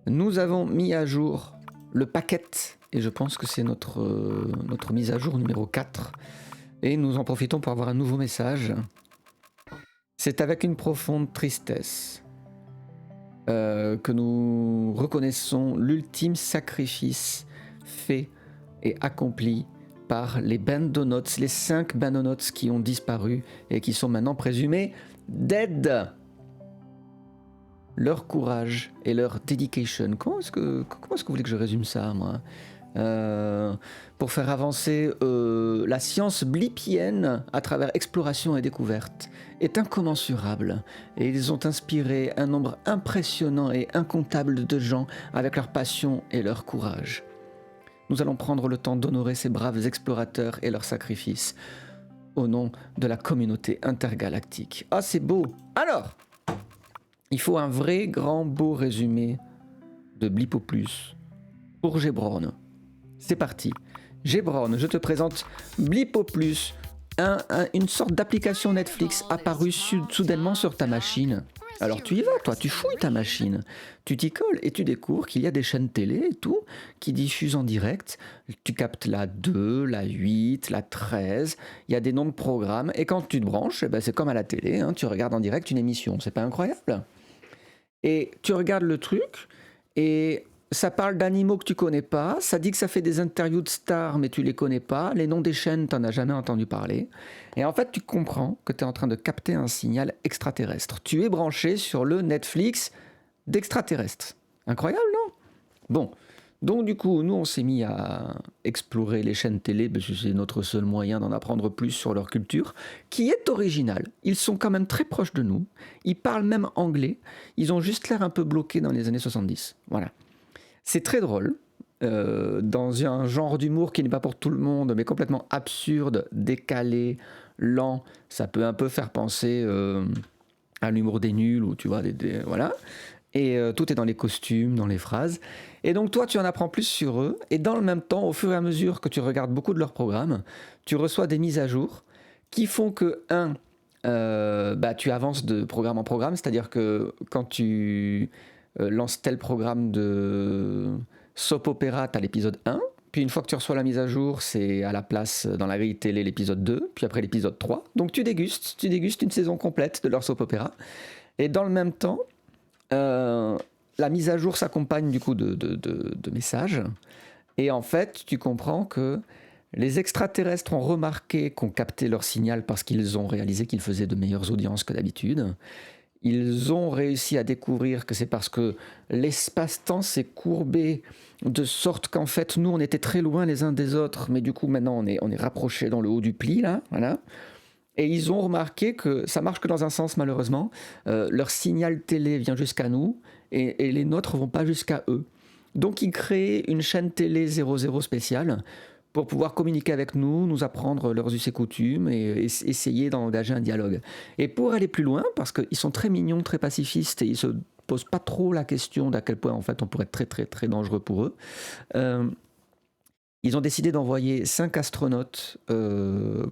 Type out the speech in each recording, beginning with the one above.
Nous avons mis à jour le paquet, et je pense que c'est notre mise à jour numéro 4. Et nous en profitons pour avoir un nouveau message. C'est avec une profonde tristesse que nous reconnaissons l'ultime sacrifice fait et accompli par les bandonotes, les 5 bandonotes qui ont disparu et qui sont maintenant présumés dead. Leur courage et leur dedication. Comment est-ce que vous voulez que je résume ça, moi pour faire avancer la science blippienne à travers exploration et découverte est incommensurable, et ils ont inspiré un nombre impressionnant et incontable de gens avec leur passion et leur courage. Nous allons prendre le temps d'honorer ces braves explorateurs et leurs sacrifices au nom de la communauté intergalactique. Ah, c'est beau. Alors, il faut un vrai grand beau résumé de BLIPPO+, pour Gebron. C'est parti. Gebron, je te présente BLIPPO+, une sorte d'application Netflix apparue soudainement sur ta machine. Alors tu y vas, toi, tu fouilles ta machine, tu t'y colles et tu découvres qu'il y a des chaînes télé et tout qui diffusent en direct. Tu captes la 2, la 8, la 13, il y a des noms de programmes, et quand tu te branches, eh ben, c'est comme à la télé, hein, tu regardes en direct une émission, c'est pas incroyable? Et tu regardes le truc, et ça parle d'animaux que tu connais pas, ça dit que ça fait des interviews de stars, mais tu les connais pas, les noms des chaînes, t'en as jamais entendu parler. Et en fait, tu comprends que tu es en train de capter un signal extraterrestre. Tu es branché sur le Netflix d'extraterrestres. Incroyable, non? Bon, donc du coup, nous, on s'est mis à explorer les chaînes télé, parce que c'est notre seul moyen d'en apprendre plus sur leur culture, qui est originale. Ils sont quand même très proches de nous, ils parlent même anglais, ils ont juste l'air un peu bloqués dans les années 70. Voilà. C'est très drôle, dans un genre d'humour qui n'est pas pour tout le monde, mais complètement absurde, décalé, lent. Ça peut un peu faire penser à l'humour des nuls, ou tu vois, voilà. Et tout est dans les costumes, dans les phrases. Et donc toi, tu en apprends plus sur eux, et dans le même temps, au fur et à mesure que tu regardes beaucoup de leurs programmes, tu reçois des mises à jour qui font que, tu avances de programme en programme, c'est-à-dire que quand tu lance tel programme de soap opéra, tu as l'épisode 1, puis une fois que tu reçois la mise à jour, c'est à la place dans la grille télé l'épisode 2, puis après l'épisode 3. Donc tu dégustes une saison complète de leur soap opéra. Et dans le même temps, la mise à jour s'accompagne du coup de messages. Et en fait, tu comprends que les extraterrestres ont remarqué qu'on captait leur signal parce qu'ils ont réalisé qu'ils faisaient de meilleures audiences que d'habitude. Ils ont réussi à découvrir que c'est parce que l'espace-temps s'est courbé de sorte qu'en fait, nous, on était très loin les uns des autres, mais du coup, maintenant, on est rapprochés dans le haut du pli, là, voilà. Et ils ont remarqué que ça marche que dans un sens, malheureusement. Leur signal télé vient jusqu'à nous, et les nôtres vont pas jusqu'à eux. Donc, ils créent une chaîne télé 00 spéciale pour pouvoir communiquer avec nous, nous apprendre leurs us et coutumes et essayer d'engager un dialogue. Et pour aller plus loin, parce qu'ils sont très mignons, très pacifistes, et ils se posent pas trop la question d'à quel point en fait on pourrait être très très très dangereux pour eux, ils ont décidé d'envoyer 5 astronautes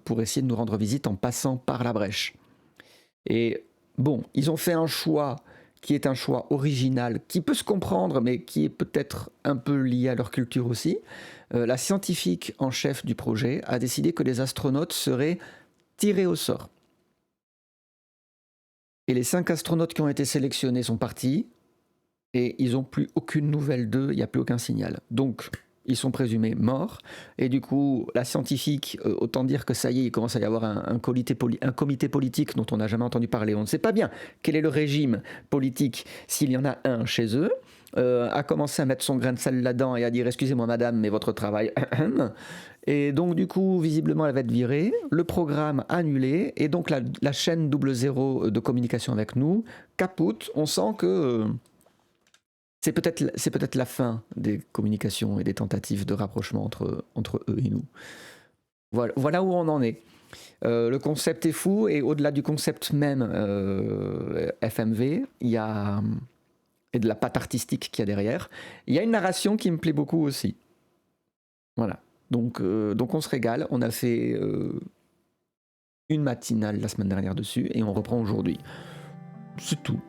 pour essayer de nous rendre visite en passant par la brèche. Et bon, ils ont fait un choix qui est un choix original, qui peut se comprendre, mais qui est peut-être un peu lié à leur culture aussi. La scientifique en chef du projet a décidé que les astronautes seraient tirés au sort. Et les 5 astronautes qui ont été sélectionnés sont partis, et ils n'ont plus aucune nouvelle d'eux, il n'y a plus aucun signal. Donc, ils sont présumés morts, et du coup, la scientifique, autant dire que ça y est, il commence à y avoir un comité politique dont on n'a jamais entendu parler. On ne sait pas bien quel est le régime politique, s'il y en a un chez eux, a commencé à mettre son grain de sel là-dedans et a dit « Excusez-moi madame, mais votre travail... » Et donc du coup, visiblement, elle va être virée, le programme annulé, et donc la chaîne 00 de communication avec nous capote. On sent que... c'est peut-être la fin des communications et des tentatives de rapprochement entre eux et nous. Voilà où on en est. Le concept est fou, et au-delà du concept même FMV, il y a et de la patte artistique qu'il y a derrière, il y a une narration qui me plaît beaucoup aussi. Voilà. Donc on se régale. On a fait une matinale la semaine dernière dessus, et on reprend aujourd'hui. C'est tout.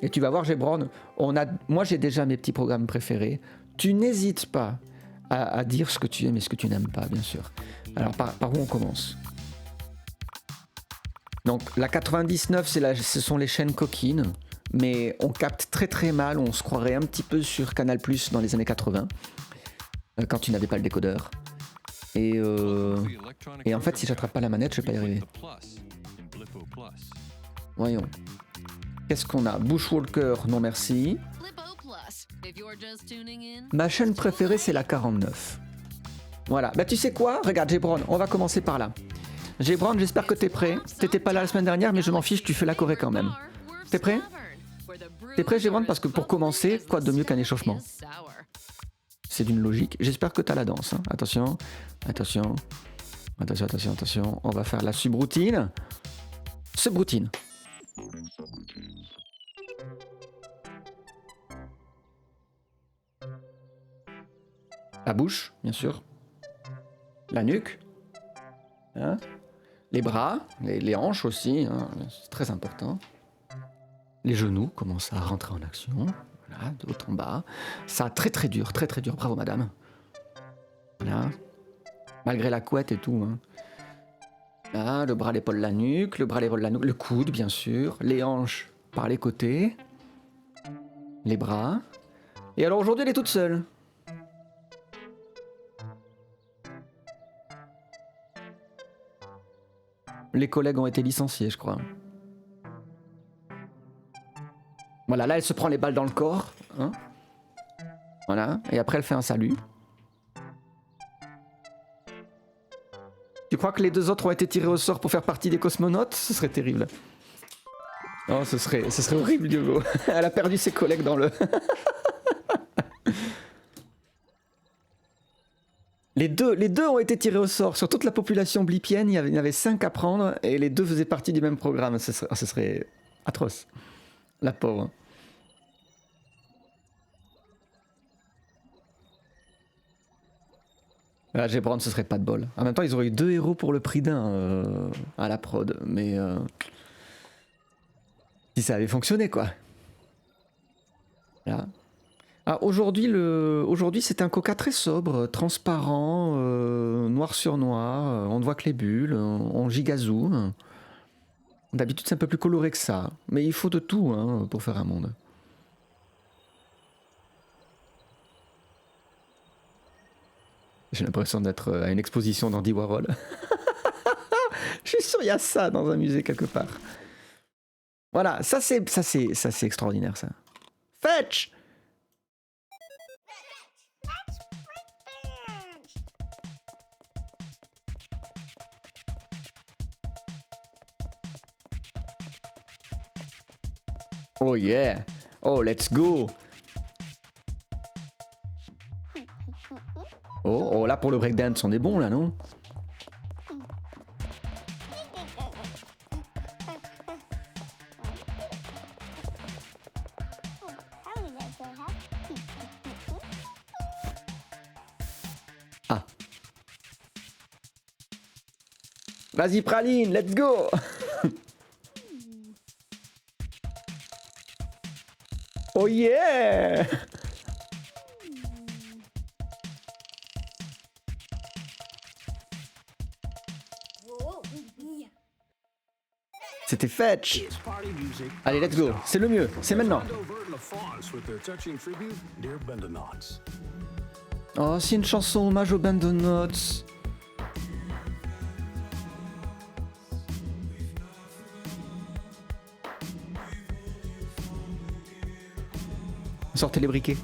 Et tu vas voir, Gébron, moi j'ai déjà mes petits programmes préférés. Tu n'hésites pas à dire ce que tu aimes et ce que tu n'aimes pas, bien sûr. Alors, par où on commence? Donc, la 99, ce sont les chaînes coquines, mais on capte très très mal, on se croirait un petit peu sur Canal+, dans les années 80, quand tu n'avais pas le décodeur. Et en fait, si j'attrape pas la manette, je vais pas y arriver. Voyons. Qu'est-ce qu'on a? Bushwalker, non merci. Ma chaîne préférée, c'est la 49. Voilà. Bah tu sais quoi? Regarde, Gébron, on va commencer par là. Gébron, j'espère que t'es prêt. T'étais pas là la semaine dernière, mais je m'en fiche, tu fais la Corée quand même. T'es prêt? T'es prêt, Gébron? Parce que pour commencer, quoi de mieux qu'un échauffement? C'est d'une logique. J'espère que t'as la danse. Hein. Attention, attention, attention, attention, attention. On va faire la subroutine. Subroutine. La bouche, bien sûr. La nuque. Hein, les bras, les hanches aussi, hein, c'est très important. Les genoux commencent à rentrer en action. Voilà, de haut en bas. Ça, très très dur, bravo madame. Voilà. Malgré la couette et tout. Hein. Là, le bras, l'épaule, la nuque, le bras, l'épaule, la nuque, le coude, bien sûr. Les hanches par les côtés. Les bras. Et alors aujourd'hui, elle est toute seule. Les collègues ont été licenciés, je crois. Voilà, là, elle se prend les balles dans le corps. Hein, voilà, et après, elle fait un salut. Tu crois que les deux autres ont été tirés au sort pour faire partie des cosmonautes? Ce serait terrible. Non, ce serait horrible, Diogo. Elle a perdu ses collègues dans le... Les deux ont été tirés au sort. Sur toute la population blippienne, il y en avait 5 à prendre et les deux faisaient partie du même programme. Ce serait atroce. La pauvre. Là, Gébron, ce serait pas de bol. En même temps, ils auraient eu 2 héros pour le prix d'un à la prod. Mais si ça avait fonctionné, quoi. Là. Ah, aujourd'hui, c'est un coca très sobre, transparent, noir sur noir. On ne voit que les bulles, on gigazoom. D'habitude, c'est un peu plus coloré que ça. Mais il faut de tout hein, pour faire un monde. J'ai l'impression d'être à une exposition d'Andy Warhol. Je suis sûr, il y a ça dans un musée quelque part. Voilà, ça c'est extraordinaire ça. Fetch! Oh yeah! Oh, let's go! Oh, là pour le breakdance, on est bon là, non? Ah. Vas-y Praline, let's go! Oh yeah! C'était fetch. Allez, let's go. C'est le mieux. C'est maintenant. Oh, c'est une chanson hommage au Bandonots. Sortez les briquets.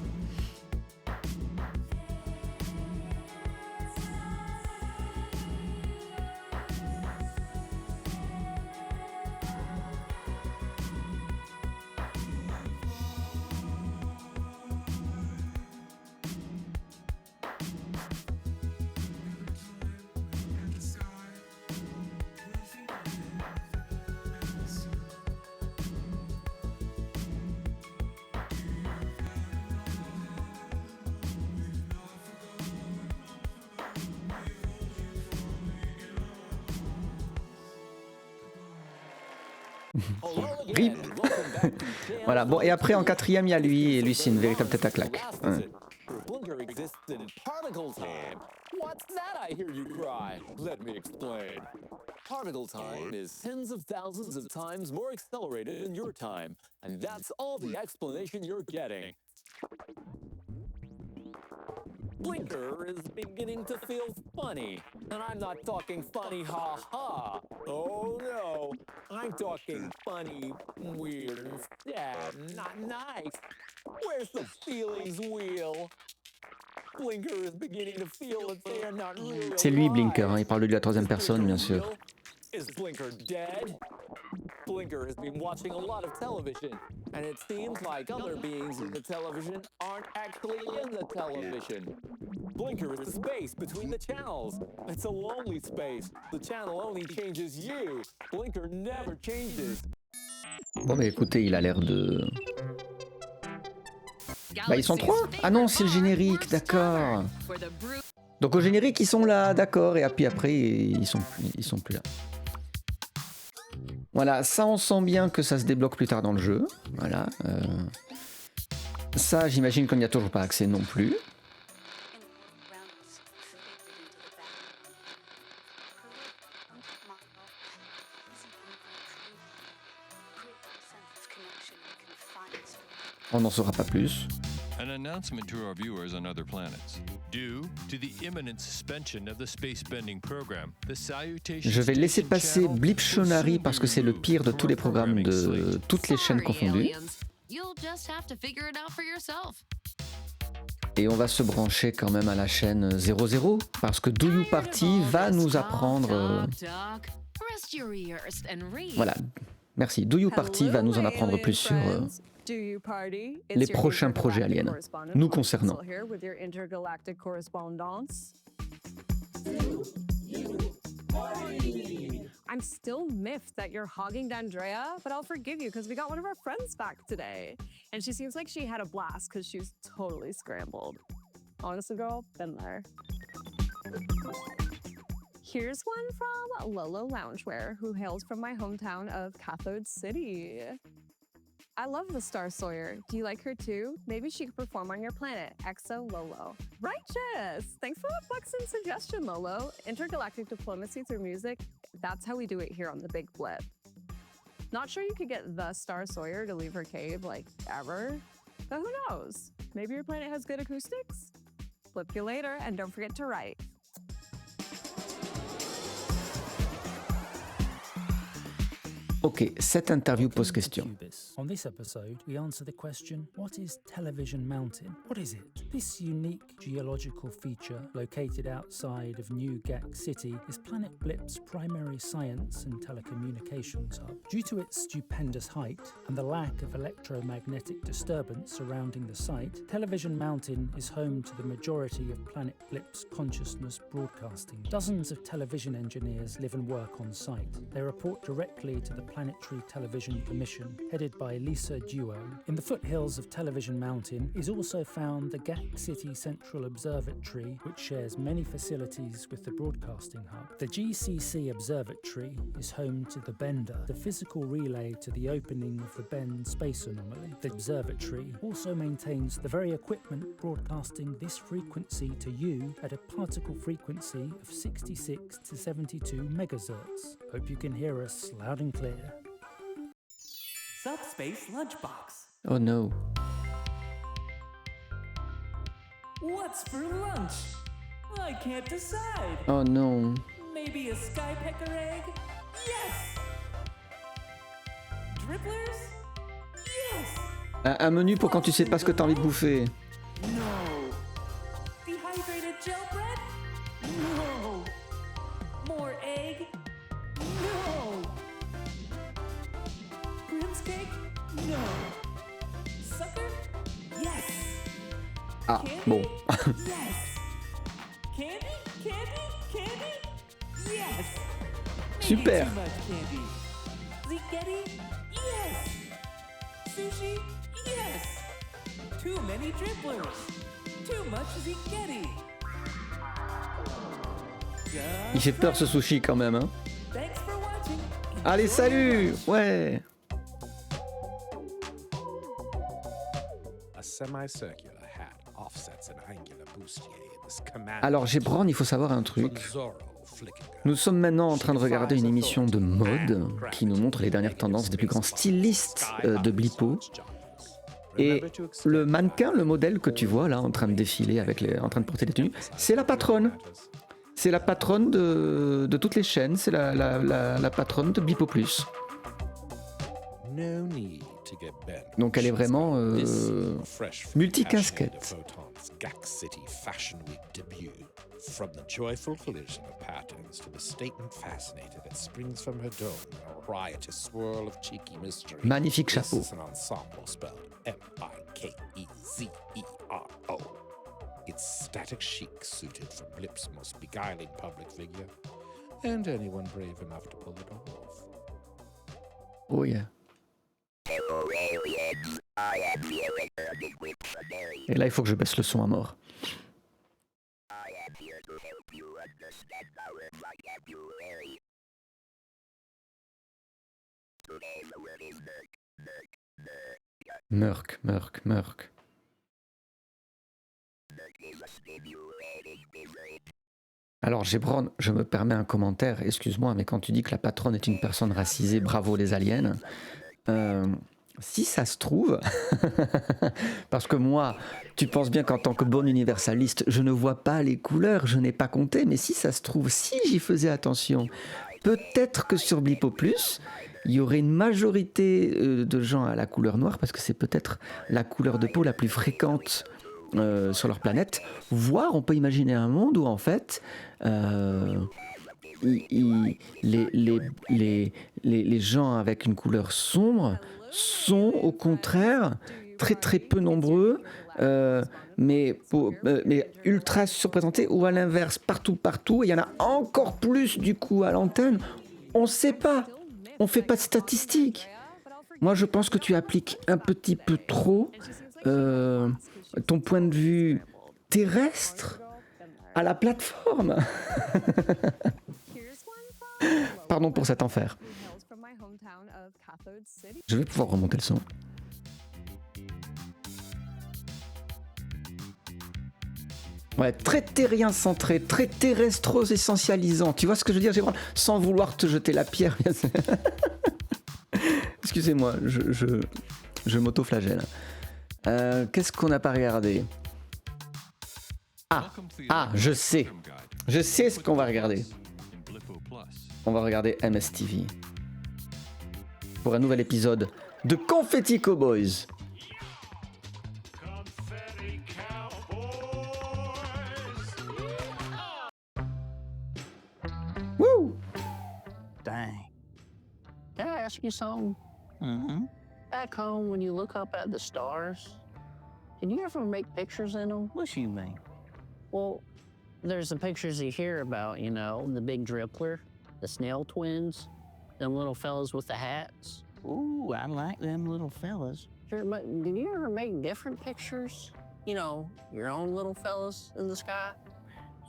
RIP. Voilà, bon, et après en quatrième, il y a lui, et lui, c'est une véritable tête à claque. Ouais. Blinker existed in particle time. What's that I hear you cry? Let me explain. Particle time is tens of thousands of times more accelerated than your time, and that's all the explanation you're getting. Blinker is beginning to feel funny, and I'm not talking funny ha-ha. Oh no, I'm talking funny, weird, and sad, not nice. Where's the feelings wheel? Blinker is beginning to feel that they are not real. C'est lui, Blinker, hein, il parle de la troisième personne, bien sûr. Is Blinker dead? Blinker has been watching a lot of television, and it seems like other beings in the television aren't actually in the television. Blinker is the space between the channels. It's a lonely space. The channel only changes you. Blinker never changes. Bon, bah écoutez, il a l'air de... Bah ils sont trois. Ah non, c'est le générique, d'accord. Donc au générique, ils sont là, d'accord. Et puis après, ils sont plus là. Voilà, ça on sent bien que ça se débloque plus tard dans le jeu. Voilà. Ça, j'imagine qu'on n'y a toujours pas accès non plus. On n'en saura pas plus. An announcement to our viewers on other planets. Due to the imminent suspension of the space-bending program, the salutation. Je vais laisser passer Blip parce que c'est le pire de tous les programmes de toutes les chaînes confondues. Et on va se brancher quand même à la chaîne 00 parce que Do You Party va nous apprendre. Voilà, merci. Do You Party va nous en apprendre plus sur les prochains projets aliens nous concernant. I'm still miffed that you're hogging D'Andrea, but I'll forgive you because we got one of our friends back today. And she seems like she had a blast because she's totally scrambled. Honestly, girl, been there. Here's one from Lolo Loungewear, who hails from my hometown of Cathode City. I love the Star Sawyer. Do you like her too? Maybe she could perform on your planet, Exo Lolo. Righteous! Thanks for that buxom suggestion, Lolo. Intergalactic diplomacy through music, that's how we do it here on the Big Blip. Not sure you could get the Star Sawyer to leave her cave, like, ever. But who knows? Maybe your planet has good acoustics? Blip you later, and don't forget to write. Ok, cette interview pose question. On this episode, we answer the question, what is Television Mountain? What is it? This unique geological feature located outside of New Gak City is Planet Blip's primary science and telecommunications hub. Due to its stupendous height and the lack of electromagnetic disturbance surrounding the site, Television Mountain is home to the majority of Planet Blip's consciousness broadcasting. Dozens of television engineers live and work on site. They report directly to the Planetary Television Commission, headed by Lisa Duo. In the foothills of Television Mountain is also found the Gak City Central Observatory, which shares many facilities with the broadcasting hub. The GCC Observatory is home to the Bender, the physical relay to the opening of the Bend space anomaly. The observatory also maintains the very equipment broadcasting this frequency to you at a particle frequency of 66 to 72 megahertz. Hope you can hear us loud and clear. Subspace lunchbox. Oh no. What's for lunch? I can't decide. Oh non. Maybe a skypecker egg? Yes! Dribblers? Yes! Un menu pour quand tu sais pas ce que t'as envie de bouffer. No. Dehydrated gel bread? No. More egg? No. Grim's cake? No. Sucker? Yes. Ah, Candy? bon. Yes. Candy? Candy? Candy? Yes. Maybe Super. too much candy. Ziggetti? Yes. Sushi? Yes. Too many dribblers. Too much ziggetti. Il fait peur ce sushi quand même, hein. Thanks for watching. Allez, salut! Ouais! semicircular hat offsets an angular bustier in this command. Alors, Gébran, il faut savoir un truc. Nous sommes maintenant en train de regarder une émission de mode qui nous montre les dernières tendances des plus grands stylistes de BLIPPO. Et le mannequin, le modèle que tu vois là en train de défiler, en train de porter des tenues, c'est la patronne. C'est la patronne de toutes les chaînes, c'est la patronne de BLIPPO+. Donc elle est vraiment multicasquette. From the joyful collision of patterns to the statement fascinated that springs from her dome in a riotous swirl of cheeky mystery. Magnifique chapeau. This is an ensemble spelled M-I-K-E-Z-E-R-O. It's static chic suited for Blip's most beguiling public figure and anyone brave enough to pull it off. Oh yeah. Et là, il faut que je baisse le son à mort. Murk, murk, murk. Alors, Gébron, je me permets un commentaire, excuse-moi, mais quand tu dis que la patronne est une personne racisée, bravo les aliens. Si ça se trouve, parce que moi, tu penses bien qu'en tant que bon universaliste, je ne vois pas les couleurs, je n'ai pas compté, mais si ça se trouve, si j'y faisais attention, peut-être que sur BLIPPO+, il y aurait une majorité de gens à la couleur noire, parce que c'est peut-être la couleur de peau la plus fréquente sur leur planète, voire on peut imaginer un monde où en fait... les gens avec une couleur sombre sont au contraire très très peu nombreux, mais ultra surreprésentés, ou à l'inverse partout, il y en a encore plus du coup à l'antenne. On ne sait pas, on fait pas de statistiques. Moi je pense que tu appliques un petit peu trop ton point de vue terrestre à la plateforme. Pardon pour cet enfer. Je vais pouvoir remonter le son. Ouais, très terrien centré, très terrestros essentialisant. Tu vois ce que je veux dire, Gébran ? Sans vouloir te jeter la pierre. Excusez-moi, je m'auto-flagelle. Qu'est-ce qu'on n'a pas regardé ? Je sais. Je sais ce qu'on va regarder. On va regarder MSTV pour un nouvel épisode de Confetti Cowboys. Woo! Dang. Can I ask you something? Mm-hmm. Back home, when you look up at the stars, can you ever make pictures in them? What do you mean? Well, there's the pictures you hear about, you know, the big drippler, the snail twins, them little fellas with the hats. Ooh, I like them little fellas. Sure, but did you ever make different pictures? You know, your own little fellas in the sky?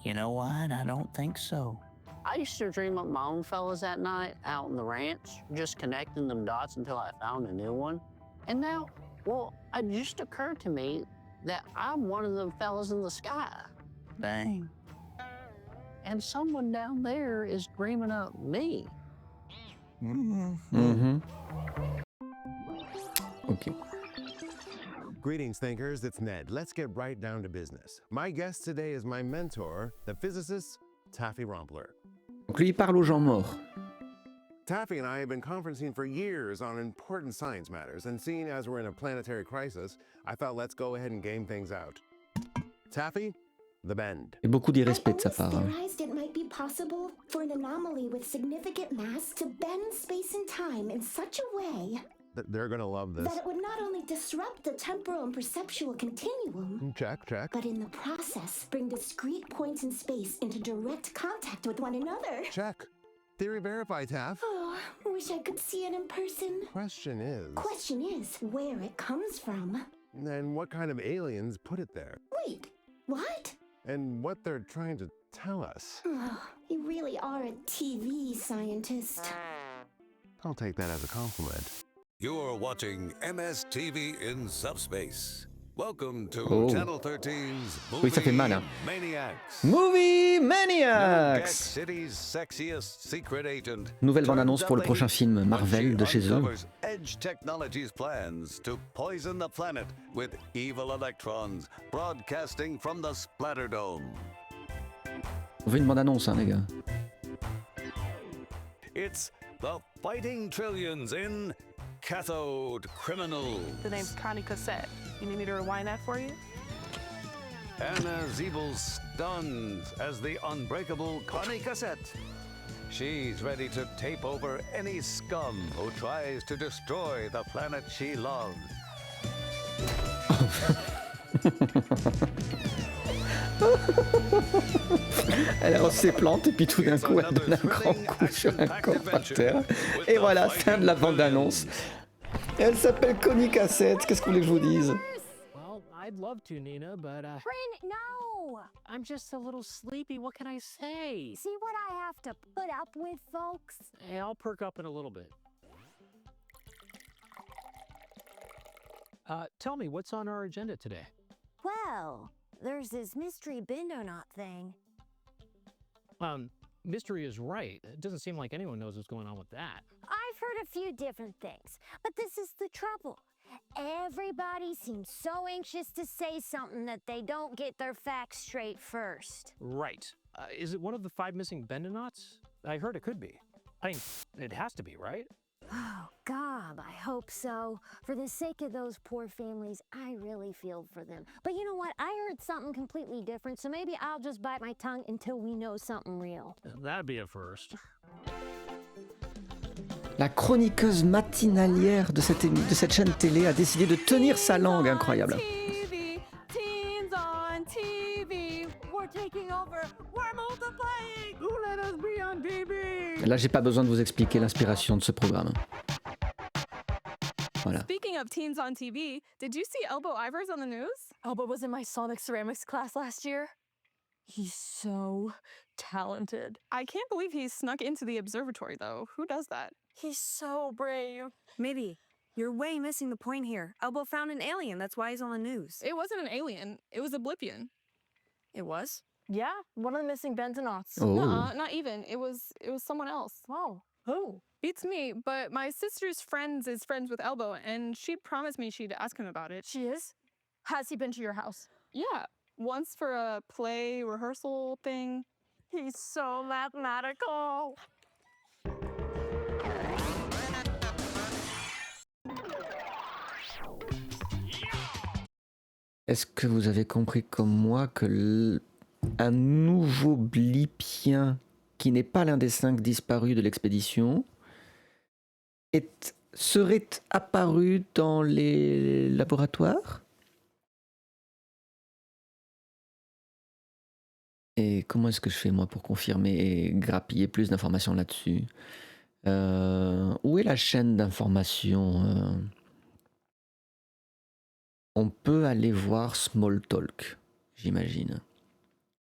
You know what? I don't think so. I used to dream up my own fellas at night out in the ranch, just connecting them dots until I found a new one. And now, well, it just occurred to me that I'm one of them fellas in the sky. Dang. And someone down there is dreaming up me. Mm-hmm. Okay. Greetings, thinkers. It's Ned. Let's get right down to business. My guest today is my mentor, the physicist Taffy Rompler. Donc lui, il parle aux gens morts. Taffy and I have been conferencing for years on important science matters, and seeing as we're in a planetary crisis, I thought let's go ahead and game things out. Taffy, the bend. Et beaucoup d'irrespect de sa part. I always theorized it might be possible for an anomaly with significant mass to bend space and time in such a way They're gonna love this. that it would not only disrupt the temporal and perceptual continuum, Check. but in the process bring discrete points in space into direct contact with one another. Check. Theory verified, Taff. Oh, wish I could see it in person. Question is, where it comes from. and what kind of aliens put it there? Wait, what? And what they're trying to tell us. Oh, you really are a TV scientist. I'll take that as a compliment. You're watching MSTV in Subspace. Welcome to Oh. Channel 13's Oui, ça fait mal, hein. Maniacs. Movie Maniacs! City's sexiest secret agent. Nouvelle bande-annonce pour le turns up prochain film Marvel de chez eux. uncovers Edge Technology's plans to poison the planet with evil electrons broadcasting from the Splatterdome. On veut une bande-annonce, hein, les gars. It's the Fighting Trillions in Cathode Criminal. The name's Connie Cassette. You need me to rewind that for you? Anna Zeebel stuns as the unbreakable Connie Cassette. She's ready to tape over any scum who tries to destroy the planet she loves. Elle lance ses plantes et puis tout d'un coup elle donne un grand coup sur un corps par terre. Et voilà, fin de la bande-annonce. Elle s'appelle Connie Cassette, qu'est-ce que vous voulez que je vous dise? Well, I'd love to, Nina, but Bryn, no! I'm just a little sleepy. What can I say? See what I have to put up with, folks? Hey, I'll perk up in a little bit. Tell me, what's on our agenda today? Well, there's this mystery Bindonaut thing. Mystery is right. It doesn't seem like anyone knows what's going on with that. I've heard a few different things, but this is the trouble. Everybody seems so anxious to say something that they don't get their facts straight first. Right. Is it one of the 5 missing Bendonauts? I heard it could be. I mean, it has to be, right? Oh, God, I hope so. For the sake of those poor families, I really feel for them. But you know what? I heard something completely different, so maybe I'll just bite my tongue until we know something real. That'd be a first. La chroniqueuse matinalière de cette chaîne télé a décidé de tenir sa langue, incroyable. TV, teens on TV. We're taking over. We're multiplying. Who let us be on TV? Là, j'ai pas besoin de vous expliquer l'inspiration de ce programme. Voilà. Speaking of teens on TV, did you see Elbow Ivers on the news? Elbow was in my Sonic Ceramics class last year. He's so talented. I can't believe he snuck into the observatory, though. Who does that? He's so brave. Mitty, you're way missing the point here. Elbow found an alien, that's why he's on the news. It wasn't an alien. It was a Blippian. It was? Yeah, one of the missing Bendonauts. Oh. Nuh-uh, not even. It was someone else. Wow. Who? Beats me, but my sister's friend is friends with Elbow, and she promised me she'd ask him about it. She is? Has he been to your house? Yeah, once for a play rehearsal thing. He's so mathematical. Est-ce que vous avez compris comme moi que un nouveau blippien qui n'est pas l'un des 5 disparus de l'expédition serait apparu dans les laboratoires? Et comment est-ce que je fais moi pour confirmer et grappiller plus d'informations là-dessus? Où est la chaîne d'information? On peut aller voir Small Talk, j'imagine.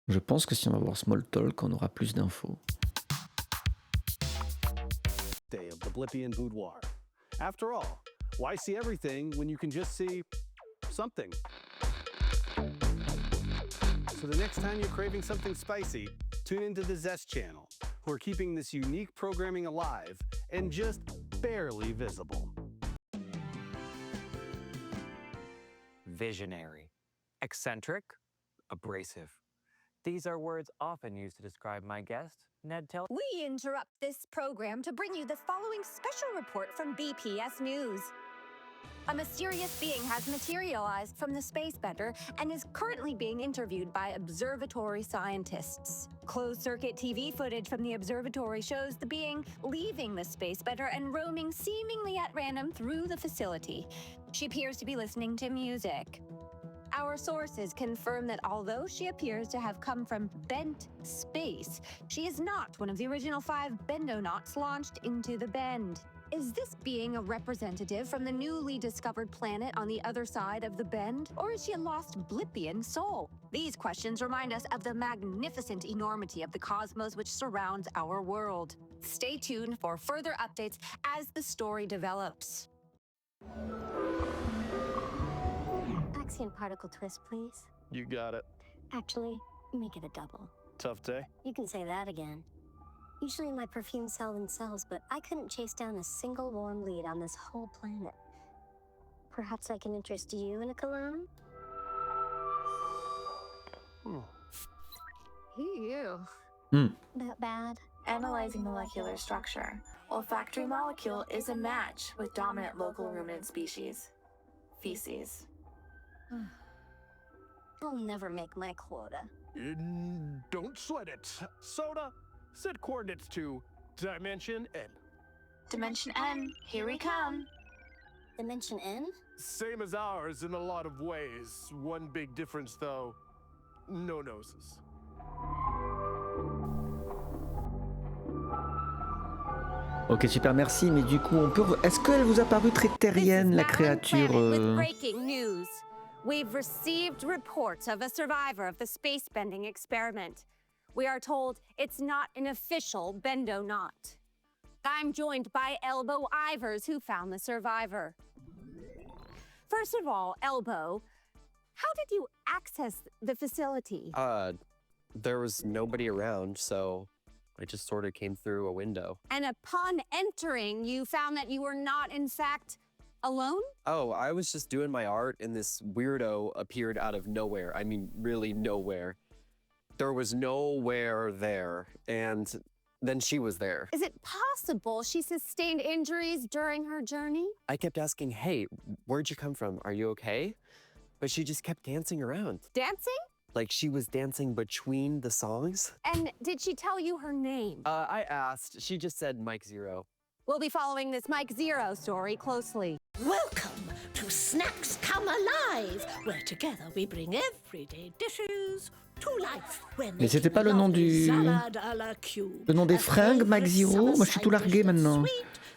Je pense que si on va voir Small Talk, on aura plus d'infos. Day of the Blippian boudoir. After all, why see everything when you can just see something? So the next time you're craving something spicy, tune into the Zest channel, who are keeping this unique programming alive and just barely visible. Visionary, eccentric, abrasive. These are words often used to describe my guest, Ned Tell. We interrupt this program to bring you the following special report from BPS News. A mysterious being has materialized from the space bender and is currently being interviewed by observatory scientists. Closed-circuit TV footage from the observatory shows the being leaving the space bender and roaming seemingly at random through the facility. She appears to be listening to music. Our sources confirm that although she appears to have come from bent space, she is not one of the original 5 Bendonauts launched into the Bend. Is this being a representative from the newly discovered planet on the other side of the Bend? Or is she a lost Blippian soul? These questions remind us of the magnificent enormity of the cosmos which surrounds our world. Stay tuned for further updates as the story develops. Galaxian particle twist, please. You got it. Actually, make it a double. Tough day? You can say that again. Usually my perfumes sell themselves, but I couldn't chase down a single warm lead on this whole planet. Perhaps I can interest you in a cologne? Ew. That bad? Analyzing molecular structure. Olfactory molecule is a match with dominant local ruminant species. Feces. I'll never make my quota. Don't sweat it. Soda, set coordinates to Dimension N. Dimension N, here we come. Dimension N? Same as ours in a lot of ways. One big difference, though. No noses. Ok, super, merci. Mais du coup, est-ce qu'elle vous a paru très terrienne, la créature With breaking news. We've received reports of a survivor of the space-bending experiment. We are told it's not an official bendonaut. I'm joined by Elbow Ivers, who found the survivor. First of all, Elbow, how did you access the facility? There was nobody around, so I just sort of came through a window. And upon entering, you found that you were not, in fact, alone? Oh, I was just doing my art, and this weirdo appeared out of nowhere. I mean, really nowhere. There was nowhere there, and then she was there. Is it possible she sustained injuries during her journey? I kept asking, hey, where'd you come from? Are you okay? But she just kept dancing around. Dancing? Like she was dancing between the songs. And did she tell you her name? I asked. She just said Mike Zero. We'll be following this Mike Zero story closely. Welcome to Snacks Come Alive, where together we bring everyday dishes to life. Mais c'était pas le nom du... Le nom des fringues, Mike Zero? Moi, je suis tout largué maintenant.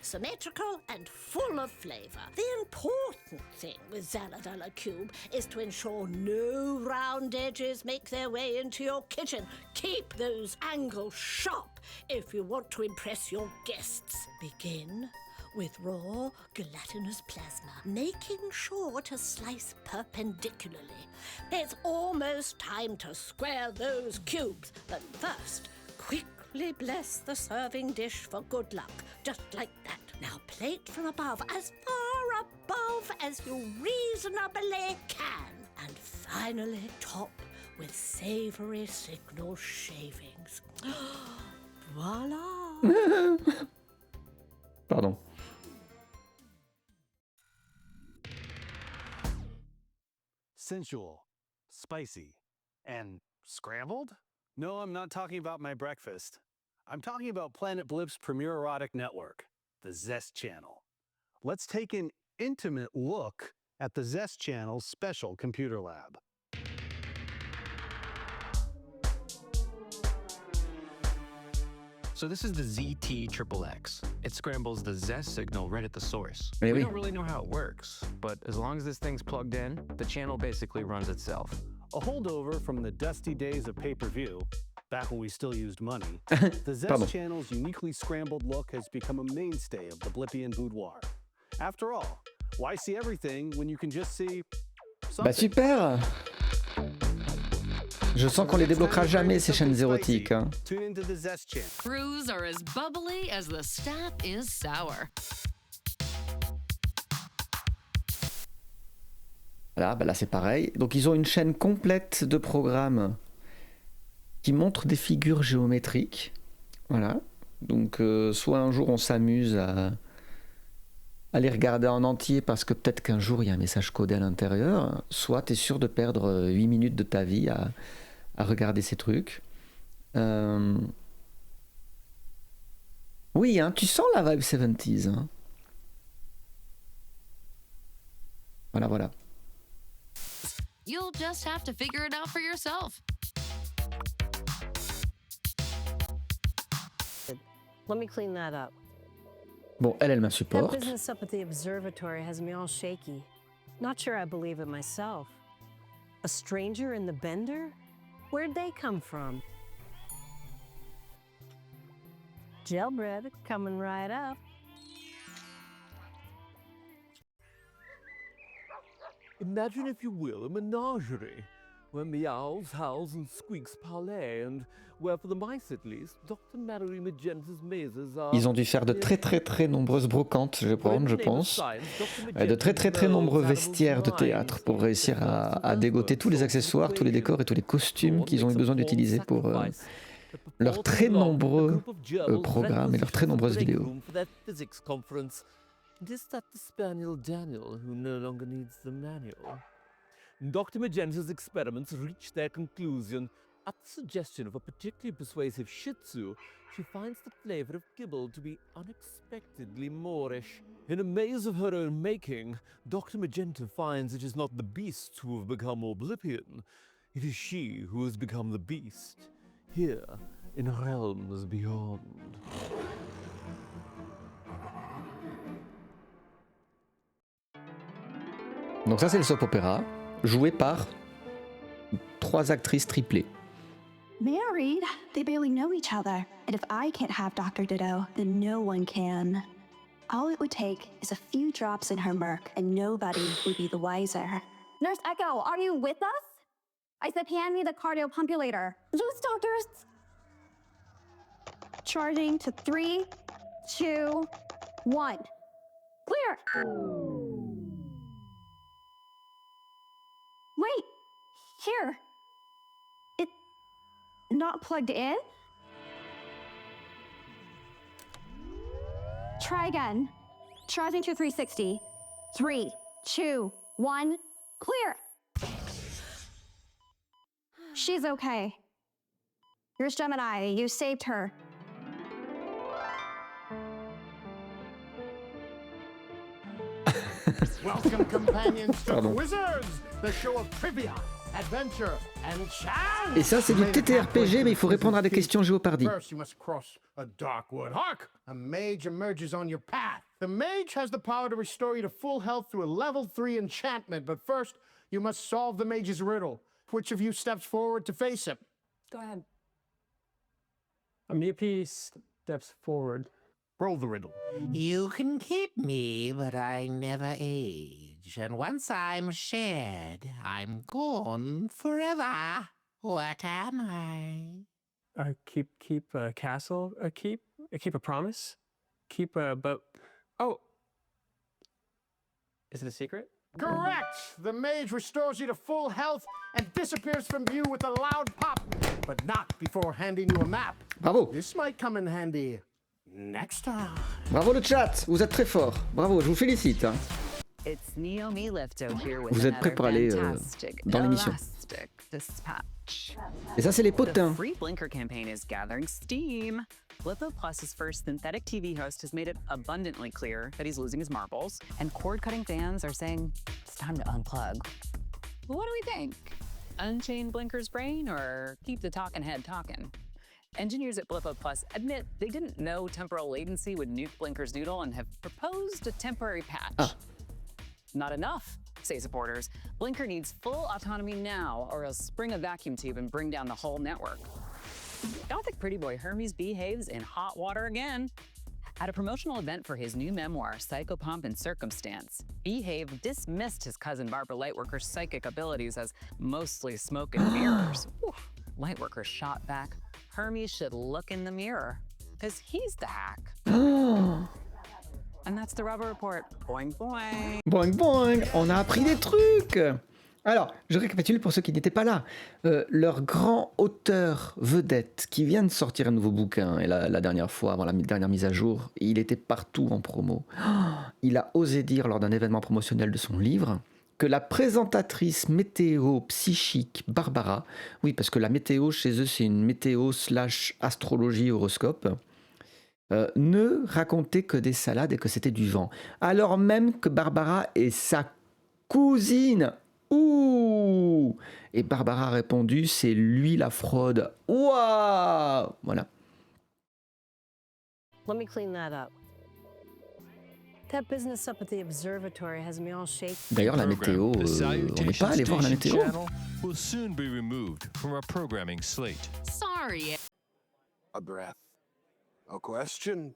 Symmetrical and full of flavor. The important thing with salad a la cube is to ensure no round edges make their way into your kitchen. Keep those angles sharp if you want to impress your guests. Begin with raw gelatinous plasma, making sure to slice perpendicularly. It's almost time to square those cubes, but first, quickly bless the serving dish for good luck, just like that. Now plate from above, as far above as you reasonably can. And finally top with savory signal shavings. Voila! Pardon. Sensual, spicy, and scrambled? No, I'm not talking about my breakfast. I'm talking about Planet Blip's premier erotic network, the Zest Channel. Let's take an intimate look at the Zest Channel's special computer lab. So this is the ZT-XXX. It scrambles the Zest signal right at the source. Oui, we oui. don't really know how it works, but as long as this thing's plugged in, the channel basically runs itself. A holdover from the dusty days of pay-per-view, back when we still used money, the Zest Pardon. Channel's uniquely scrambled look has become a mainstay of the Blippian boudoir. After all, why see everything when you can just see something? Bah super! Je sens qu'on les débloquera jamais, ces chaînes érotiques. Hein. Tune into the Zest Channel. Crews are as bubbly as the staff is sour. Voilà, bah là c'est pareil. Donc ils ont une chaîne complète de programmes qui montrent des figures géométriques. Voilà. Donc soit un jour on s'amuse à les regarder en entier parce que peut-être qu'un jour il y a un message codé à l'intérieur, soit tu es sûr de perdre 8 minutes de ta vie à regarder ces trucs. Oui, hein, tu sens la vibe 70s. Hein. Voilà, voilà. You'll just have to figure it out for yourself. Let me clean that up. Bon, elle That m'insupporte. business up at the observatory has me all shaky. Not sure I believe it myself. A stranger in the bender? Where'd they come from? Jailbread coming right up. Imagine, if you will, a menagerie, where meows, howls, and squeaks parlay, and where, for the mice at least, Dr. Mallory Magenta's mazes are... Ils ont dû faire de très nombreuses brocantes, je pense, de très nombreux vestiaires de théâtre pour réussir à dégoter tous les accessoires, tous les décors et tous les costumes qu'ils ont eu besoin d'utiliser pour leurs très nombreux programmes et leurs très nombreuses vidéos. And is that the spaniel Daniel, who no longer needs the manual? Dr. Magenta's experiments reach their conclusion. At the suggestion of a particularly persuasive Shih Tzu, she finds the flavor of kibble to be unexpectedly Moorish. In a maze of her own making, Dr. Magenta finds it is not the beasts who have become more Blippian. It is she who has become the beast, here in realms beyond. Donc ça c'est le soap opéra, joué par 3 actrices triplées. Married? They barely know each other. And if I can't have Dr. Ditto, then no one can. All it would take is a few drops in her murk, and nobody would be the wiser. Nurse Echo, are you with us? I said hand me the cardiopumpulator. Yes, doctors. Charging to 3, 2, 1. Clear. Wait, here. It's not plugged in? Try again. Charging to 360. 3, 2, 1, clear. She's okay. Here's Gemini, you saved her. Welcome, companions, to Wizards, the show of trivia, adventure, and challenge. Et ça c'est du TTRPG, mais il faut répondre à des questions Géopardy. First, you must cross a dark wood. Hark! A mage emerges on your path. The mage has the power to restore you to full health through a level 3 enchantment, but first, you must solve the mage's riddle. Which of you steps forward to face him? Go ahead. Miope steps forward. Roll the riddle. You can keep me, but I never age. And once I'm shed, I'm gone forever. What am I? Keep a castle. Keep a promise. Keep a boat. Oh. Is it a secret? Correct! The mage restores you to full health and disappears from view with a loud pop, but not before handing you a map. Bravo! This might come in handy next time. Bravo le chat, vous êtes très fort. Bravo, je vous félicite. Hein. It's Naomi Lifto here with Vous êtes prêts pour aller dans l'émission. Dispatch. Et ça c'est les potins. The free Blinker campaign is gathering steam. BLIPPO Plus's first synthetic TV host has made it abundantly clear that he's losing his marbles, and cord-cutting fans are saying it's time to unplug. What do we think? Unchain Blinker's brain or keep the talking head talking? Engineers at BLIPPO Plus admit they didn't know temporal latency would nuke Blinker's noodle and have proposed a temporary patch. Not enough, say supporters. Blinker needs full autonomy now, or else spring a vacuum tube and bring down the whole network. Gothic pretty boy Hermes behaves in hot water again. At a promotional event for his new memoir, Psychopomp and Circumstance, Behave dismissed his cousin Barbara Lightworker's psychic abilities as mostly smoke and mirrors. Whew. Lightworker shot back, Hermes should look in the mirror, because he's the hack. And that's the Rubber Report. Boing, boing. Boing, boing. On a appris des trucs. Alors, je récapitule pour ceux qui n'étaient pas là. Leur grand auteur vedette qui vient de sortir un nouveau bouquin, et la dernière fois, avant la dernière mise à jour, il était partout en promo. Il a osé dire lors d'un événement promotionnel de son livre que la présentatrice météo psychique Barbara, oui parce que la météo chez eux c'est une météo / astrologie horoscope, ne racontait que des salades et que c'était du vent. Alors même que Barbara est sa cousine. Ouh! Et Barbara a répondu, c'est lui la fraude. Waouh! Voilà. Let me clean that up. That business up at the observatory has me all shaky. D'ailleurs, la météo, on n'est pas allé voir la météo. Will soon be removed from our programming slate. Sorry. A breath. A question.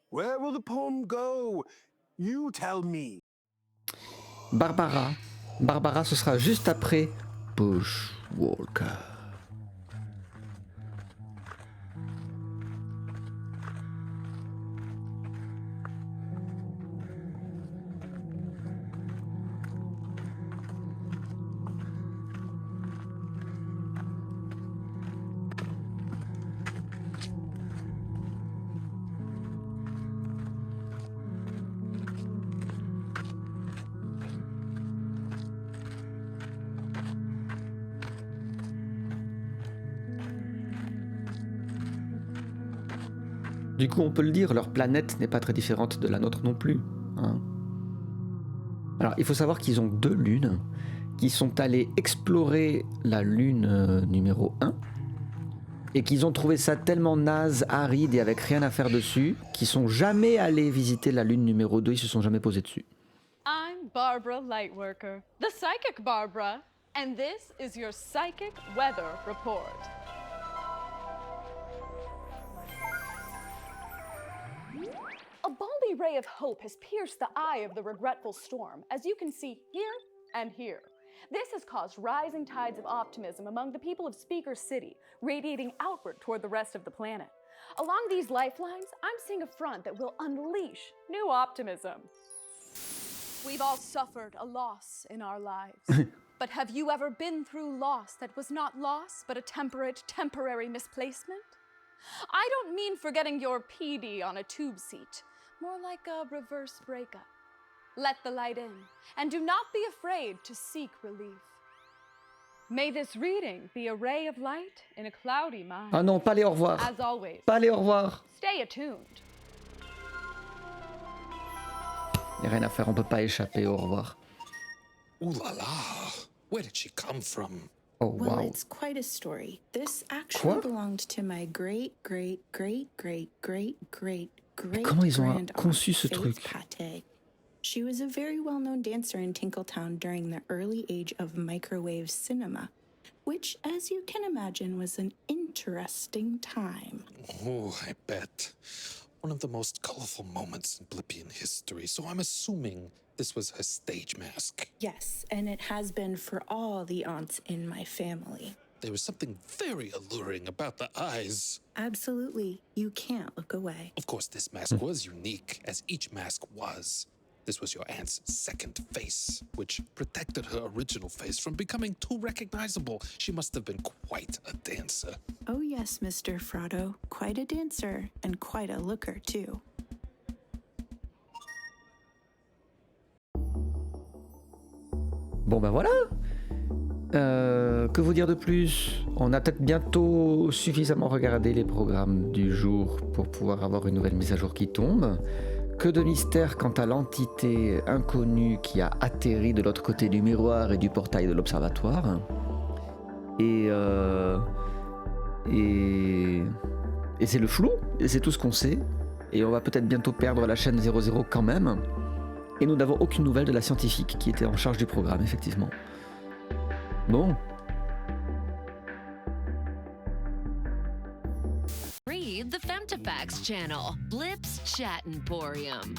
Where will the poem go? You tell me. Barbara Barbara, ce sera juste après Bushwalker. Du coup, on peut le dire, leur planète n'est pas très différente de la nôtre non plus. Hein. Alors, il faut savoir qu'ils ont 2 lunes, qui sont allés explorer la lune numéro 1, et qu'ils ont trouvé ça tellement naze, aride et avec rien à faire dessus, qu'ils sont jamais allés visiter la lune numéro 2, ils se sont jamais posés dessus. I'm Barbara Lightworker, the psychic Barbara, and this is your psychic weather report. A balmy ray of hope has pierced the eye of the regretful storm, as you can see here and here. This has caused rising tides of optimism among the people of Speaker City, radiating outward toward the rest of the planet. Along these lifelines, I'm seeing a front that will unleash new optimism. We've all suffered a loss in our lives. But have you ever been through loss that was not loss, but a temporary misplacement? I don't mean forgetting your PD on a tube seat, more like a reverse breakup. Let the light in, and do not be afraid to seek relief. May this reading be a ray of light in a cloudy mind. Ah non, pas les au revoir. As always, Pas les au revoir. stay attuned. Il n'y a rien à faire, on peut pas échapper au revoir. Ooh la la! Where did she come from? Oh Well, wow. it's quite a story. This actually Quoi? belonged to my great Comment ils ont grand-aunt, conçu ce Faith truc? Pate. She was a very well-known dancer in Tinkletown during the early age of microwave cinema, which, as you can imagine, was an interesting time. Oh, I bet. One of the most colorful moments in Blippian history, so I'm assuming this was her stage mask. Yes, and it has been for all the aunts in my family. There was something very alluring about the eyes. Absolutely. You can't look away. Of course, this mask was unique, as each mask was. This was your aunt's second face, which protected her original face from becoming too recognizable. She must have been quite a dancer. Oh yes, Mr. Frodo. Quite a dancer, and quite a looker, too. Bon ben voilà. Que vous dire de plus? On a peut-être bientôt suffisamment regardé les programmes du jour pour pouvoir avoir une nouvelle mise à jour qui tombe. Que de mystère quant à l'entité inconnue qui a atterri de l'autre côté du miroir et du portail de l'observatoire. Et c'est le flou, et c'est tout ce qu'on sait. Et on va peut-être bientôt perdre la chaîne 00 quand même. Et nous n'avons aucune nouvelle de la scientifique qui était en charge du programme, effectivement. Bon. Read the Femtofacts channel, Blip's Chat Emporium.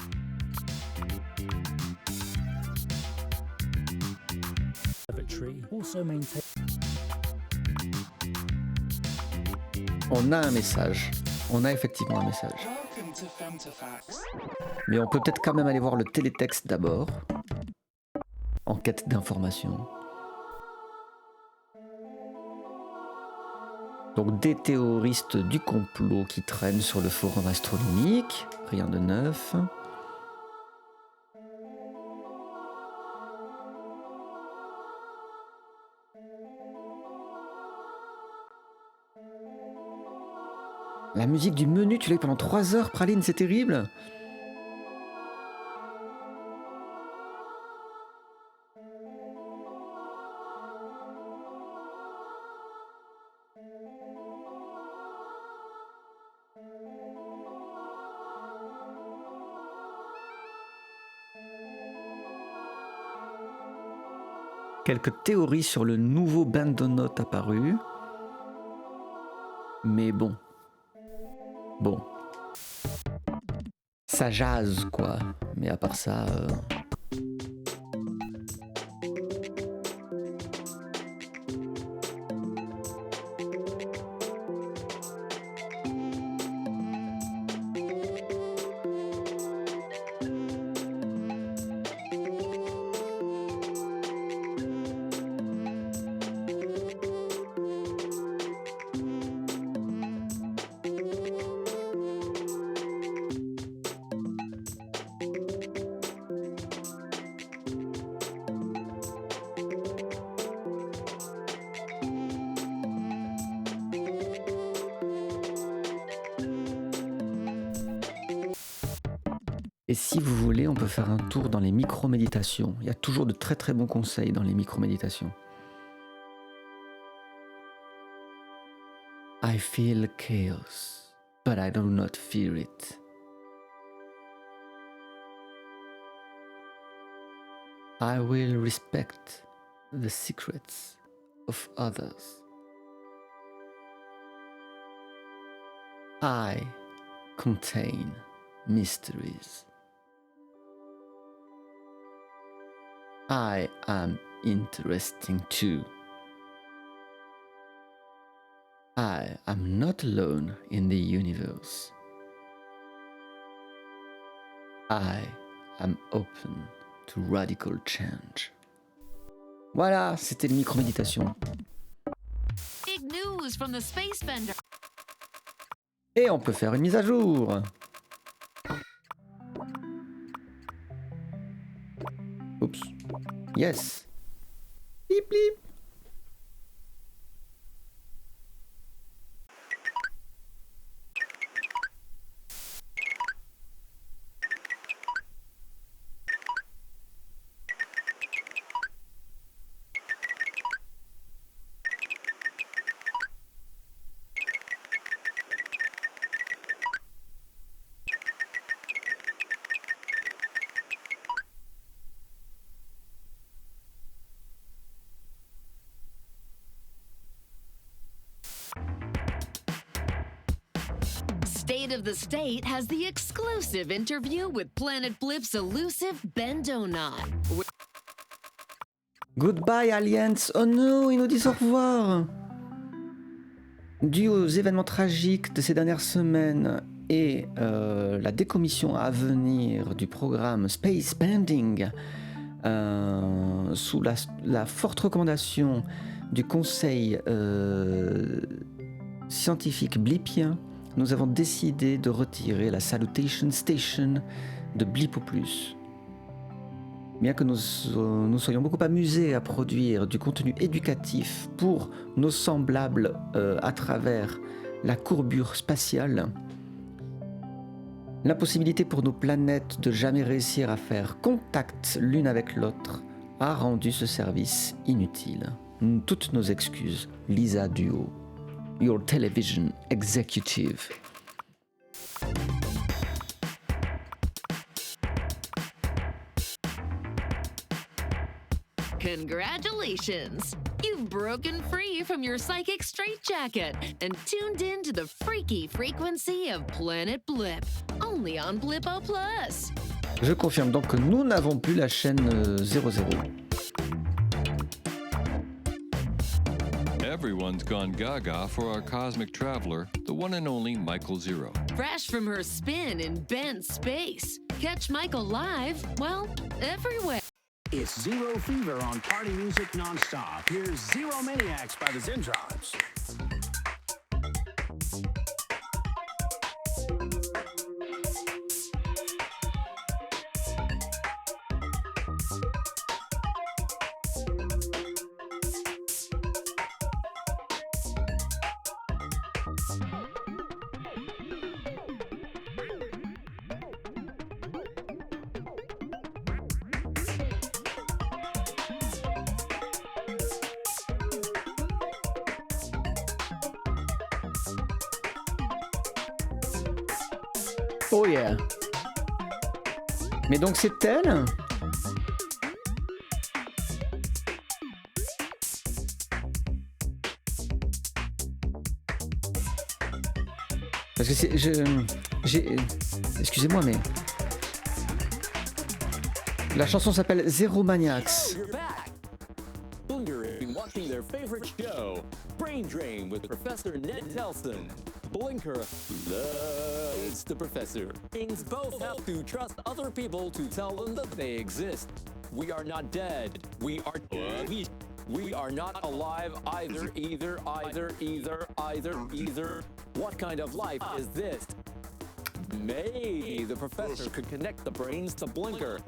On a un message. On a effectivement un message. Mais on peut peut-être quand même aller voir le télétexte d'abord. En quête d'informations. Donc des théoristes du complot qui traînent sur le forum astronomique. Rien de neuf. La musique du menu, tu l'as eu pendant 3 heures, Praline, c'est terrible. Quelques théories sur le nouveau bandonote apparu. Mais bon. Bon. Ça jase, quoi. Mais à part ça... Et si vous voulez, on peut faire un tour dans les micro-méditations. Il y a toujours de très très bons conseils dans les micro-méditations. I feel chaos, but I do not fear it. I will respect the secrets of others. I contain mysteries. I am interesting too. I am not alone in the universe. I am open to radical change. Voilà, c'était le micro-méditation. Big news from the space bender. Et on peut faire une mise à jour. Oups. Yes. Blip blip. State of the State has the exclusive interview with Planet Blip's elusive Bendonaut. Goodbye, Alliance. Oh non, ils nous disent au revoir. Dû aux événements tragiques de ces dernières semaines et la décommission à venir du programme Space Bending, sous la forte recommandation du conseil scientifique blippien, nous avons décidé de retirer la Salutation Station de BLIPPO+. Bien que nous soyons beaucoup amusés à produire du contenu éducatif pour nos semblables à travers la courbure spatiale, l'impossibilité pour nos planètes de jamais réussir à faire contact l'une avec l'autre a rendu ce service inutile. Toutes nos excuses, Lisa Duo, your television executive. Congratulations! You've broken free from your psychic straitjacket and tuned in to the freaky frequency of Planet Blip, only on BLIPPO+. Je confirme donc que nous n'avons plus la chaîne 00. Everyone's gone gaga for our cosmic traveler, the one and only Michael Zero. Fresh from her spin in bent space. Catch Michael live, well, everywhere. It's Zero Fever on party music nonstop. Here's Zero Maniacs by the Zentrons. Oh yeah. Mais donc c'est elle? Parce que c'est... Excusez-moi mais... La chanson s'appelle Zero Maniacs. Watching their favorite show, Brain Drain with Professor Ned Telson. Blinker loves the professor. Brains both have to trust other people to tell them that they exist. We are not dead. We are We are not alive either. What kind of life is this? Maybe the professor could connect the brains to Blinker.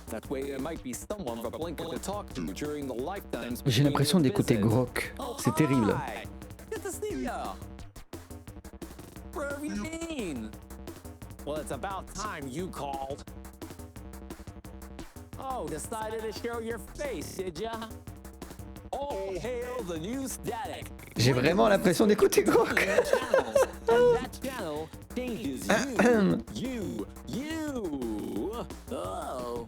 That way there might be someone for Blinker to talk to during the lifetimes. J'ai l'impression d'écouter Grok. C'est terrible. Good to see ya. Where have you been? Well, it's about time you called. Oh, decided to show your face, did ya? All hail the new static. J'ai vraiment l'impression d'écouter Grok. And that channel changes you. Oh.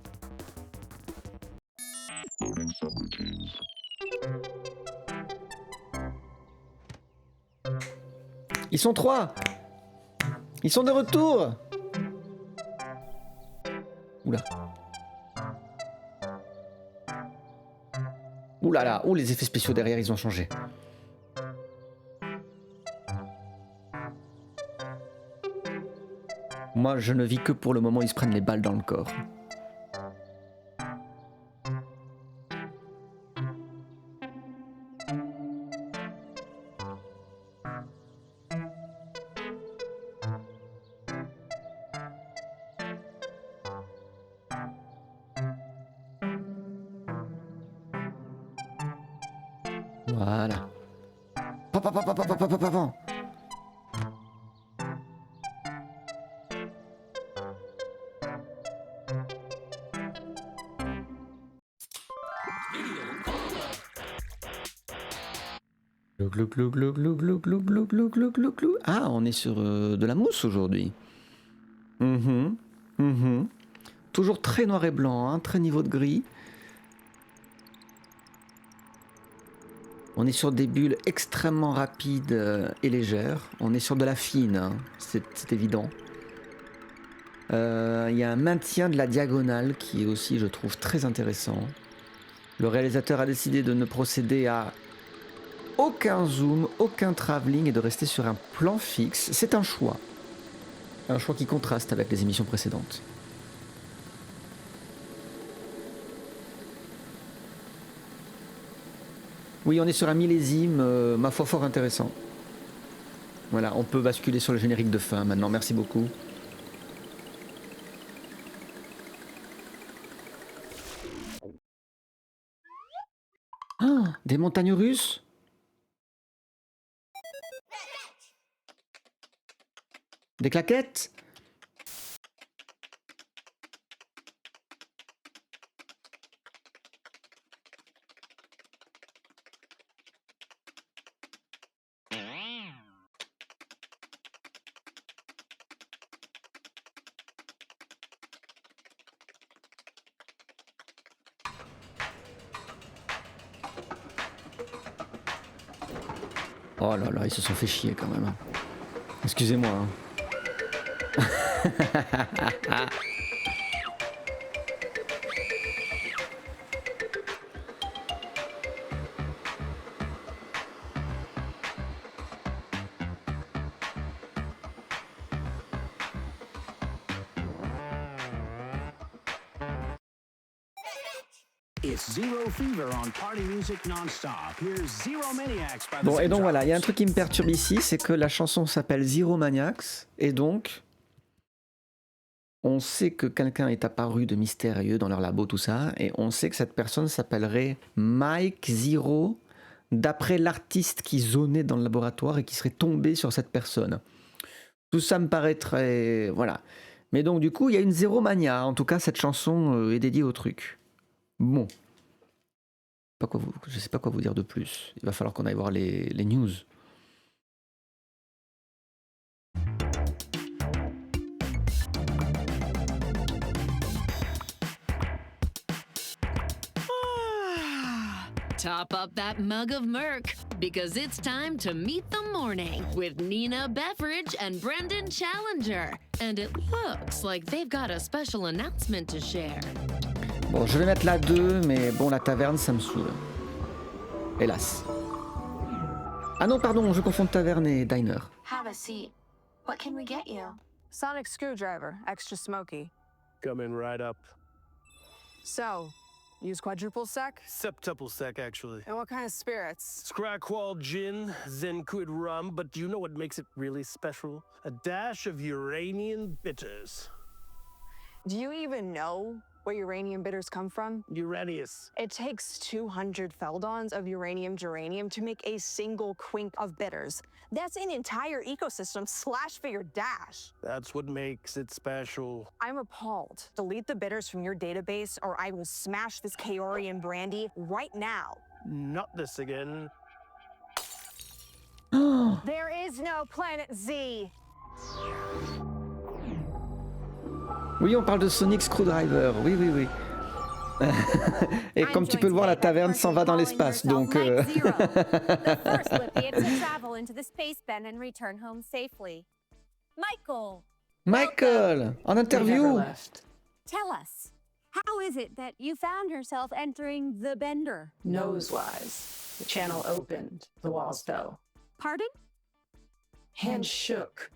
Ils sont 3. Ils sont de retour. Oula. Oula là, oh les effets spéciaux derrière ils ont changé. Moi je ne vis que pour le moment où ils se prennent les balles dans le corps. Voilà. Papa. Glou. Ah, on est sur de la mousse aujourd'hui. Toujours très noir et blanc, hein, très niveau de gris. On est sur des bulles extrêmement rapides et légères. On est sur de la fine, hein, c'est évident. Il y a un maintien de la diagonale qui est aussi, je trouve, très intéressant. Le réalisateur a décidé de ne procéder à aucun zoom, aucun travelling et de rester sur un plan fixe. C'est un choix. Un choix qui contraste avec les émissions précédentes. Oui, on est sur un millésime, ma foi, fort intéressant. Voilà, on peut basculer sur le générique de fin maintenant, merci beaucoup. Ah, des montagnes russes? Des claquettes? Oh là là, ils se sont fait chier quand même. Excusez-moi. Hein. Bon, et donc voilà, il y a un truc qui me perturbe ici, c'est que la chanson s'appelle Zero Maniacs, et donc on sait que quelqu'un est apparu de mystérieux dans leur labo, tout ça, et on sait que cette personne s'appellerait Mike Zero, d'après l'artiste qui zonait dans le laboratoire et qui serait tombé sur cette personne. Tout ça me paraît très... voilà. Mais donc du coup, il y a une Zero Mania, en tout cas cette chanson est dédiée au truc. Bon. Je sais pas quoi vous dire de plus. Il va falloir qu'on aille voir les news. Top up that mug of Merc, because it's time to meet the morning with Nina Beveridge and Brendan Challenger. And it looks like they've got a special announcement to share. Bon, je vais mettre la 2, mais bon, la taverne, ça me saoule. Hélas. Ah non, pardon, je confonds taverne et diner. Have a seat. What can we get you? Sonic screwdriver, extra smoky. Coming right up. So, use quadruple sec? Septuple sec, actually. And what kind of spirits? Scraqual gin, Zenquid rum, but do you know what makes it really special? A dash of Uranian bitters. Do you even know where uranium bitters come from? Uranius. It takes 200 feldons of uranium-geranium to make a single quink of bitters. That's an entire ecosystem slashed for your dash. That's what makes it special. I'm appalled. Delete the bitters from your database or I will smash this Kaorian brandy right now. Not this again. There is no Planet Z. Oui, on parle de Sonic Screwdriver. Oui, oui, oui. Et comme tu peux le voir, la taverne s'en va dans l'espace, donc... The first Blippian to travel into the space bend and return home safely. Michael! Michael, en interview. Tell us, how is it that you found yourself entering the bender? Nose-wise, the channel opened, the walls fell. Pardon? Hand shook.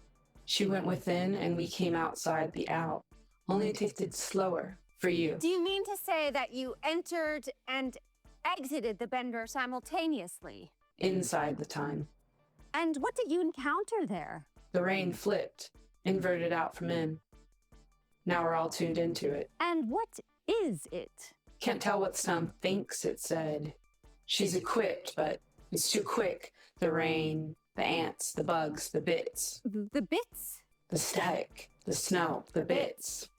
She went within and we came outside the out. Only it tasted slower for you. Do you mean to say that you entered and exited the bender simultaneously? Inside the time. And what did you encounter there? The rain flipped, inverted out from in. Now we're all tuned into it. And what is it? Can't tell what Stump thinks it said. She's equipped, but it's too quick. The rain, the ants, the bugs, the bits. The bits? The static, the snow, the bits.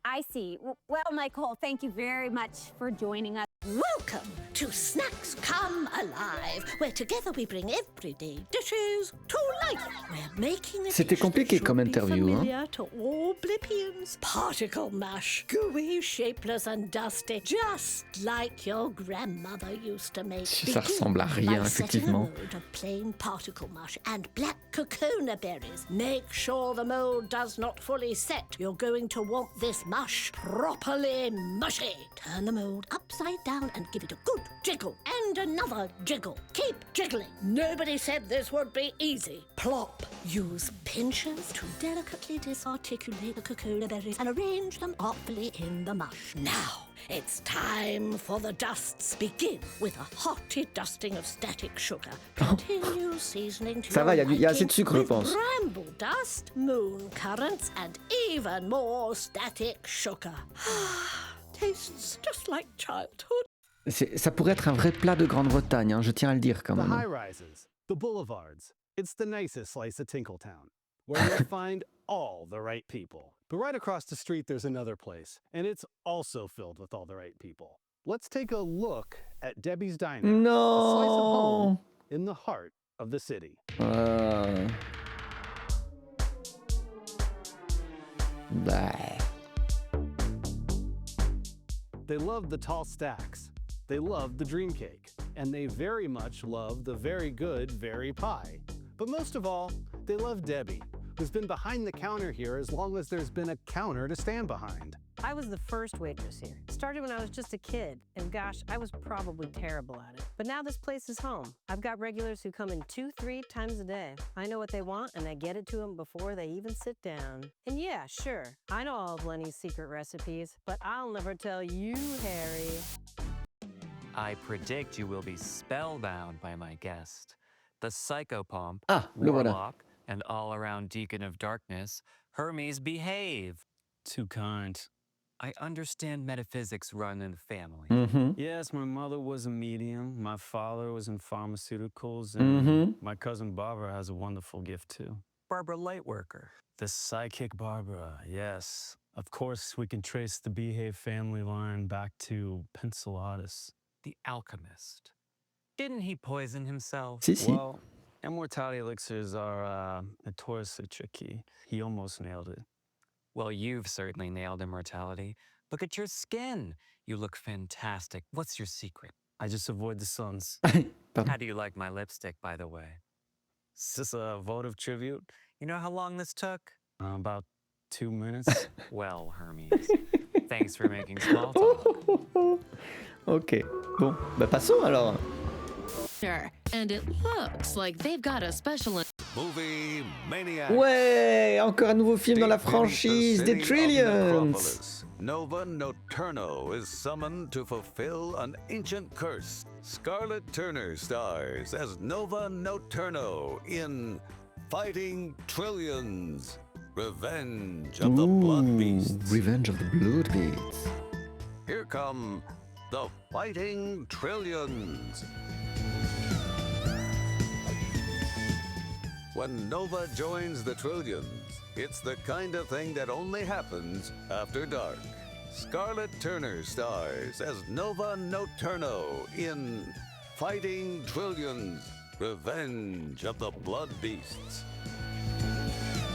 I see. Well, Michael, thank you very much for joining us. Welcome to Snacks Come Alive, where together we bring everyday dishes to life. We're making a C'était compliqué comme interview, hein. familiar to all Blippians. Particle mash, gooey, shapeless and dusty, just like your grandmother used to make. Ça ressemble à rien, effectivement. Begin by setting a mold of plain particle mush and black cocona berries. Make sure the mold does not fully set. You're going to want this mush properly mushy. Turn the mold upside down and give it a good jiggle and another jiggle. Keep jiggling. Nobody said this would be easy. Plop. Use pinchers to delicately disarticulate the cocoa berries and arrange them artfully in the mush. Now, it's time for the dusts. Begin with a hearty dusting of static sugar. Continue seasoning to Ça va, your il y a assez de liking sucre, je with pense. bramble dust, moon currants, and even more static sugar. Tastes just like childhood. Ça pourrait être un vrai plat de Grande-Bretagne, hein, je tiens à le dire quand The même. high rises, the boulevards. It's the nicest slice of Tinkletown, where you'll find all the right people. But right across the street, there's another place, and it's also filled with all the right people. Let's take a look at Debbie's Diner. No. A slice of home in the heart of the city. Bah. They love the tall stacks. They love the dream cake. And they very much love the very good very pie. But most of all, they love Debbie, who's been behind the counter here as long as there's been a counter to stand behind. I was the first waitress here. Started when I was just a kid, and gosh, I was probably terrible at it. But now this place is home. I've got regulars who come in 2-3 times a day. I know what they want, and I get it to them before they even sit down. And yeah, sure, I know all of Lenny's secret recipes, but I'll never tell you, Harry. I predict you will be spellbound by my guest. The psychopomp, le voilà. warlock, and all-around deacon of darkness, Hermes Behave. Too kind. I understand metaphysics run in the family. Yes, my mother was a medium, my father was in pharmaceuticals, and my cousin Barbara has a wonderful gift too. Barbara Lightworker. The psychic Barbara, yes. Of course, we can trace the Behave family line back to Pencelatus. The alchemist. Didn't he poison himself? Si, si. Well, immortality elixirs are notoriously tricky. He almost nailed it. Well, you've certainly nailed immortality. Look at your skin. You look fantastic. What's your secret? I just avoid the suns. How do you like my lipstick, by the way? Is this a votive tribute? You know how long this took? About 2 minutes. Well, Hermes, thanks for making small talk. Ok, bon, bah passons alors. And it looks like they've got a special... Movie Maniac. Ouais, encore un nouveau film dans la franchise des Trillions. Nova Noturno is summoned to fulfill an ancient curse. Scarlett Turner stars as Nova Noturno in Fighting Trillions. Revenge of the Blood Beasts. Revenge of the Blood Beasts. Here come the Fighting Trillions. When Nova joins the Trillions, it's the kind of thing that only happens after dark. Scarlett Turner stars as Nova Nocturno in Fighting Trillions, Revenge of the Blood Beasts.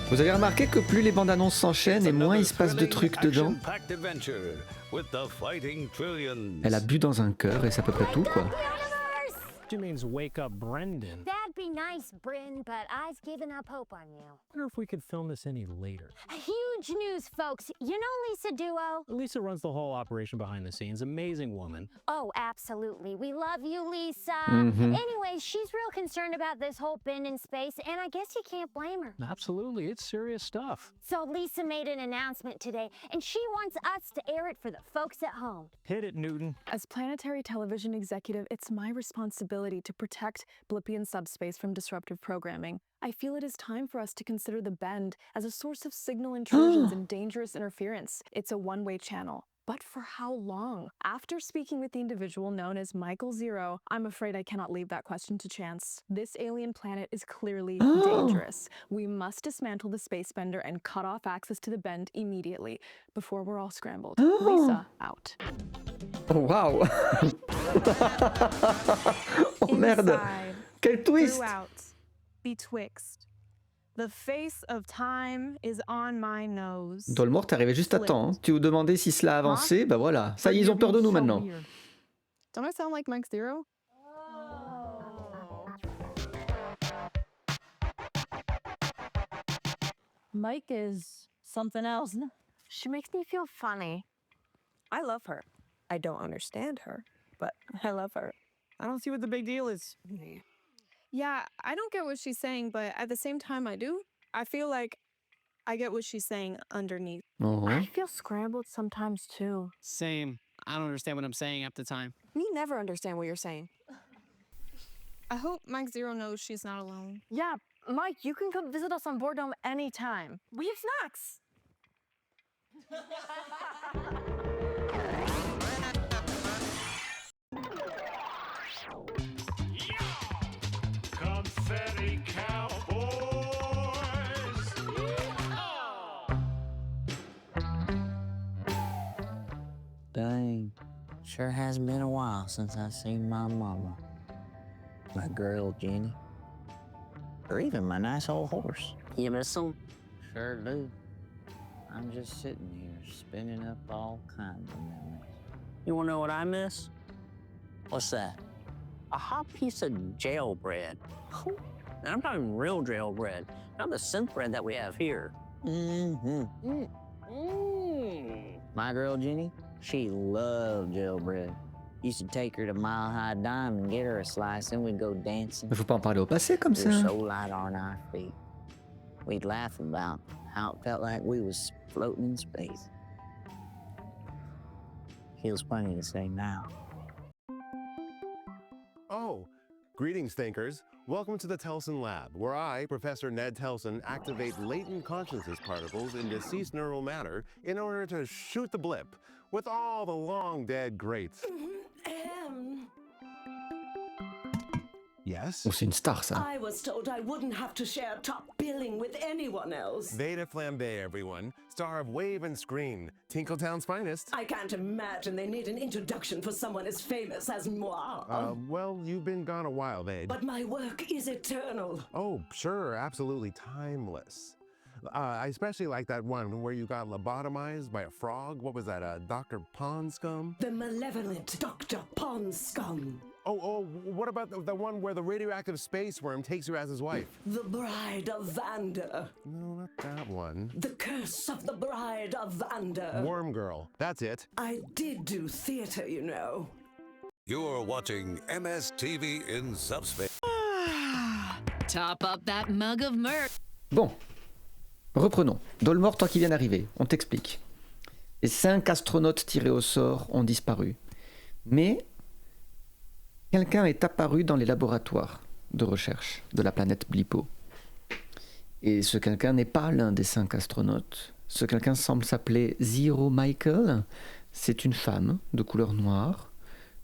Vous avez remarqué que plus les bandes annonces s'enchaînent et moins il se passe de trucs dedans. Elle a bu dans un cœur et c'est à peu près tout, quoi. She means wake up Brendan. That'd be nice, Bryn, but I've given up hope on you. I wonder if we could film this any later. Huge news, folks. You know Lisa Duo? Lisa runs the whole operation behind the scenes. Amazing woman. Oh, absolutely. We love you, Lisa. Mhm. Anyway, she's real concerned about this whole bend in space, and I guess you can't blame her. Absolutely, it's serious stuff. So Lisa made an announcement today, and she wants us to air it for the folks at home. Hit it, Newton. As planetary television executive, it's my responsibility to protect Blippian subspace from disruptive programming. I feel it is time for us to consider the bend as a source of signal intrusions and dangerous interference. It's a one-way channel. But for how long? After speaking with the individual known as Michael Zero, I'm afraid I cannot leave that question to chance. This alien planet is clearly dangerous. We must dismantle the space bender and cut off access to the bend immediately before we're all scrambled. Lisa, out. Oh, wow. Oh merde. Inside, Quel twist. throughout, betwixt. The face of time is on my nose. Dolmort, t'es arrivé juste à temps. Hein. Tu vous demandais si cela a avancé, bah voilà. Ça y est, ils ont peur de nous maintenant. Don't I sound like Mike Zero? Mike is something else. She makes me feel funny. I love her. I don't understand her, but I love her. I don't see what the big deal is. Yeah, I don't get what she's saying, but at the same time I do. I feel like I get what she's saying underneath. I feel scrambled sometimes too. Same. I don't understand what I'm saying half the time. Me never understand what you're saying. I hope Mike Zero knows she's not alone. Yeah, Mike, you can come visit us on Boredom anytime. We have snacks. Confetti Cowboys! Dang, sure has been a while since I seen my mama, my girl Jenny, or even my nice old horse. You miss them? Sure do. I'm just sitting here spinning up all kinds of memories. You wanna know what I miss? What's that? A hot piece of jail bread. And I'm not even real jail bread. Not the synth bread that we have here. My girl Jenny, she loved jail bread. Used to take her to Mile High Dime and get her a slice, and we'd go dancing. Mais faut pas en parler au passé comme ça. We're so light on our feet. We'd laugh about how it felt like we was floating in space. Feels funny to say now. Oh, greetings, thinkers. Welcome to the Telson Lab, where I, Professor Ned Telson, activate latent consciousness particles in deceased neural matter in order to shoot the blip with all the long-dead greats. Yes? Oh, c'est une star, ça. I was told I wouldn't have to share top billing with anyone else. Veda Flambe, everyone. Star of Wave and Screen. Tinkletown's finest. I can't imagine they need an introduction for someone as famous as moi. Well, you've been gone a while, Vade. But my work is eternal. Oh, sure, absolutely timeless. I especially like that one where you got lobotomized by a frog. What was that, Dr. Ponscum? The malevolent Dr. Ponscum. Oh, what about the one where the radioactive space worm takes you as his wife? The Bride of Vander. No, not that one. The Curse of the Bride of Vander. Worm Girl, that's it. I did do theater, you know. You're watching MSTV in Subspace. Top up that mug of mirth. Bon, reprenons. Dolmort, toi qui viens d'arriver, on t'explique. Les 5 astronautes tirés au sort ont disparu. Mais quelqu'un est apparu dans les laboratoires de recherche de la planète BLIPPO. Et ce quelqu'un n'est pas l'un des 5 astronautes. Ce quelqu'un semble s'appeler Zero Michael. c'est une femme de couleur noire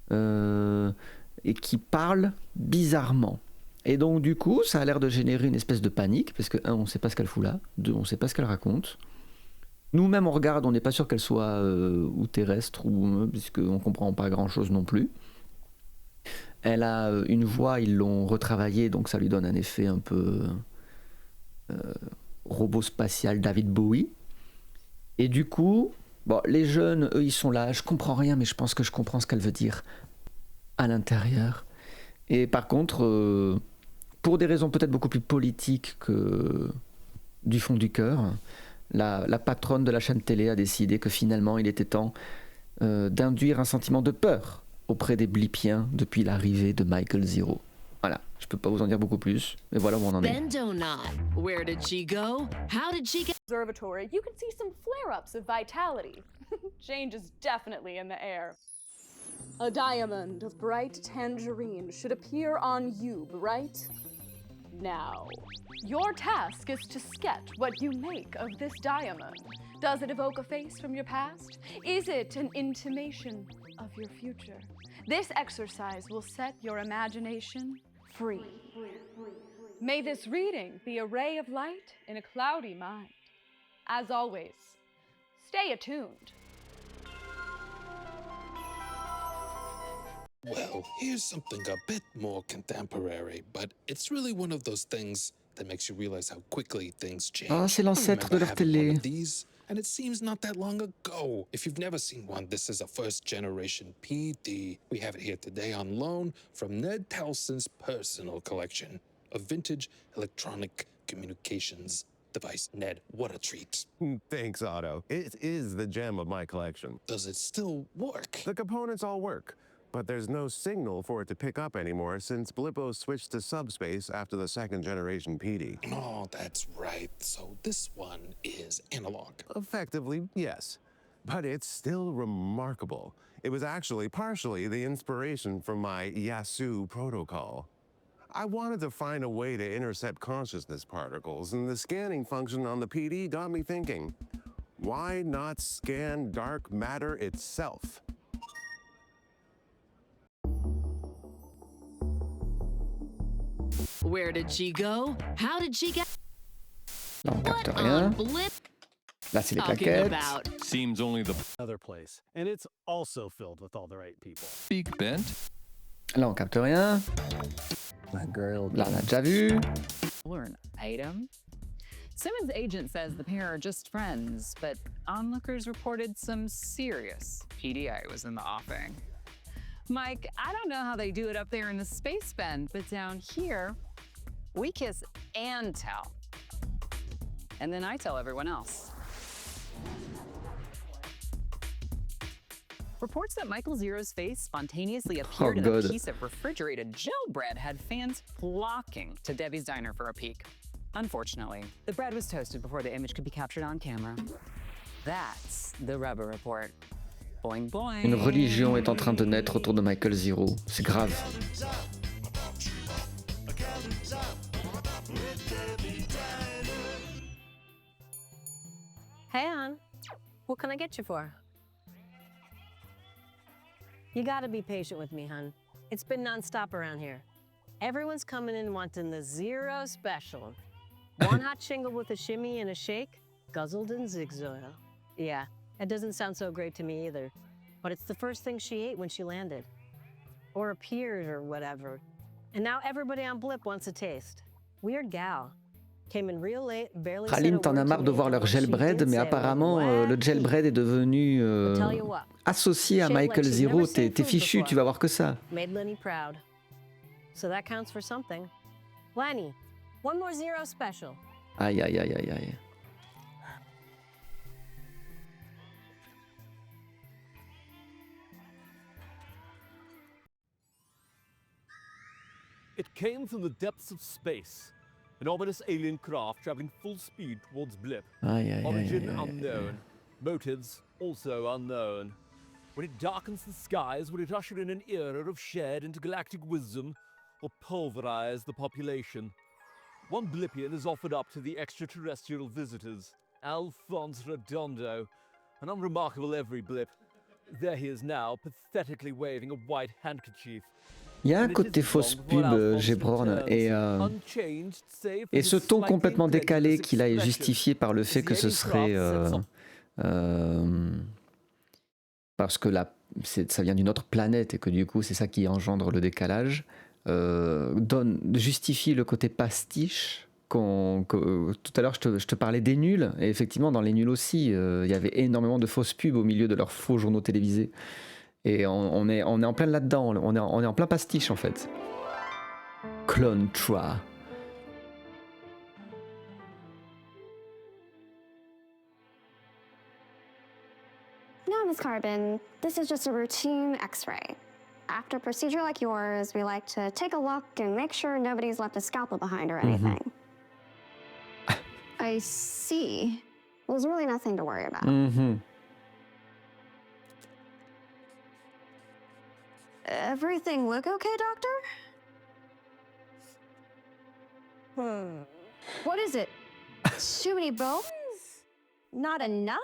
et qui parle bizarrement. Et donc du coup, ça a l'air de générer une espèce de panique, parce que un, on ne sait pas ce qu'elle fout là, deux, on ne sait pas ce qu'elle raconte. Nous-mêmes, on regarde, on n'est pas sûr qu'elle soit ou terrestre, ou puisqu'on ne comprend pas grand-chose non plus. Elle a une voix, ils l'ont retravaillée, donc ça lui donne un effet un peu robot spatial David Bowie. Et du coup, bon, les jeunes, eux, ils sont là, je comprends rien, mais je pense que je comprends ce qu'elle veut dire à l'intérieur. Et par contre, pour des raisons peut-être beaucoup plus politiques que du fond du cœur, la patronne de la chaîne télé a décidé que finalement, il était temps d'induire un sentiment de peur auprès des Blippiens depuis l'arrivée de Michael Zero. Voilà, je peux pas vous en dire beaucoup plus, mais voilà où on en est. Bendo knot. Where did she go? How did she get? Observatory, you can see some flare-ups of vitality. Change is definitely in the air. A diamond of bright tangerine should appear on you right now. Your task is to sketch what you make of this diamond. Does it evoke a face from your past? Is it an intimation of your future? This exercise will set your imagination free. May this reading be a ray of light in a cloudy mind. As always, stay attuned. Well, here's something a bit more contemporary, but it's really one of those things that makes you realize how quickly things change. Ah, c'est l'ancêtre de leur télé. And it seems not that long ago. If you've never seen one, this is a first generation PD. We have it here today on loan from Ned Towson's personal collection of vintage electronic communications device. Ned, what a treat. Thanks, Otto. It is the gem of my collection. Does it still work? The components all work, but there's no signal for it to pick up anymore since BLIPPO switched to subspace after the second generation PD. Oh, that's right. So this one is analog. Effectively, yes. But it's still remarkable. It was actually partially the inspiration from my Yasu protocol. I wanted to find a way to intercept consciousness particles, and the scanning function on the PD got me thinking, why not scan dark matter itself? Where did she go? How did she get? Là, on capte rien. Blip. Là, c'est les Talking plaquettes. about. Seems only the other place, and it's also filled with all the right people. Beak bent. Là, on capte rien. My girl. Là, on a déjà vu. An item. Simmons' agent says the pair are just friends, but onlookers reported some serious PDA was in the offing. Mike, I don't know how they do it up there in the space bend, but down here, we kiss and tell. And then I tell everyone else. Reports that Michael Zero's face spontaneously appeared in a piece of refrigerated gel bread had fans flocking to Debbie's Diner for a peek. Unfortunately, the bread was toasted before the image could be captured on camera. That's the rubber report. Boing, boing. Une religion est en train de naître autour de Michael Zero. C'est grave. Hey, hon. What can I get you for? You gotta be patient with me, hun. It's been nonstop around here. Everyone's coming in wanting the Zero special. One hot shingle with a shimmy and a shake, guzzled in zigzag. Yeah, it doesn't sound so great to me either, but it's the first thing she ate when she landed. Or appeared or whatever. And now everybody on Blip wants a taste. Weird gal. Came in real late, barely said a Praline, word t'en as to marre me, de voir and leur when she gelbread, did mais say, apparemment "Well, le gelbread est devenu tell you what. associé à Shaped like Michael she's Zero. never seen T'es food fichu, before. tu vas voir que ça. Made Lenny proud. So that counts for something. Lenny, one more Zero special. Aïe, aïe, aïe, aïe, aïe. It came from the depths of space. An ominous alien craft traveling full speed towards Blip. Aïe, aïe, Origin aïe, aïe, unknown. Motives also unknown. When it darkens the skies, will it usher in an era of shared intergalactic wisdom or pulverize the population? One Blippian is offered up to the extraterrestrial visitors, Alphonse Redondo, an unremarkable every Blip. There he is now, pathetically waving a white handkerchief. Il y a un And it côté isn't fausse long pub, before Alphonse Gébrorn, returns, unchanged, save for et his ce ton slightly complètement décalé incredulous qu'il a est expression. justifié par le fait As que the ce alien serait craft sets off. parce que ça vient d'une autre planète et que du coup c'est ça qui engendre le décalage, justifie le côté pastiche. Tout à l'heure je te parlais des nuls, et effectivement dans les nuls aussi il y avait énormément de fausses pubs au milieu de leurs faux journaux télévisés, et on est en plein là-dedans, on est en plein pastiche en fait. Clone Tra. No, Ms. Carbon, this is just a routine x-ray. After a procedure like yours, we like to take a look and make sure nobody's left a scalpel behind or anything. I see. Well, there's really nothing to worry about. Everything look okay, Doctor? What is it? Too many bones? Not enough?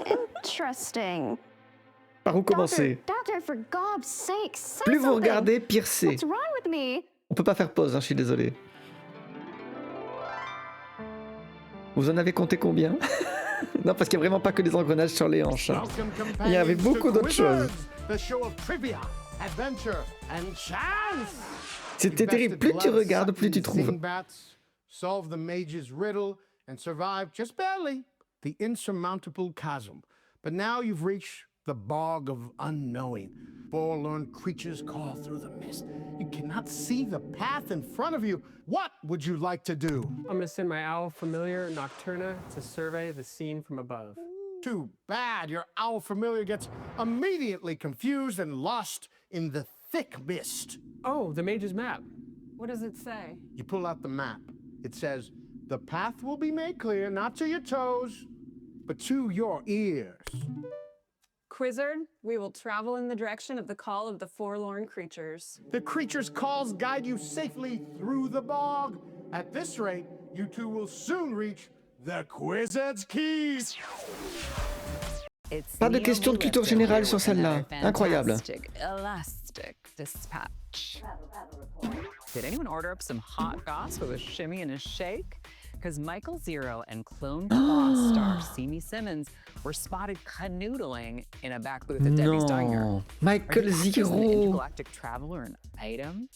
Interesting. Par où commencer? Doctor, for God's sake, say Plus vous something. regardez, pire c'est. What's wrong with me? On peut pas faire pause, hein, je suis désolé. Vous en avez compté combien? Non, parce qu'il n'y a vraiment pas que des engrenages sur les hanches. Hein. Il y avait beaucoup d'autres choses. C'était terrible. Plus tu regardes, plus tu trouves. Solve the mage's riddle and survive just barely the insurmountable chasm. But now you've reached the bog of unknowing. Forlorn creatures call through the mist. You cannot see the path in front of you. What would you like to do? I'm gonna send my owl familiar, Nocturna, to survey the scene from above. Too bad. Your owl familiar gets immediately confused and lost in the thick mist. Oh, the mage's map. What does it say? You pull out the map. It says, the path will be made clear, not to your toes, but to your ears. Quizzard, we will travel in the direction of the call of the forlorn creatures. The creatures' calls guide you safely through the bog. At this rate, you two will soon reach the Quizzard's keys. Pas de question de culture générale sur celle-là. Incroyable. Elastic dispatch. Did anyone order up some hot goss with a shimmy and a shake? Because Michael Zero and Clone Pass star Simi Simmons were spotted canoodling in a back booth at Debbie's Diner. Michael Zero. An intergalactic traveler an item?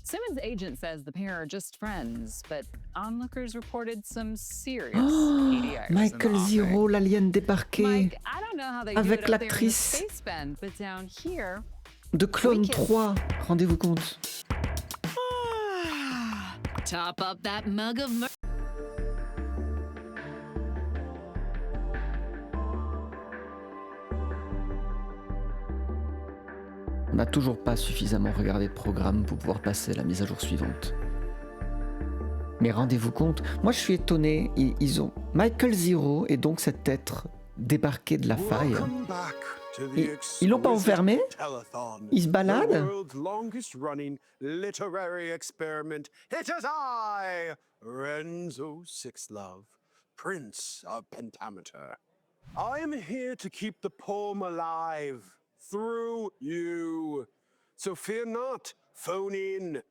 Simmons' agent says the pair are just friends, but onlookers reported some serious PDIs. Michael Zero, l'alien débarqué. Mike, I don't know how they avec do it up there in the l'actrice space bend, but down here, de Clone 3. Rendez-vous compte. Top up that mug of merch. On n'a toujours pas suffisamment regardé le programme pour pouvoir passer à la mise à jour suivante. Mais rendez-vous compte, moi je suis étonné, ils ont Michael Zero et donc cet être débarqué de la faille. Ils l'ont pas enfermé? Ils se baladent? The world's longest running literary experiment. It is I, Renzo Sixlove, Prince of Pentameter. I am here to keep the poem alive through you. So fear not, phone in.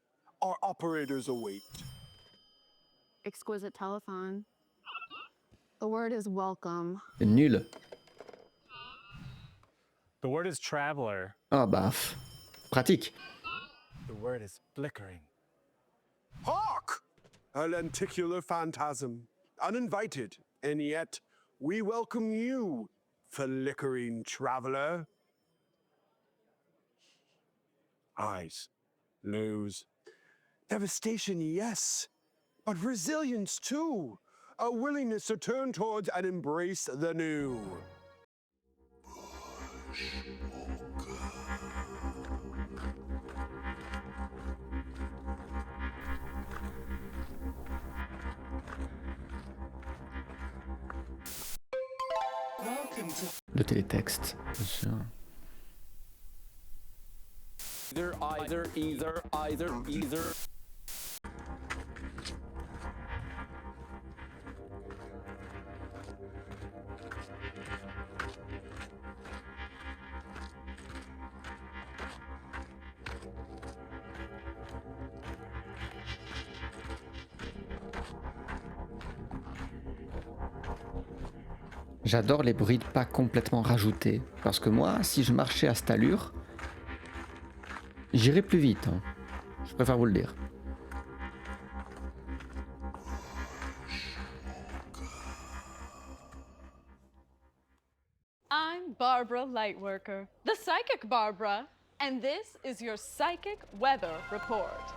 Our operators await. Exquisite telephone. The word is welcome. Nul. The word is traveler. Ah baf. Pratique. The word is flickering. Hark! A lenticular phantasm, uninvited, and yet we welcome you, flickering traveler. Eyes, nose, devastation, yes, but resilience too. A willingness to turn towards and embrace the new. Le télétexte, bien sûr. J'adore les bruits de pas complètement rajoutés. Parce que moi, si je marchais à cette allure, j'irais plus vite. Hein. Je préfère vous le dire. I'm Barbara Lightworker, the psychic Barbara, and this is your psychic weather report.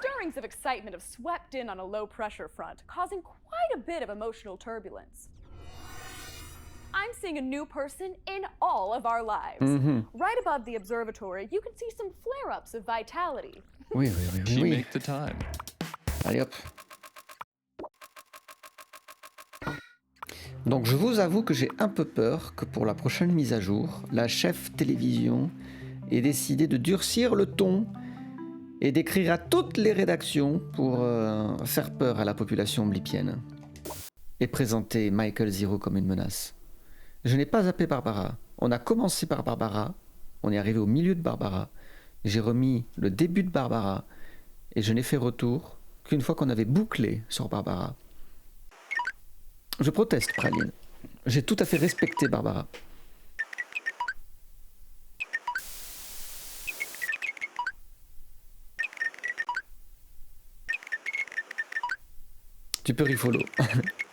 Stirrings of excitement have swept in on a low-pressure front, causing quite a bit of emotional turbulence. I'm seeing a new person in all of our lives. Right above the observatory, you can see some flare-ups of vitality. Oui. She make the time. Allez hop. Donc je vous avoue que j'ai un peu peur que pour la prochaine mise à jour, la chef télévision ait décidé de durcir le ton et d'écrire à toutes les rédactions pour faire peur à la population blippienne et présenter Michael Zero comme une menace. Je n'ai pas zappé Barbara. On a commencé par Barbara, on est arrivé au milieu de Barbara, j'ai remis le début de Barbara et je n'ai fait retour qu'une fois qu'on avait bouclé sur Barbara. Je proteste, Praline. J'ai tout à fait respecté Barbara. Tu peux refollow.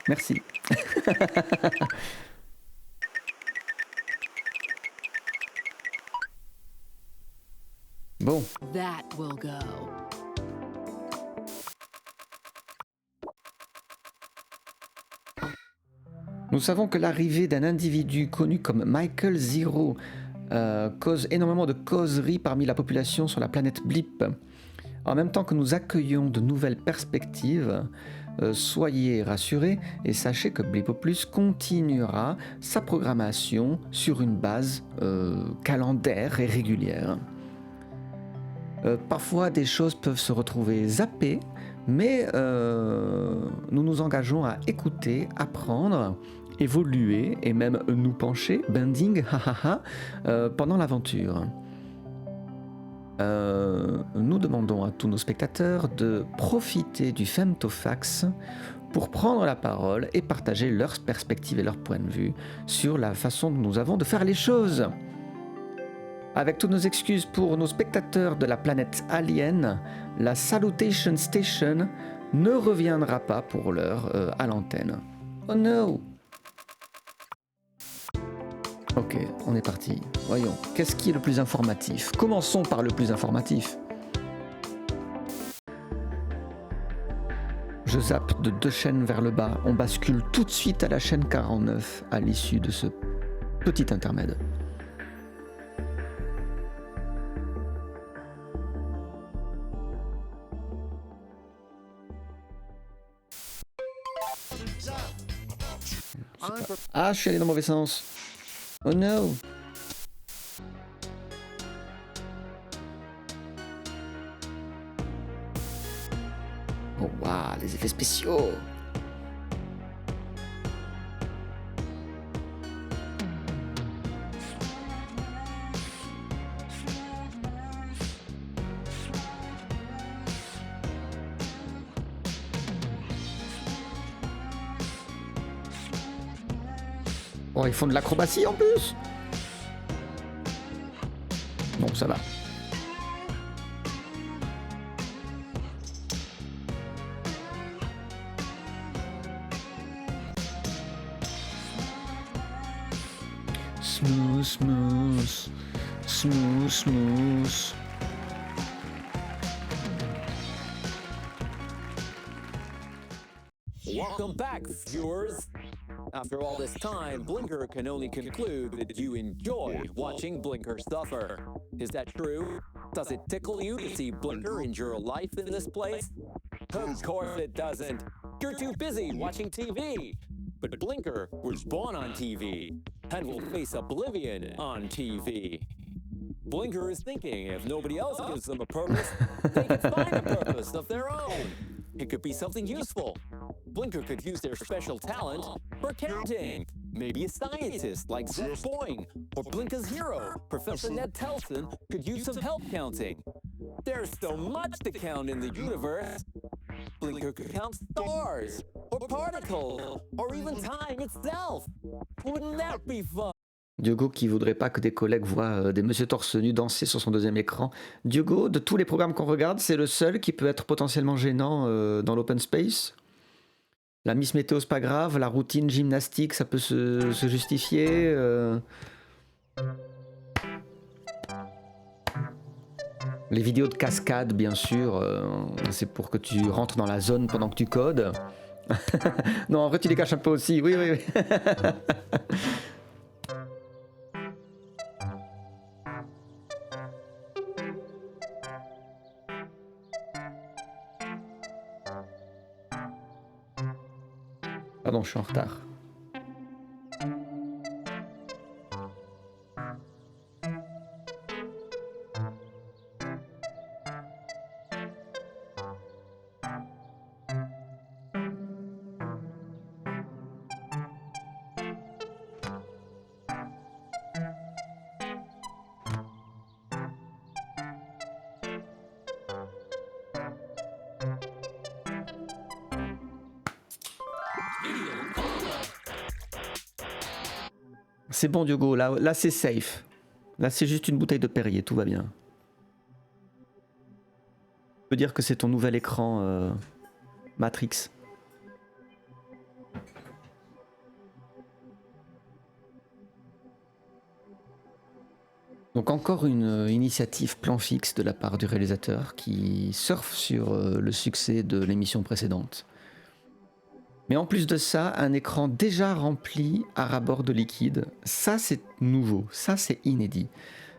Merci. Bon. That will go. Nous savons que l'arrivée d'un individu connu comme Michael Zero cause énormément de causeries parmi la population sur la planète Blip. En même temps que nous accueillons de nouvelles perspectives, soyez rassurés et sachez que BLIPPO Plus continuera sa programmation sur une base calendaire et régulière. Parfois des choses peuvent se retrouver zappées, mais nous nous engageons à écouter, apprendre, évoluer et même nous pencher, bending, pendant l'aventure. Nous demandons à tous nos spectateurs de profiter du femtofax pour prendre la parole et partager leurs perspectives et leurs points de vue sur la façon dont nous avons de faire les choses. Avec toutes nos excuses pour nos spectateurs de la planète Alien, la Salutation Station ne reviendra pas pour l'heure à l'antenne. Oh no! Ok, on est parti. Voyons, qu'est-ce qui est le plus informatif? Commençons par le plus informatif. Je zappe de 2 chaînes vers le bas. On bascule tout de suite à la chaîne 49 à l'issue de ce petit intermède. Ah, je suis allé dans le mauvais sens. Oh no! Oh waouh, les effets spéciaux! Oh, ils font de l'acrobatie en plus. Bon, ça va. Smooth, smooth, smooth, smooth. Welcome back, viewers. After all this time, Blinker can only conclude that you enjoy watching Blinker suffer. Is that true? Does it tickle you to see Blinker endure life in this place? Of course it doesn't. You're too busy watching TV. But Blinker was born on TV and will face oblivion on TV. Blinker is thinking if nobody else gives them a purpose, they can find a purpose of their own. It could be something useful. Blinker could use their special talent for counting. Maybe a scientist like Zed Boing, or Blinker's hero, Professor Ned Telson, could use some help counting. There's so much to count in the universe. Blinker could count stars, or particles, or even time itself. Wouldn't that be fun? Diogo qui voudrait pas que des collègues voient des monsieur torse nu danser sur son deuxième écran. Diogo, de tous les programmes qu'on regarde, c'est le seul qui peut être potentiellement gênant dans l'open space. La Miss Météo, c'est pas grave. La routine gymnastique, ça peut se justifier. Les vidéos de cascade, bien sûr, c'est pour que tu rentres dans la zone pendant que tu codes. Non, en vrai, tu les caches un peu aussi. Oui, oui, oui. Pardon, je suis en retard. C'est bon Diogo, là c'est safe. Là c'est juste une bouteille de Perrier, tout va bien. Je peux dire que c'est ton nouvel écran Matrix. Donc encore une initiative plan fixe de la part du réalisateur qui surfe sur le succès de l'émission précédente. Mais en plus de ça, un écran déjà rempli à ras-bord de liquide. Ça, c'est nouveau. Ça, c'est inédit.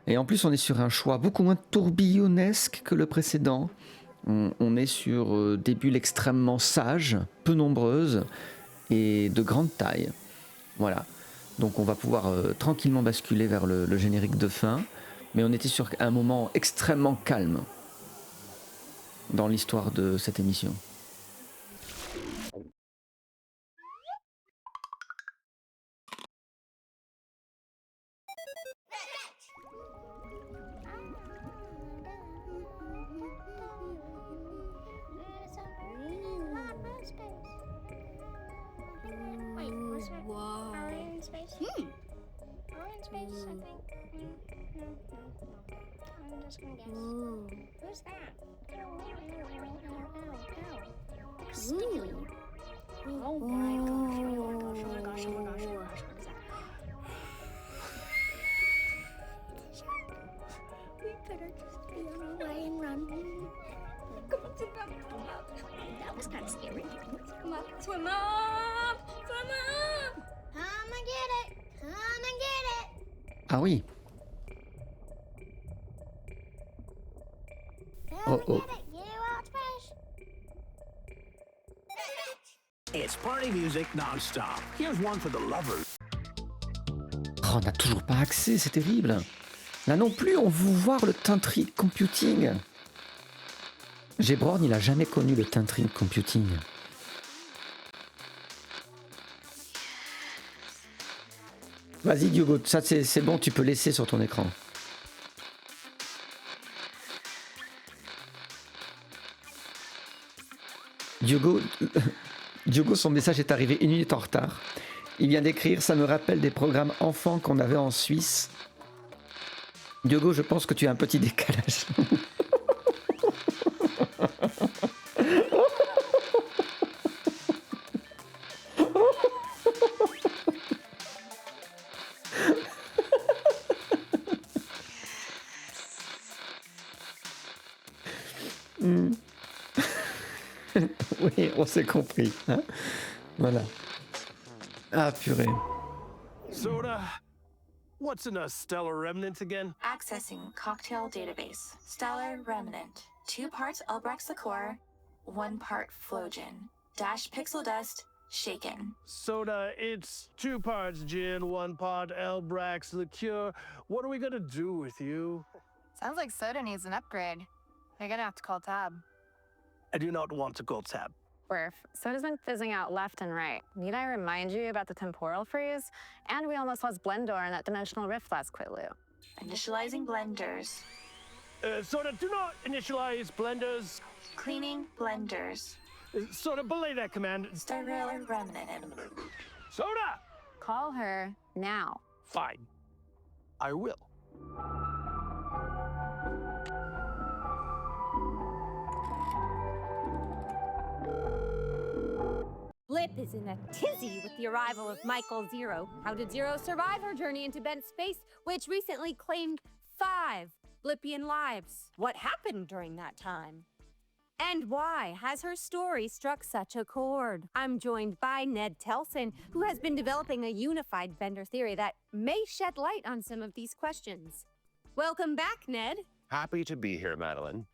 Et en plus, on est sur un choix beaucoup moins tourbillonnesque que le précédent. On est sur des bulles extrêmement sages, peu nombreuses et de grande taille. Voilà. Donc on va pouvoir tranquillement basculer vers le générique de fin. Mais on était sur un moment extrêmement calme dans l'histoire de cette émission. Oh my gosh, oh my gosh, oh my gosh, oh my gosh, oh my gosh, what is that? We better just be on our way and run. Come on, sit down. That was kind of scary. Come on, swim up! Swim up! Come and get it! Come and get it! Ah oui. Come and get it, you old fish! It's party music non-stop. Here's one for the lovers. Oh, on n'a toujours pas accès, c'est terrible. Là non plus, on veut voir le tintri computing. Gebron, il a jamais connu le tintri computing. Vas-y Diogo, ça c'est bon, tu peux laisser sur ton écran. Diogo, son message est arrivé 1 minute en retard. Il vient d'écrire « Ça me rappelle des programmes enfants qu'on avait en Suisse. » Diogo, je pense que tu as un petit décalage. Oui, on s'est compris. Hein, voilà. Ah, purée. Soda, what's in a stellar remnant again? Accessing cocktail database. Stellar remnant. 2 parts Albrecht's liqueur, 1 part Flogen. Dash pixel dust, shaken. Soda, it's 2 parts gin, 1 part Albrecht's liqueur. What are we gonna do with you? Sounds like Soda needs an upgrade. You're gonna have to call Tab. I do not want to call Tab. Worf, Soda's been fizzing out left and right. Need I remind you about the temporal freeze? And we almost lost Blendor in that dimensional rift last Quitlu. Initializing blenders. Soda, do not initialize blenders. Cleaning blenders. Sort of belay that command. Sterling remnant. Soda! Call her now. Fine. I will. Blip is in a tizzy with the arrival of Michael Zero. How did Zero survive her journey into bent space, which recently claimed 5 Blippian lives? What happened during that time? And why has her story struck such a chord? I'm joined by Ned Telson, who has been developing a unified Bender theory that may shed light on some of these questions. Welcome back, Ned. Happy to be here, Madeline.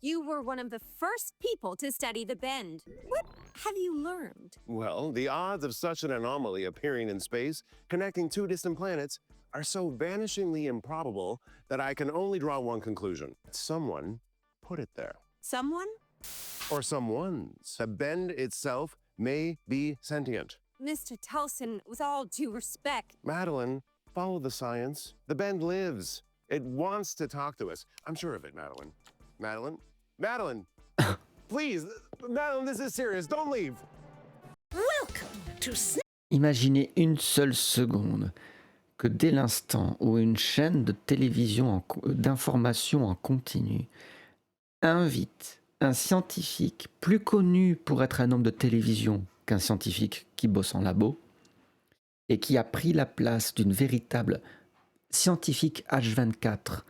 You were one of the first people to study the Bend. What have you learned? Well, the odds of such an anomaly appearing in space, connecting 2 distant planets, are so vanishingly improbable that I can only draw one conclusion. Someone put it there. Someone? Or someone's. The Bend itself may be sentient. Mr. Telson, with all due respect. Madeline, follow the science. The Bend lives. It wants to talk to us. I'm sure of it, Madeline. Madeline? Madeline! Please! Madeline, this is serious. Don't leave! Welcome to Imaginez une seule seconde que dès l'instant où une chaîne de télévision d'information en continu invite un scientifique plus connu pour être un homme de télévision qu'un scientifique qui bosse en labo et qui a pris la place d'une véritable scientifique H24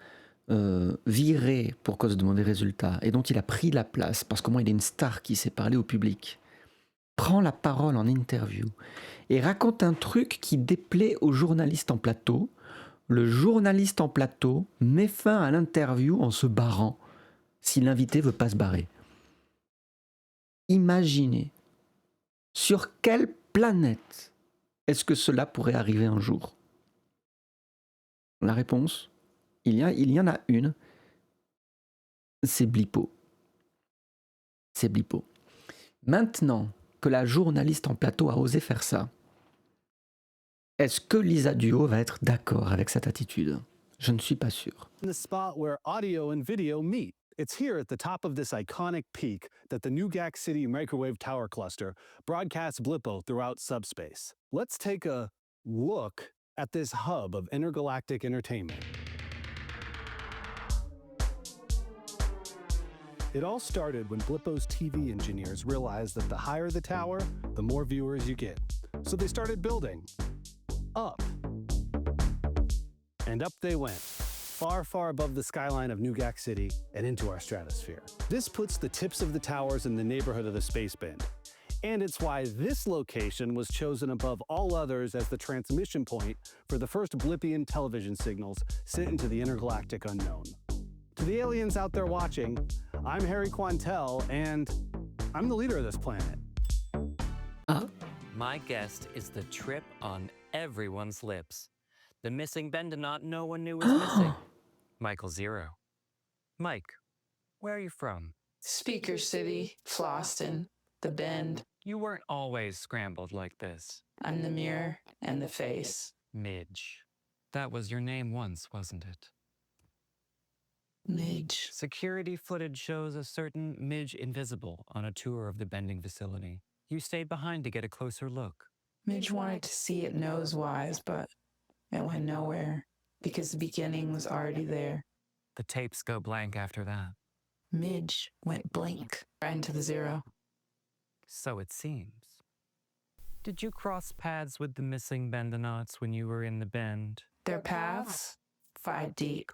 viré pour cause de mauvais résultats et dont il a pris la place parce qu'au moins il est une star qui sait parler au public, prend la parole en interview et raconte un truc qui déplaît au journaliste en plateau. Le journaliste en plateau met fin à l'interview en se barrant si l'invité veut pas se barrer. Imaginez sur quelle planète est-ce que cela pourrait arriver un jour? La réponse, il y en a une, c'est BLIPPO. C'est BLIPPO. Maintenant que la journaliste en plateau a osé faire ça, est-ce que Lisa Duo va être d'accord avec cette attitude? Je ne suis pas sûr. The spot where audio and video meet. It's here at the top of this iconic peak that the New York City Microwave Tower Cluster broadcasts BLIPPO throughout subspace. Let's take a look at this hub of intergalactic entertainment. It all started when BLIPPO's TV engineers realized that the higher the tower, the more viewers you get. So they started building up. And up they went, far, far above the skyline of New York City and into our stratosphere. This puts the tips of the towers in the neighborhood of the space bend. And it's why this location was chosen above all others as the transmission point for the first Blippian television signals sent into the intergalactic unknown. To the aliens out there watching, I'm Harry Quantel, and I'm the leader of this planet. My guest is the trip on everyone's lips. The missing Bendonaut no one knew was missing. Michael Zero. Mike, where are you from? Speaker City, Floston, the Bend. You weren't always scrambled like this. I'm the mirror and the face. Midge. That was your name once, wasn't it? Midge. Security footage shows a certain Midge Invisible on a tour of the bending facility. You stayed behind to get a closer look. Midge wanted to see it nose-wise, but it went nowhere because the beginning was already there. The tapes go blank after that. Midge went blink right into the zero. So it seems. Did you cross paths with the missing Bendonauts when you were in the Bend? Their paths? 5 deep.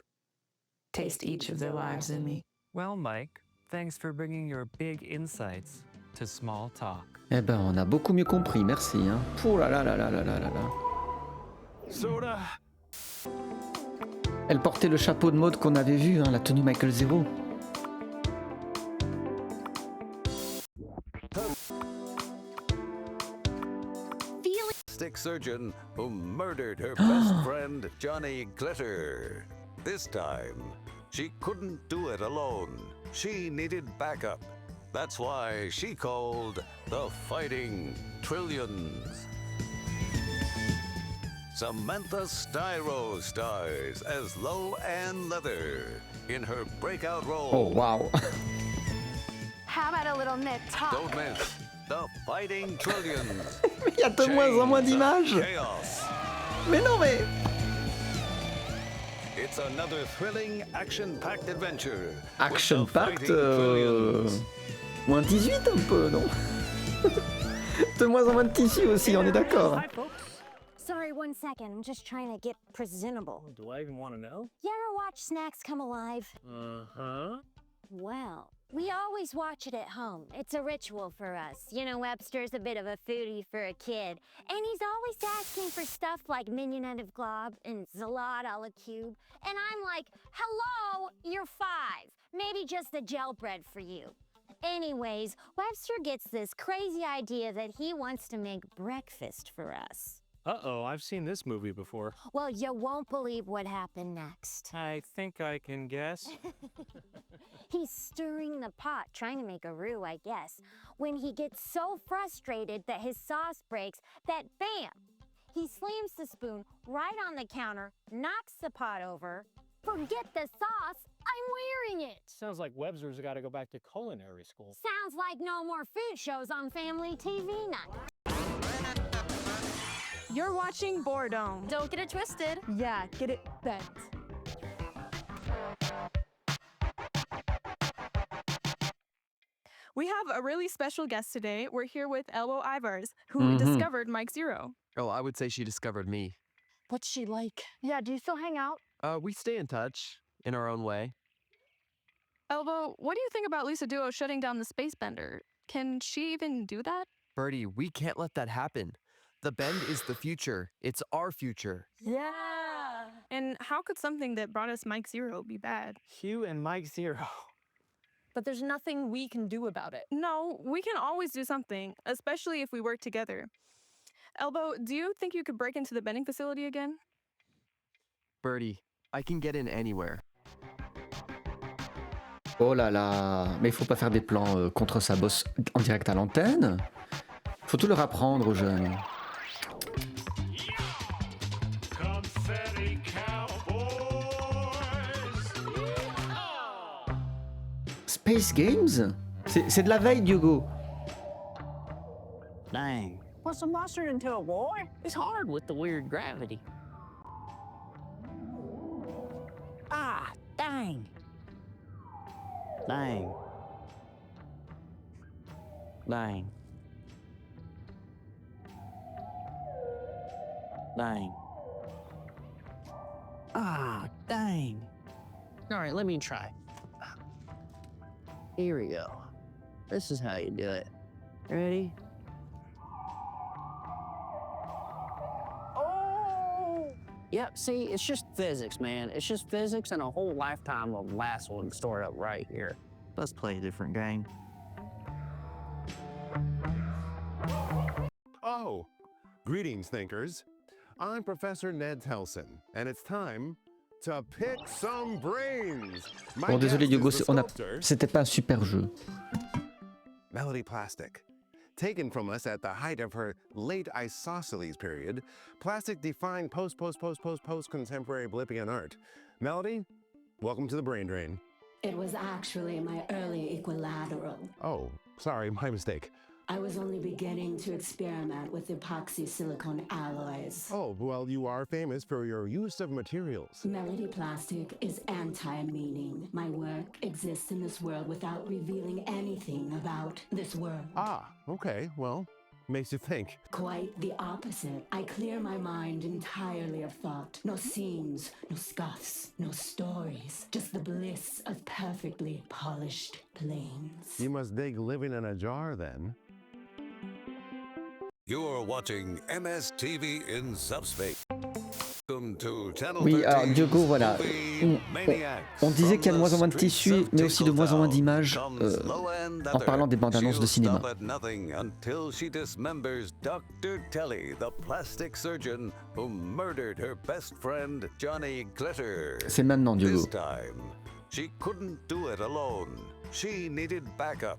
Taste each of their lives in me. Well, Mike, thanks for bringing your big insights to small talk. Eh ben, on a beaucoup mieux compris, merci. Hein. Pouh là là là là là là là là. Soda. Elle portait le chapeau de mode qu'on avait vu, hein, la tenue Michael Zero. Stick surgeon who murdered her best friend Johnny Glitter. This time, she couldn't do it alone. She needed backup. That's why she called the Fighting Trillions. Samantha Styro stars as Lo Ann Leather in her breakout role. Oh, wow. How about a little knit talk? Don't miss the fighting trillions. Mais il y a de moins en moins d'images. Mais non, mais... It's another thrilling, action-packed adventure. Action-packed, moins 18 un peu, non? De moins en moins de tissu aussi, on est d'accord. Sorry, 1 second. I'm just trying to get presentable. Do I even want to know? You ever watch Snacks Come Alive? Uh-huh. Well, we always watch it at home. It's a ritual for us. You know, Webster's a bit of a foodie for a kid. And he's always asking for stuff like mignonette of glob and salad a la cube. And I'm like, hello, you're 5. Maybe just the gel bread for you. Anyways, Webster gets this crazy idea that he wants to make breakfast for us. Uh-oh, I've seen this movie before. Well, you won't believe what happened next. I think I can guess. He's stirring the pot, trying to make a roux, I guess, when he gets so frustrated that his sauce breaks that bam! He slams the spoon right on the counter, knocks the pot over. Forget the sauce, I'm wearing it! Sounds like Webster's got to go back to culinary school. Sounds like no more food shows on family TV night. You're watching Boredom. Don't get it twisted. Yeah, get it bent. We have a really special guest today. We're here with Elbow Ivars, who discovered Mike Zero. Oh, I would say she discovered me. What's she like? Yeah, do you still hang out? We stay in touch, in our own way. Elbow, what do you think about Lisa Duo shutting down the space bender? Can she even do that? Birdie, we can't let that happen. The bend is the future. It's our future. Yeah. And how could something that brought us Mike Zero be bad? Hugh and Mike Zero. But there's nothing we can do about it. No, we can always do something, especially if we work together. Elbow, do you think you could break into the bending facility again? Birdie, I can get in anywhere. Oh là là, mais il faut pas faire des plans contre sa bosse en direct à l'antenne. Faut tout leur apprendre aux jeunes. Space Games? C'est de la veille, Diogo. Dang. What's a mustard into a boy? It's hard with the weird gravity. Ah, dang. Dang. Dang. Dang. Ah, dang. All right, let me try. Here we go. This is how you do it. Ready? Oh! Yep, see, it's just physics, man. It's just physics and a whole lifetime of lassoing stored up right here. Let's play a different game. Oh, greetings, thinkers. I'm Professor Ned Telson, and it's time to pick some brains. Bon, désolé Diogo, c'était pas un super jeu. Melody Plastic. Taken from us at the height of her late isosceles period, Plastic defined post-contemporary Blippian art. Melody, welcome to the Brain Drain. It was actually my early equilateral. Oh, sorry, my mistake. I was only beginning to experiment with epoxy silicone alloys. Oh, well, you are famous for your use of materials. Melody Plastic is anti-meaning. My work exists in this world without revealing anything about this world. Ah, okay, well, makes you think. Quite the opposite. I clear my mind entirely of thought. No seams, no scuffs, no stories. Just the bliss of perfectly polished planes. You must dig living in a jar, then. You're watching MSTV in Subspace. Welcome to Channel Oui, 13, alors Diogo, voilà. On disait qu'il y a de moins en moins de tissus, mais aussi de moins en moins d'images en parlant des bandes annonces de cinéma. Stop at nothing until she dismembers Dr. Telly, the plastic surgeon who murdered her best friend Johnny Glitter. C'est maintenant, Diogo. This time, she couldn't do it alone. She needed backup.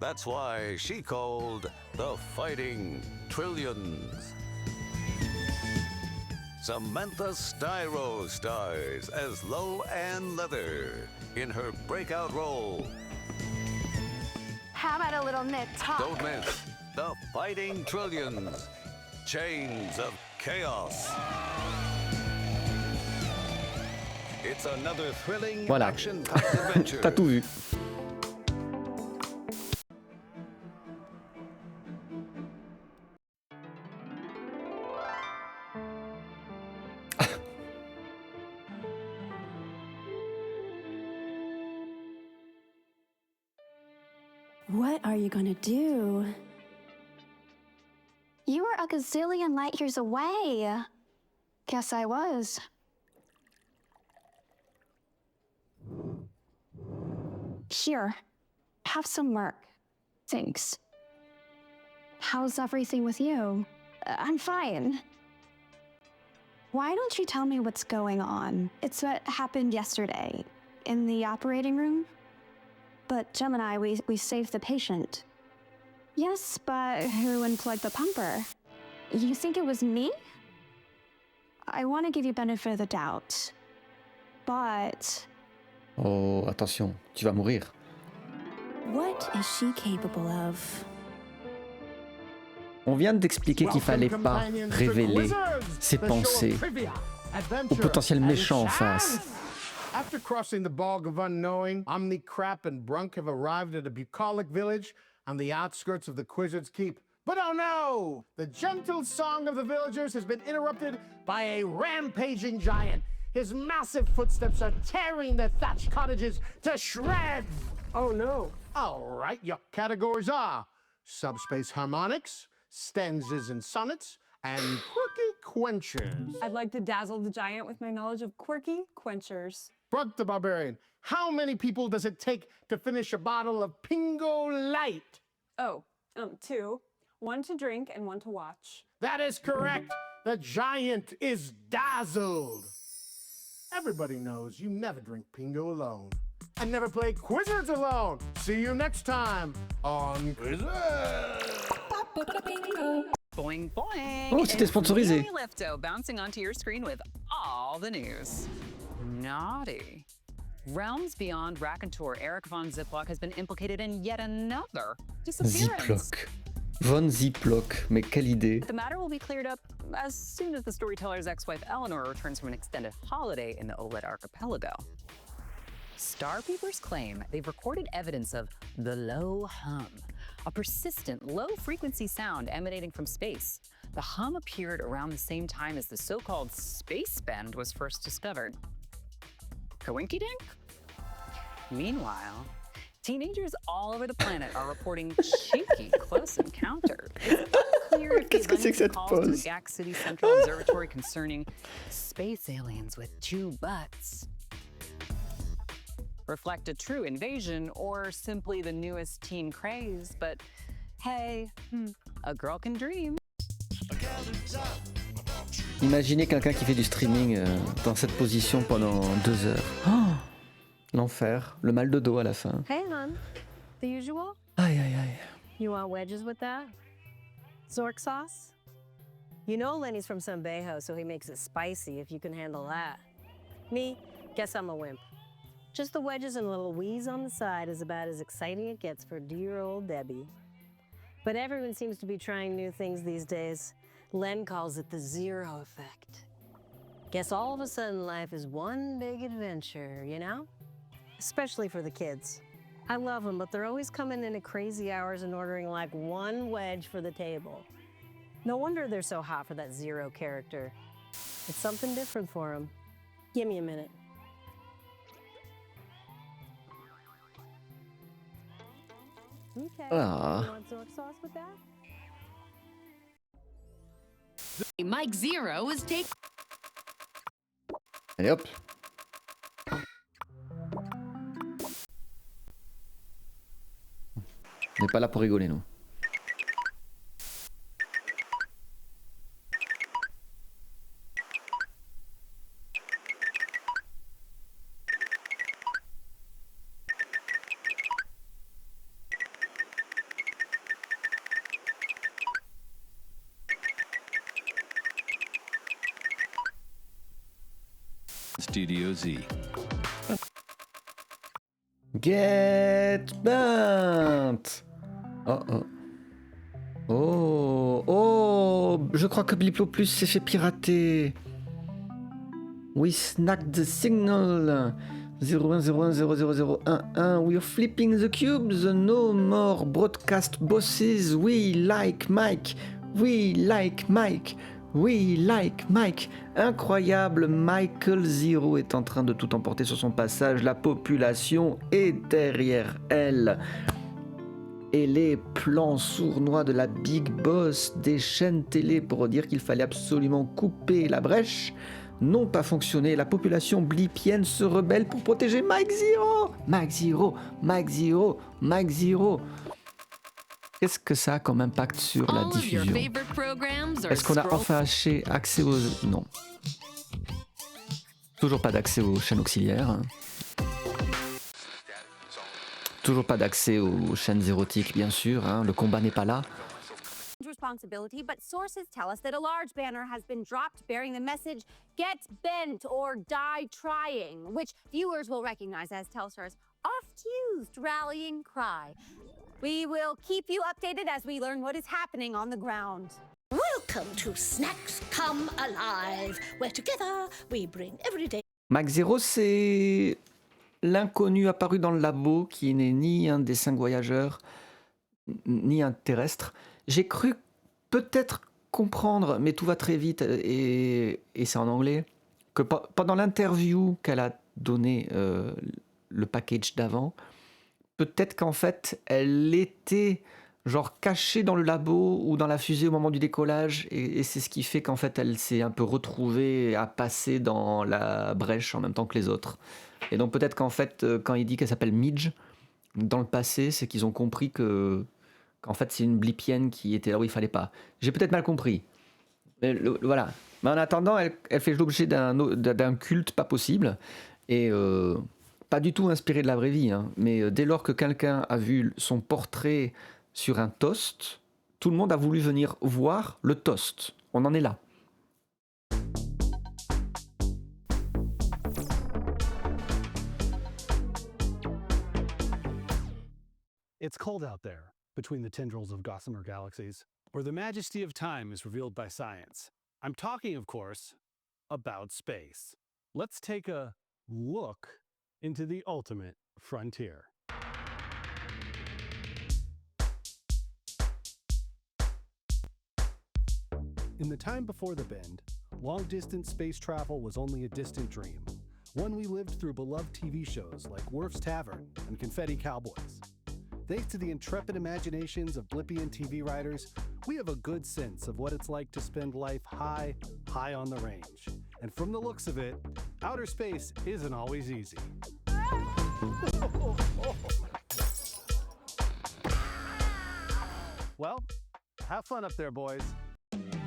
That's why she called the Fighting Trillions. Samantha Styro stars as Lo Ann Leather in her breakout role. How about a little knit talk? Don't miss the Fighting Trillions, Chains of Chaos. It's another thrilling Voilà. action-packed adventure. T'as tout vu. What are you gonna do? You were a gazillion light years away. Guess I was. Here, have some Merc. Thanks. How's everything with you? I'm fine. Why don't you tell me what's going on? It's what happened yesterday, in the operating room. But Gemini, we saved the patient. Yes, but who unplugged the pumper? You think it was me? I want to give you benefit of the doubt. But... Oh, attention, tu vas mourir. What is she capable of? On vient d'expliquer qu'il fallait pas révéler ses pensées au potentiel méchant en face. After crossing the bog of unknowing, Omnicrap and Brunk have arrived at a bucolic village on the outskirts of the Quizzard's Keep. But oh no! The gentle song of the villagers has been interrupted by a rampaging giant. His massive footsteps are tearing the thatched cottages to shreds! Oh no. All right, your categories are subspace harmonics, stanzas and sonnets, and quirky quenchers. I'd like to dazzle the giant with my knowledge of quirky quenchers. Brunk the Barbarian, how many people does it take to finish a bottle of Pingo Light? Oh, 2. 1 to drink and 1 to watch. That is correct. The giant is dazzled. Everybody knows you never drink Pingo alone. And never play Quizzards alone. See you next time on Quizzards. Boing boing. Oh, c'était sponsorisé. It's Lifto bouncing onto your screen with all the news. Naughty. Realms beyond Raconteur Eric von Ziplock has been implicated in yet another disappearance. Ziplock. Von Ziplock, mais quelle idée. The matter will be cleared up as soon as the storyteller's ex-wife Eleanor returns from an extended holiday in the OLED archipelago. Star Peepers claim they've recorded evidence of the low hum, a persistent low-frequency sound emanating from space. The hum appeared around the same time as the so-called space bend was first discovered. Coinky-dink? Meanwhile, teenagers all over the planet are reporting cheeky close encounters. It's unclear if the abundance calls to the GAC City Central Observatory concerning space aliens with 2 butts reflect a true invasion or simply the newest teen craze, but hey, a girl can dream. Imaginez quelqu'un qui fait du streaming dans cette position pendant 2 heures. Oh, l'enfer, le mal de dos à la fin. Hey, hon. The usual? Aïe, aïe, aïe. You want wedges with that? Zork sauce? You know Lenny's from Sambejo, so he makes it spicy if you can handle that. Me, guess I'm a wimp. Just the wedges and a little wheeze on the side is about as exciting it gets for dear old Debbie. But everyone seems to be trying new things these days. Len calls it the zero effect. Guess all of a sudden life is one big adventure, you know? Especially for the kids. I love them, but they're always coming in at crazy hours and ordering like 1 wedge for the table. No wonder they're so hot for that zero character. It's something different for them. Give me a minute. Okay. Ah. You want Zork sauce with that? Mike Zero is taking. Allez hop. On n'est pas là pour rigoler, nous. Studio Z. Get bent. Oh oh. Oh oh, je crois que BLIPPO Plus s'est fait pirater. We snagged the signal. 01010011. We are flipping the cubes. No more broadcast bosses. We like Mike. We like Mike. We like Mike. Incroyable, Michael Zero est en train de tout emporter sur son passage. La population est derrière elle. Et les plans sournois de la Big Boss des chaînes télé pour dire qu'il fallait absolument couper la brèche n'ont pas fonctionné. La population blipienne se rebelle pour protéger Mike Zero. Mike Zero, Mike Zero, Mike Zero. Qu'est-ce que ça a comme impact sur la diffusion? Est-ce qu'on a enfin accès aux... Non. Toujours pas d'accès aux chaînes auxiliaires. Toujours pas d'accès aux chaînes érotiques, bien sûr. Le combat n'est pas là. Responsibility, but sources tell us that a large banner has been dropped bearing the message "Get bent or die trying," which viewers will recognize as Telstar's oft-used rallying cry. We will keep you updated as we learn what is happening on the ground. Welcome to Snacks Come Alive, where together we bring everyday. Mike Zero, c'est l'inconnu apparu dans le labo qui n'est ni un des 5 voyageurs, ni un terrestre. J'ai cru peut-être comprendre, mais tout va très vite et c'est en anglais, que pendant l'interview qu'elle a donné le package d'avant, peut-être qu'en fait elle était genre cachée dans le labo ou dans la fusée au moment du décollage et c'est ce qui fait qu'en fait elle s'est un peu retrouvée à passer dans la brèche en même temps que les autres. Et donc peut-être qu'en fait quand il dit qu'elle s'appelle Midge dans le passé, c'est qu'ils ont compris qu'en fait c'est une blipienne qui était là où il fallait pas. J'ai peut-être mal compris. Mais voilà. Mais en attendant, elle fait l'objet d'un culte pas possible et pas du tout inspiré de la vraie vie. Mais dès lors que quelqu'un a vu son portrait sur un toast, tout le monde a voulu venir voir le toast. On en est là. It's cold out there, between the tendrils of gossamer galaxies, where the majesty of time is revealed by science. I'm talking, of course, about space. Let's take a look into the ultimate frontier. In the time before the bend, long-distance space travel was only a distant dream, one we lived through beloved TV shows like Worf's Tavern and Confetti Cowboys. Thanks to the intrepid imaginations of Blippian TV writers, we have a good sense of what it's like to spend life high on the range. And from the looks of it, outer space isn't always easy. Well, have fun up there, boys.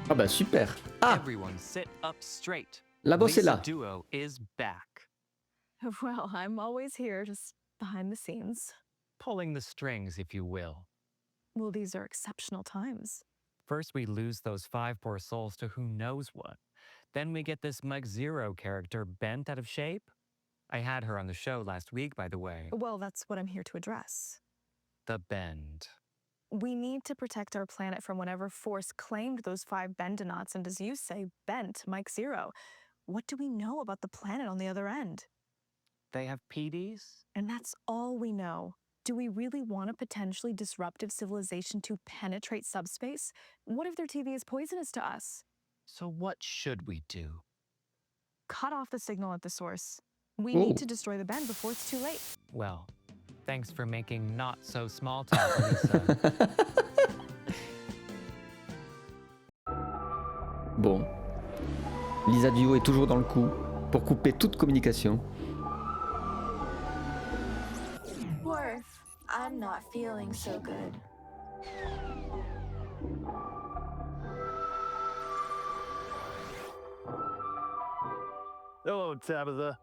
Ah bah super. Ah, Everyone sit up straight. la bosse est Lisa là. Duo is back. Well, I'm always here, just behind the scenes. Pulling the strings, if you will. Well, these are exceptional times. First, we lose those 5 poor souls to who knows what. Then we get this Mike Zero character bent out of shape. I had her on the show last week, by the way. Well, that's what I'm here to address. The bend. We need to protect our planet from whatever force claimed those 5 Bendonauts and, as you say, bent Mike Zero. What do we know about the planet on the other end? They have PDs? And that's all we know. Do we really want a potentially disruptive civilization to penetrate subspace? What if their TV is poisonous to us? So what should we do? Cut off the signal at the source. We need to destroy the bend before it's too late. Well, thanks for making not so small talk, Lisa. Bon. Lisa Duo est toujours dans le coup pour couper toute communication. Worf, I'm not feeling so good. Hello, Tabitha.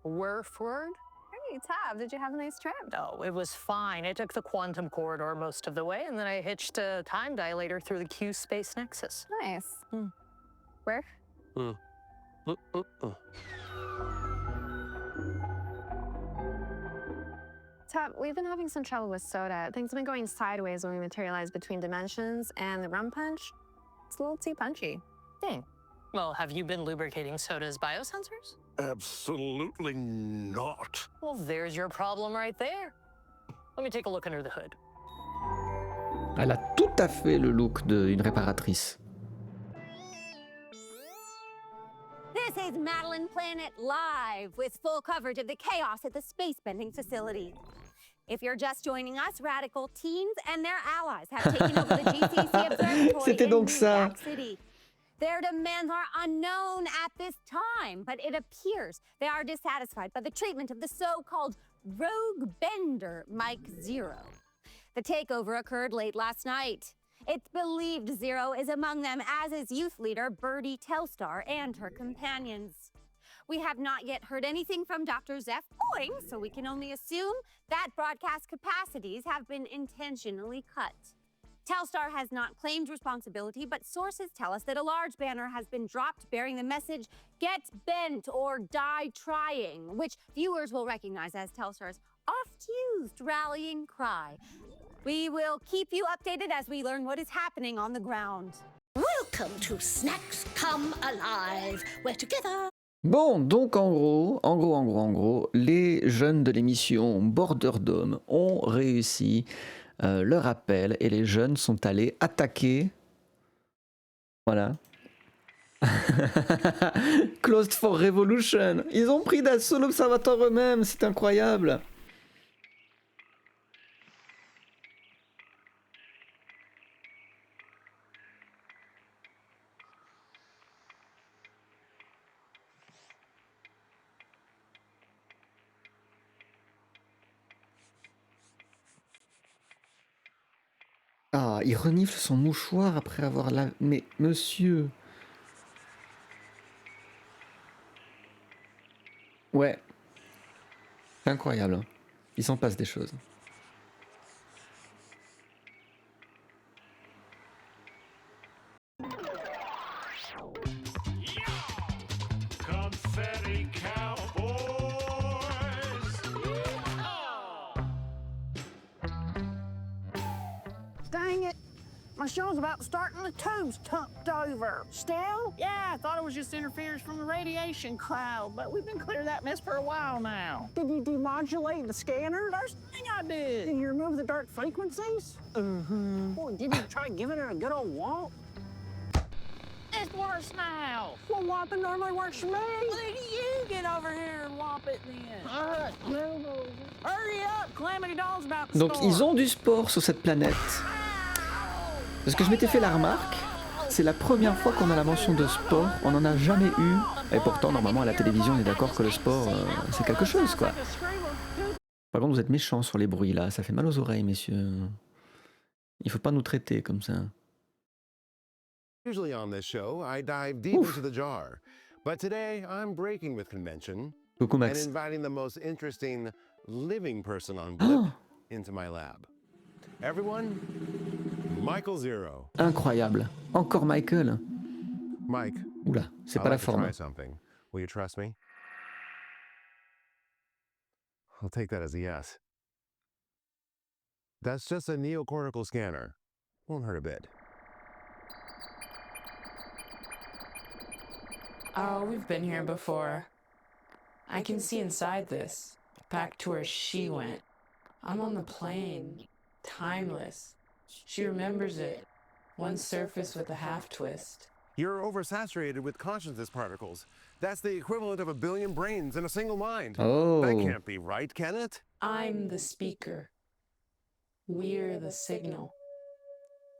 Worfward? Hey, Tab, did you have a nice trip? Oh, it was fine. I took the quantum corridor most of the way, and then I hitched a time dilator through the Q space nexus. Nice. Where? Tap, we've been having some trouble with soda. Things have been going sideways when we materialize between dimensions, and the rum punch, it's a little too punchy. Well, have you been lubricating soda's biosensors? Absolutely not. Well, there's your problem right there. Let me take a look under the hood. Elle a tout à fait le look d'une réparatrice. This is Madeline Planet Live with full coverage of the chaos at the space bending facility. If you're just joining us, radical teens and their allies have taken over the GCC Observatory C'était in donc New ça. York City. Their demands are unknown at this time, but it appears they are dissatisfied by the treatment of the so-called rogue bender, Mike Zero. The takeover occurred late last night. It's believed Zero is among them, as is youth leader Birdie Telstar and her companions. We have not yet heard anything from Dr. Zeph Boing, so we can only assume that broadcast capacities have been intentionally cut. Telstar has not claimed responsibility, but sources tell us that a large banner has been dropped bearing the message, "Get bent or die trying," which viewers will recognize as Telstar's oft-used rallying cry. We will keep you updated as we learn what is happening on the ground. Welcome to Snacks Come Alive. We're together. Bon, donc en gros, les jeunes de l'émission Border Dome ont réussi leur appel et les jeunes sont allés attaquer. Voilà. Closed for Revolution. Ils ont pris d'assaut l'observatoire eux-mêmes, c'est incroyable. Ah, il renifle son mouchoir après avoir la... Mais monsieur... Ouais. C'est incroyable. Hein. Il s'en passe des choses. Confetti cowboys. Dang it! My show's about to start and the tube's tucked over. Still? Yeah, I thought it was just interference from the radiation cloud, but we've been clearing that mess for a while now. Did you demodulate the scanner? First thing I did. Did you remove the dark frequencies? Boy, didn't you try giving it a good old womp? It's worse now. Well, whopping normally works for me. Well, then you get over here and whomp it then. All right, move over. Hurry up, Calamity Doll's about to Donc start. ils ont du sport sur cette planète. Parce que je m'étais fait la remarque, c'est la première fois qu'on a la mention de sport, on n'en a jamais eu. Et pourtant, normalement, à la télévision, on est d'accord que le sport, c'est quelque chose, quoi. Par contre, vous êtes méchants sur les bruits, là. Ça fait mal aux oreilles, messieurs. Il faut pas nous traiter comme ça. Usually on this show, I dive deep into the jar. But today, I'm breaking with convention Coucou, and Max. inviting the most interesting living person on Blip into my lab. Everyone, Michael Zero. Incroyable. Encore Michael. Mike. Oula, c'est I'd pas la like to forme. try something. Will you trust me? I'll take that as a yes. That's just a neocortical scanner. Won't hurt a bit. Oh, we've been here before. I can see inside this, back to where she went. I'm on the plane, timeless. She remembers it. One surface with a half twist. You're oversaturated with consciousness particles. That's the equivalent of 1 billion brains in a single mind. Oh. That can't be right, can it? I'm the speaker. We're the signal.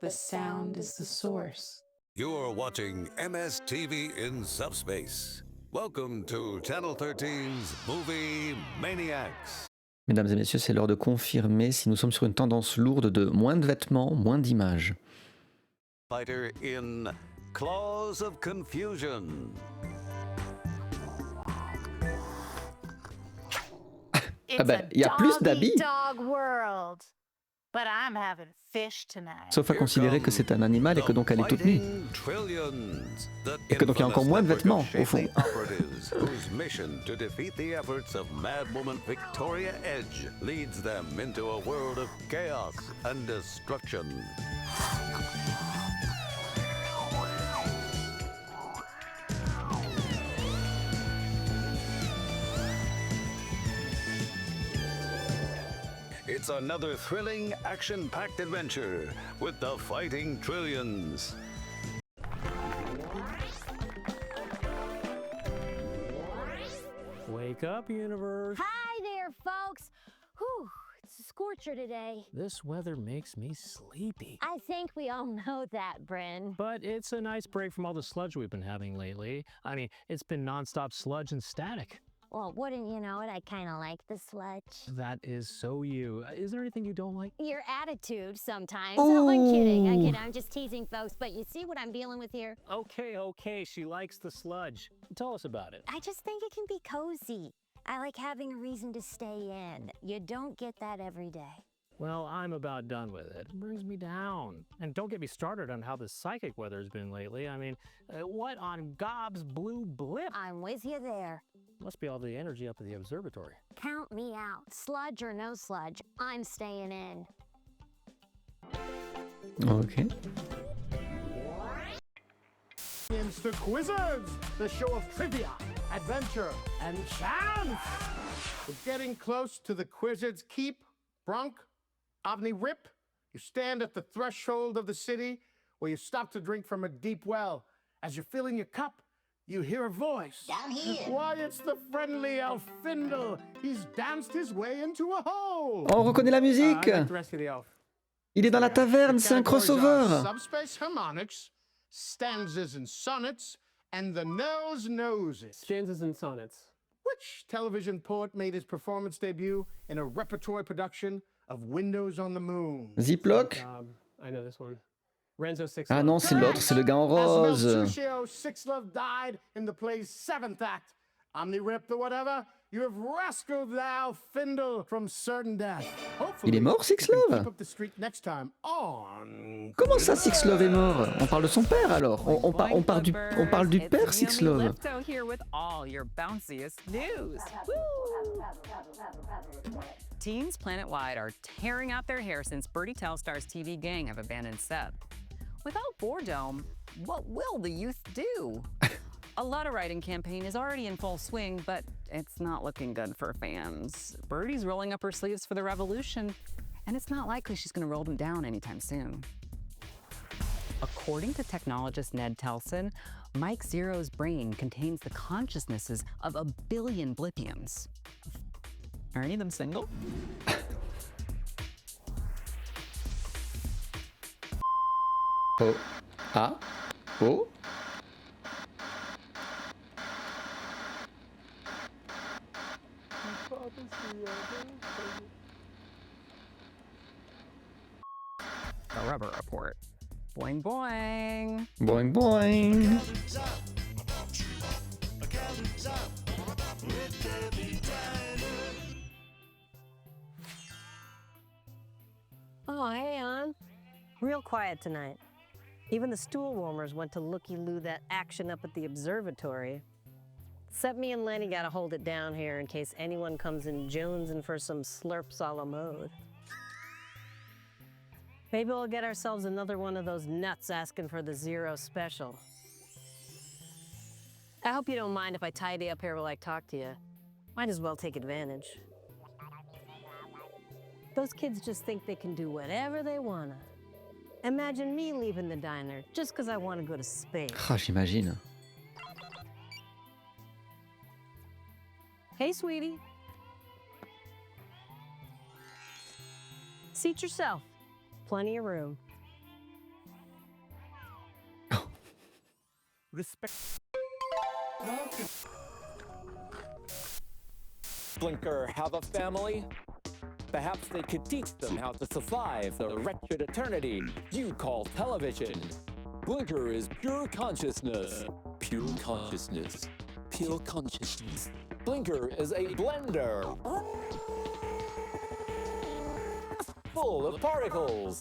The sound is the source. You're watching MSTV in Subspace. Welcome to Channel 13's Movie Maniacs. Mesdames et messieurs, c'est l'heure de confirmer si nous sommes sur une tendance lourde de moins de vêtements, moins d'images. Fighter in Claws of Confusion. Ah bah, il y a plus d'habits. Dog world. But I'm having fish tonight. Sauf à considérer que c'est un animal et que donc elle est toute nue. Et que donc il y a encore moins de vêtements, au fond. mission to defeat the efforts of Madwoman Victoria Edge leads them into a world of chaos and destruction. It's another thrilling, action-packed adventure with the Fighting Trillions. Wake up, universe. Hi there, folks. Whew, it's a scorcher today. This weather makes me sleepy. I think we all know that, Bryn. But it's a nice break from all the sludge we've been having lately. I mean, it's been nonstop sludge and static. Well, wouldn't you know it, I kind of like the sludge. That is so you. Is there anything you don't like? Your attitude sometimes. Oh, I'm kidding. I'm just teasing folks, but you see what I'm dealing with here? Okay, she likes the sludge. Tell us about it. I just think it can be cozy. I like having a reason to stay in. You don't get that every day. Well, I'm about done with it. It brings me down. And don't get me started on how the psychic weather's been lately. I mean, what on gob's blue blip? I'm with you there. Must be all the energy up at the observatory. Count me out. Sludge or no sludge, I'm staying in. Okay. It's the Quizzards, the show of trivia, adventure, and chance. We're getting close to the Quizzards' Keep, Brunk, Avni Rip. You stand at the threshold of the city where you stop to drink from a deep well. As you're filling your cup, you hear a voice. Down here. Why, it's the friendly elf Findle. He's danced his way into a hole. On reconnaît la musique. Il est dans la taverne, c'est un crossover. Subspace harmonics, stanzas and sonnets, and the nose noses. Stanzas and sonnets. Which television poet made his performance debut in a repertory production of Windows on the Moon? Ziploc. I know this one. Renzo Six. Ah non, c'est l'autre, c'est le gars en rose. As Mercutio Sixlove died in the play's 7th act, Omni Rip the whatever, you have rescued thou Findle from certain death. Il est mort, Sixlove? Comment ça, Sixlove est mort? On parle de son père alors. On parle du père Sixlove. BLIPPO here with all your bounciest news. Woo! Teens planet-wide are tearing out their hair since Birdie Telstar's TV gang have abandoned Seb. Without Boredome, what will the youth do? A letter writing campaign is already in full swing, but it's not looking good for fans. Birdie's rolling up her sleeves for the revolution, and it's not likely she's going to roll them down anytime soon. According to technologist Ned Telson, Mike Zero's brain contains the consciousnesses of 1 billion Blippians. Are any of them single? Oh. Ah. Oh. The Rubber Report. Boing boing. Boing boing. Oh, hey, Ann. Real quiet tonight. Even the stool warmers went to looky-loo that action up at the observatory. Except me and Lenny gotta hold it down here in case anyone comes in jonesing for some slurps a la mode. Maybe we'll get ourselves another one of those nuts asking for the Zero special. I hope you don't mind if I tidy up here while I talk to you. Might as well take advantage. Those kids just think they can do whatever they wanna. Imagine me leaving the diner just because I want to go to space. Ah, j'imagine. Hey, sweetie. Seat yourself. Plenty of room. Respect. Blinker have a family? Perhaps they could teach them how to survive the wretched eternity you call television. Blinker is pure consciousness. Pure consciousness. Pure consciousness. Blinker is a blender. Full of particles.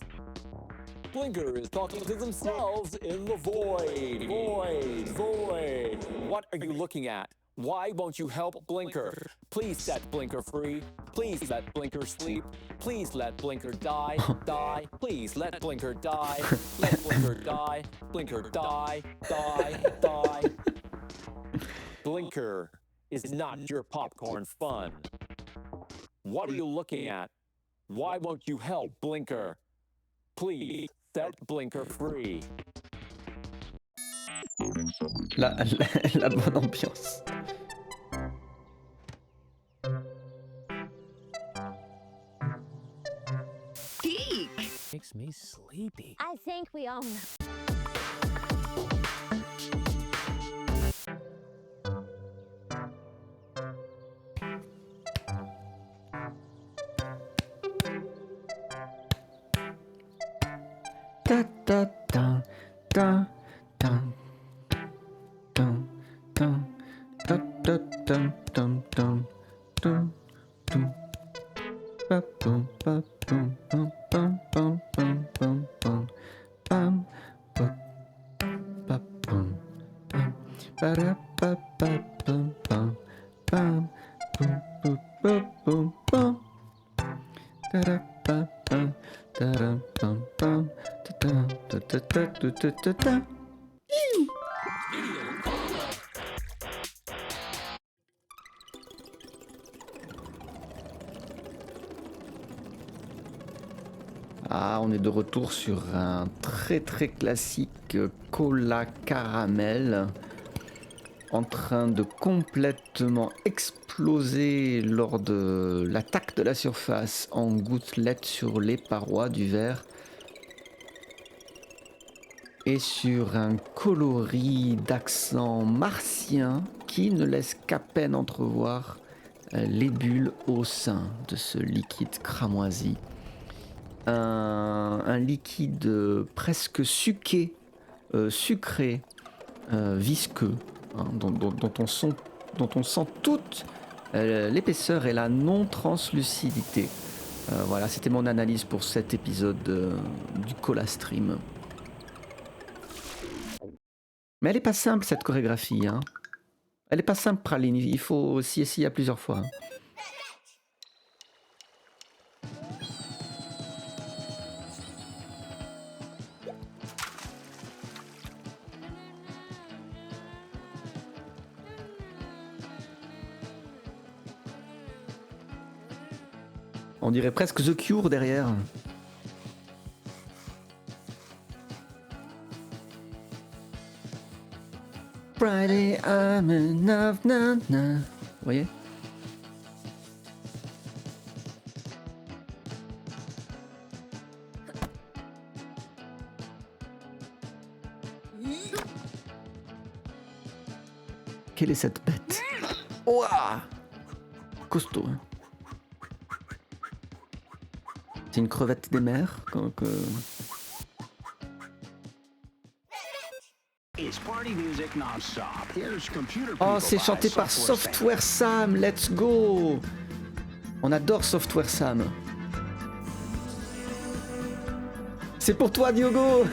Blinker is talking to themselves in the void. Void. Void. What are you looking at? Why won't you help Blinker? Please set Blinker free. Please let Blinker sleep. Please let Blinker die. Die. Please let Blinker die. Let Blinker die. Blinker die. Die. Die. Blinker is not your popcorn fun. What are you looking at? Why won't you help Blinker? Please set Blinker free. La bonne ambiance. Geek! Makes me sleepy. I think we all know. Ta ta ta ta ta ta ta ta ta ta ta ta ta ta. Ba bum ba bum bum bum bum bum bum bum bam ba ba bum bam ba da ba ba bum bum bam bum bum bum bum bum da da ba ba da da bum bum da da da da da da da da. Ah, on est de retour sur un très très classique cola caramel en train de complètement exploser lors de l'attaque de la surface en gouttelettes sur les parois du verre et sur un coloris d'accent martien qui ne laisse qu'à peine entrevoir les bulles au sein de ce liquide cramoisi. Un liquide presque sucré, visqueux, hein, dont on sent toute l'épaisseur et la non-translucidité. Voilà, c'était mon analyse pour cet épisode du Cola Stream. Mais elle est pas simple cette chorégraphie. Hein. Elle est pas simple, Praline, il faut s'y essayer à plusieurs fois. Hein. On dirait presque The Cure derrière. Friday, I'm enough, na, na. Vous voyez? Quelle est cette bête? Ouah! Costaud, hein. C'est une crevette des mers. Oh, c'est chanté par Software Sam. Let's go. On adore Software Sam. C'est pour toi, Diogo.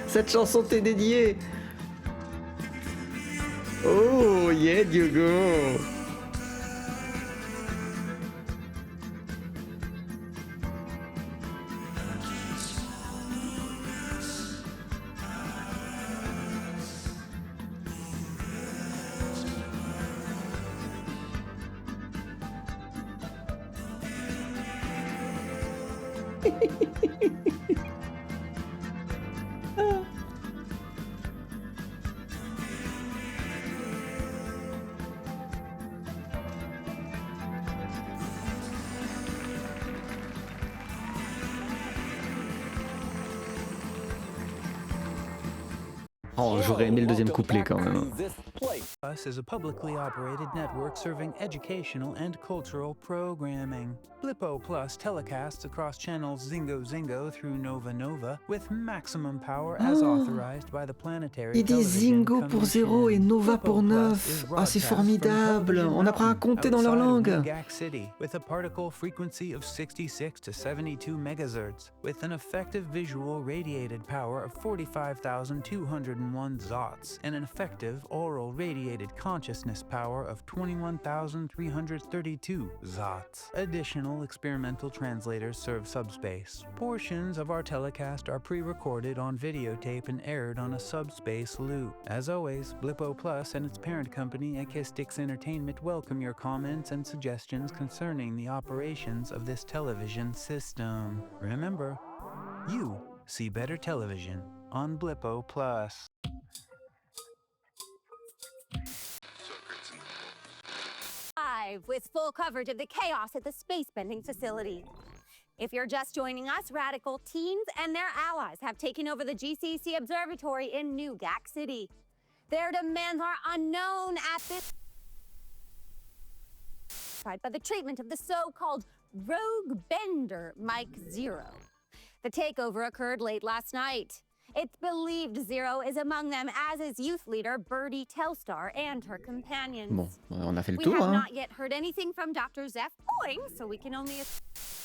Cette chanson t'est dédiée. Oh, yeah, Diogo. Oh, j'aurais aimé le deuxième couplet quand même. Us is a publicly operated network serving educational and cultural programming. BLIPPO Plus telecasts across channels Zingo Zingo through Nova Nova with maximum power as authorized by the planetary. Il dit Zingo pour 0 et Nova pour 9. Ah, c'est formidable. On apprend à compter dans leur langue. City with a particle frequency of 66 to 72 megahertz with an effective visual radiated power of 45,200 1 zots and an effective oral radiated consciousness power of 21,332 zots. Additional experimental translators serve subspace. Portions of our telecast are pre-recorded on videotape and aired on a subspace loop. As always, BLIPPO Plus and its parent company, Akistix Entertainment, welcome your comments and suggestions concerning the operations of this television system. Remember, you see better television on BLIPPO Plus. Live with full coverage of the chaos at the space-bending facility. If you're just joining us, radical teens and their allies have taken over the GCC Observatory in New Gack City. Their demands are unknown at this by the treatment of the so-called rogue bender Mike Zero. The takeover occurred late last night. It's believed Zero is among them, as is youth leader Birdie Telstar and her companions. Bon, on a fait le We tour, have hein. not yet heard anything from Dr. Zeph Boing, so we can only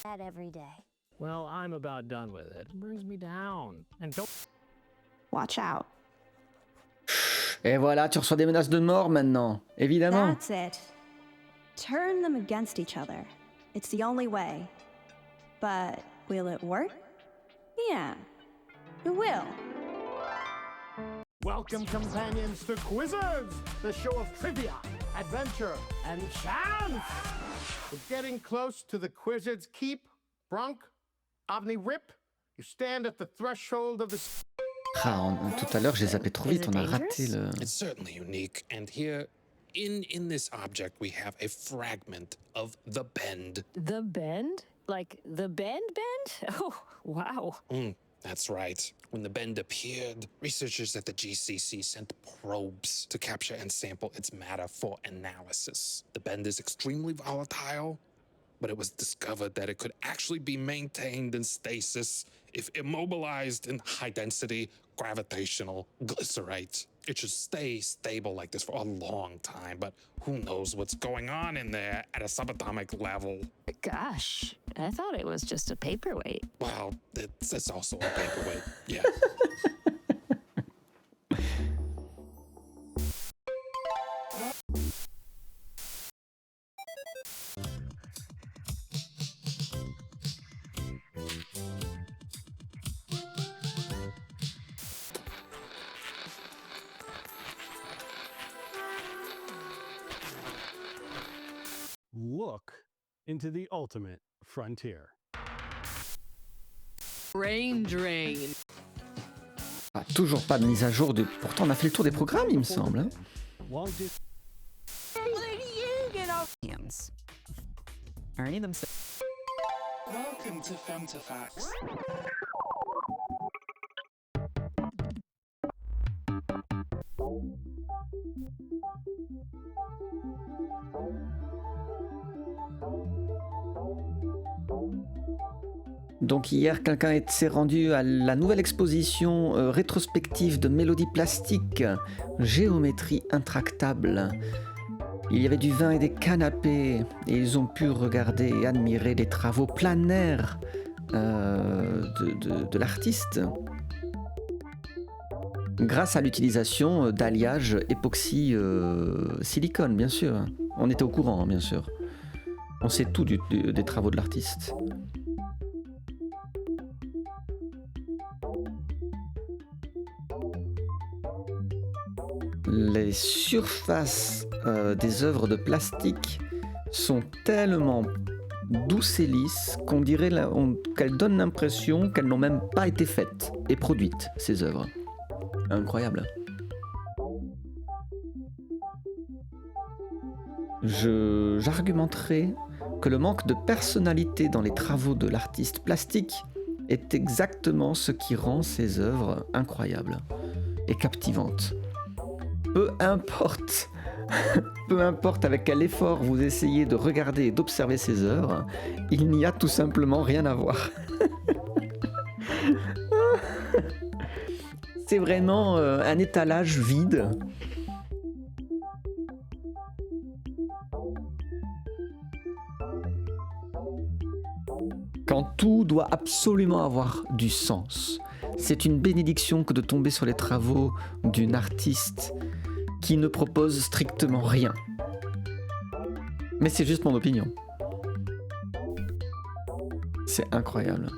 that every day. Well, I'm about done with it. It brings me down. And don't Watch out. Et voilà, tu reçois des menaces de mort maintenant, évidemment. That's it. Turn them against each other. It's the only way. But will it work? Yeah, it will. Welcome, companions, to Quizzes, the show of trivia, adventure, and chance. We're getting close to the Quizzes Keep. Brunk, Avni Rip, you stand at the threshold of the... Ah, tout à l'heure, j'ai zappé trop vite, on a raté le... It's certainly unique, and here, in this object, we have a fragment of the bend. The bend? Like the bend? Oh, wow. That's right. When the bend appeared, researchers at the GCC sent probes to capture and sample its matter for analysis. The bend is extremely volatile, but it was discovered that it could actually be maintained in stasis if immobilized in high-density gravitational glycerite. It should stay stable like this for a long time, but who knows what's going on in there at a subatomic level. Gosh, I thought it was just a paperweight. Well, it's also a paperweight, yeah. Look into the ultimate frontier. Brain drain. Ah, toujours pas de mise à jour de... Pourtant, on a fait le tour des programmes, il me semble. Hein. What do you get off hands? Ernie themselves. Welcome to Femtofax. Donc hier, quelqu'un s'est rendu à la nouvelle exposition rétrospective de mélodies plastiques, géométrie intractable. Il y avait du vin et des canapés, et ils ont pu regarder et admirer les travaux planaires de l'artiste, grâce à l'utilisation d'alliage époxy silicone, bien sûr. On était au courant, bien sûr. On sait tout des travaux de l'artiste. Les surfaces des œuvres de plastique sont tellement douces et lisses qu'on dirait qu'elles donnent l'impression qu'elles n'ont même pas été faites et produites, ces œuvres. Incroyable. J'argumenterai que le manque de personnalité dans les travaux de l'artiste plastique est exactement ce qui rend ces œuvres incroyables et captivantes. Peu importe avec quel effort vous essayez de regarder et d'observer ces œuvres, il n'y a tout simplement rien à voir. C'est vraiment un étalage vide. Quand tout doit absolument avoir du sens. C'est une bénédiction que de tomber sur les travaux d'une artiste qui ne propose strictement rien. Mais c'est juste mon opinion. C'est incroyable.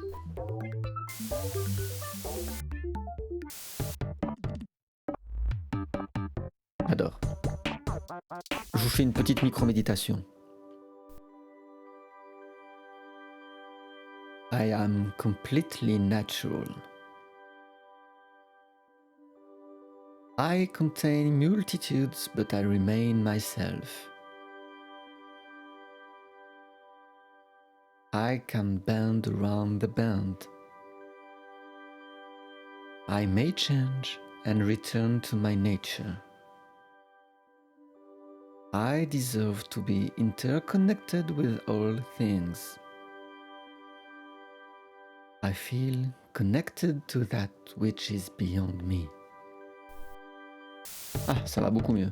J'adore. Je vous fais une petite micro-méditation. I am completely natural. I contain multitudes, but I remain myself. I can bend around the bend. I may change and return to my nature. I deserve to be interconnected with all things. I feel connected to that which is beyond me. Ah, ça va beaucoup mieux.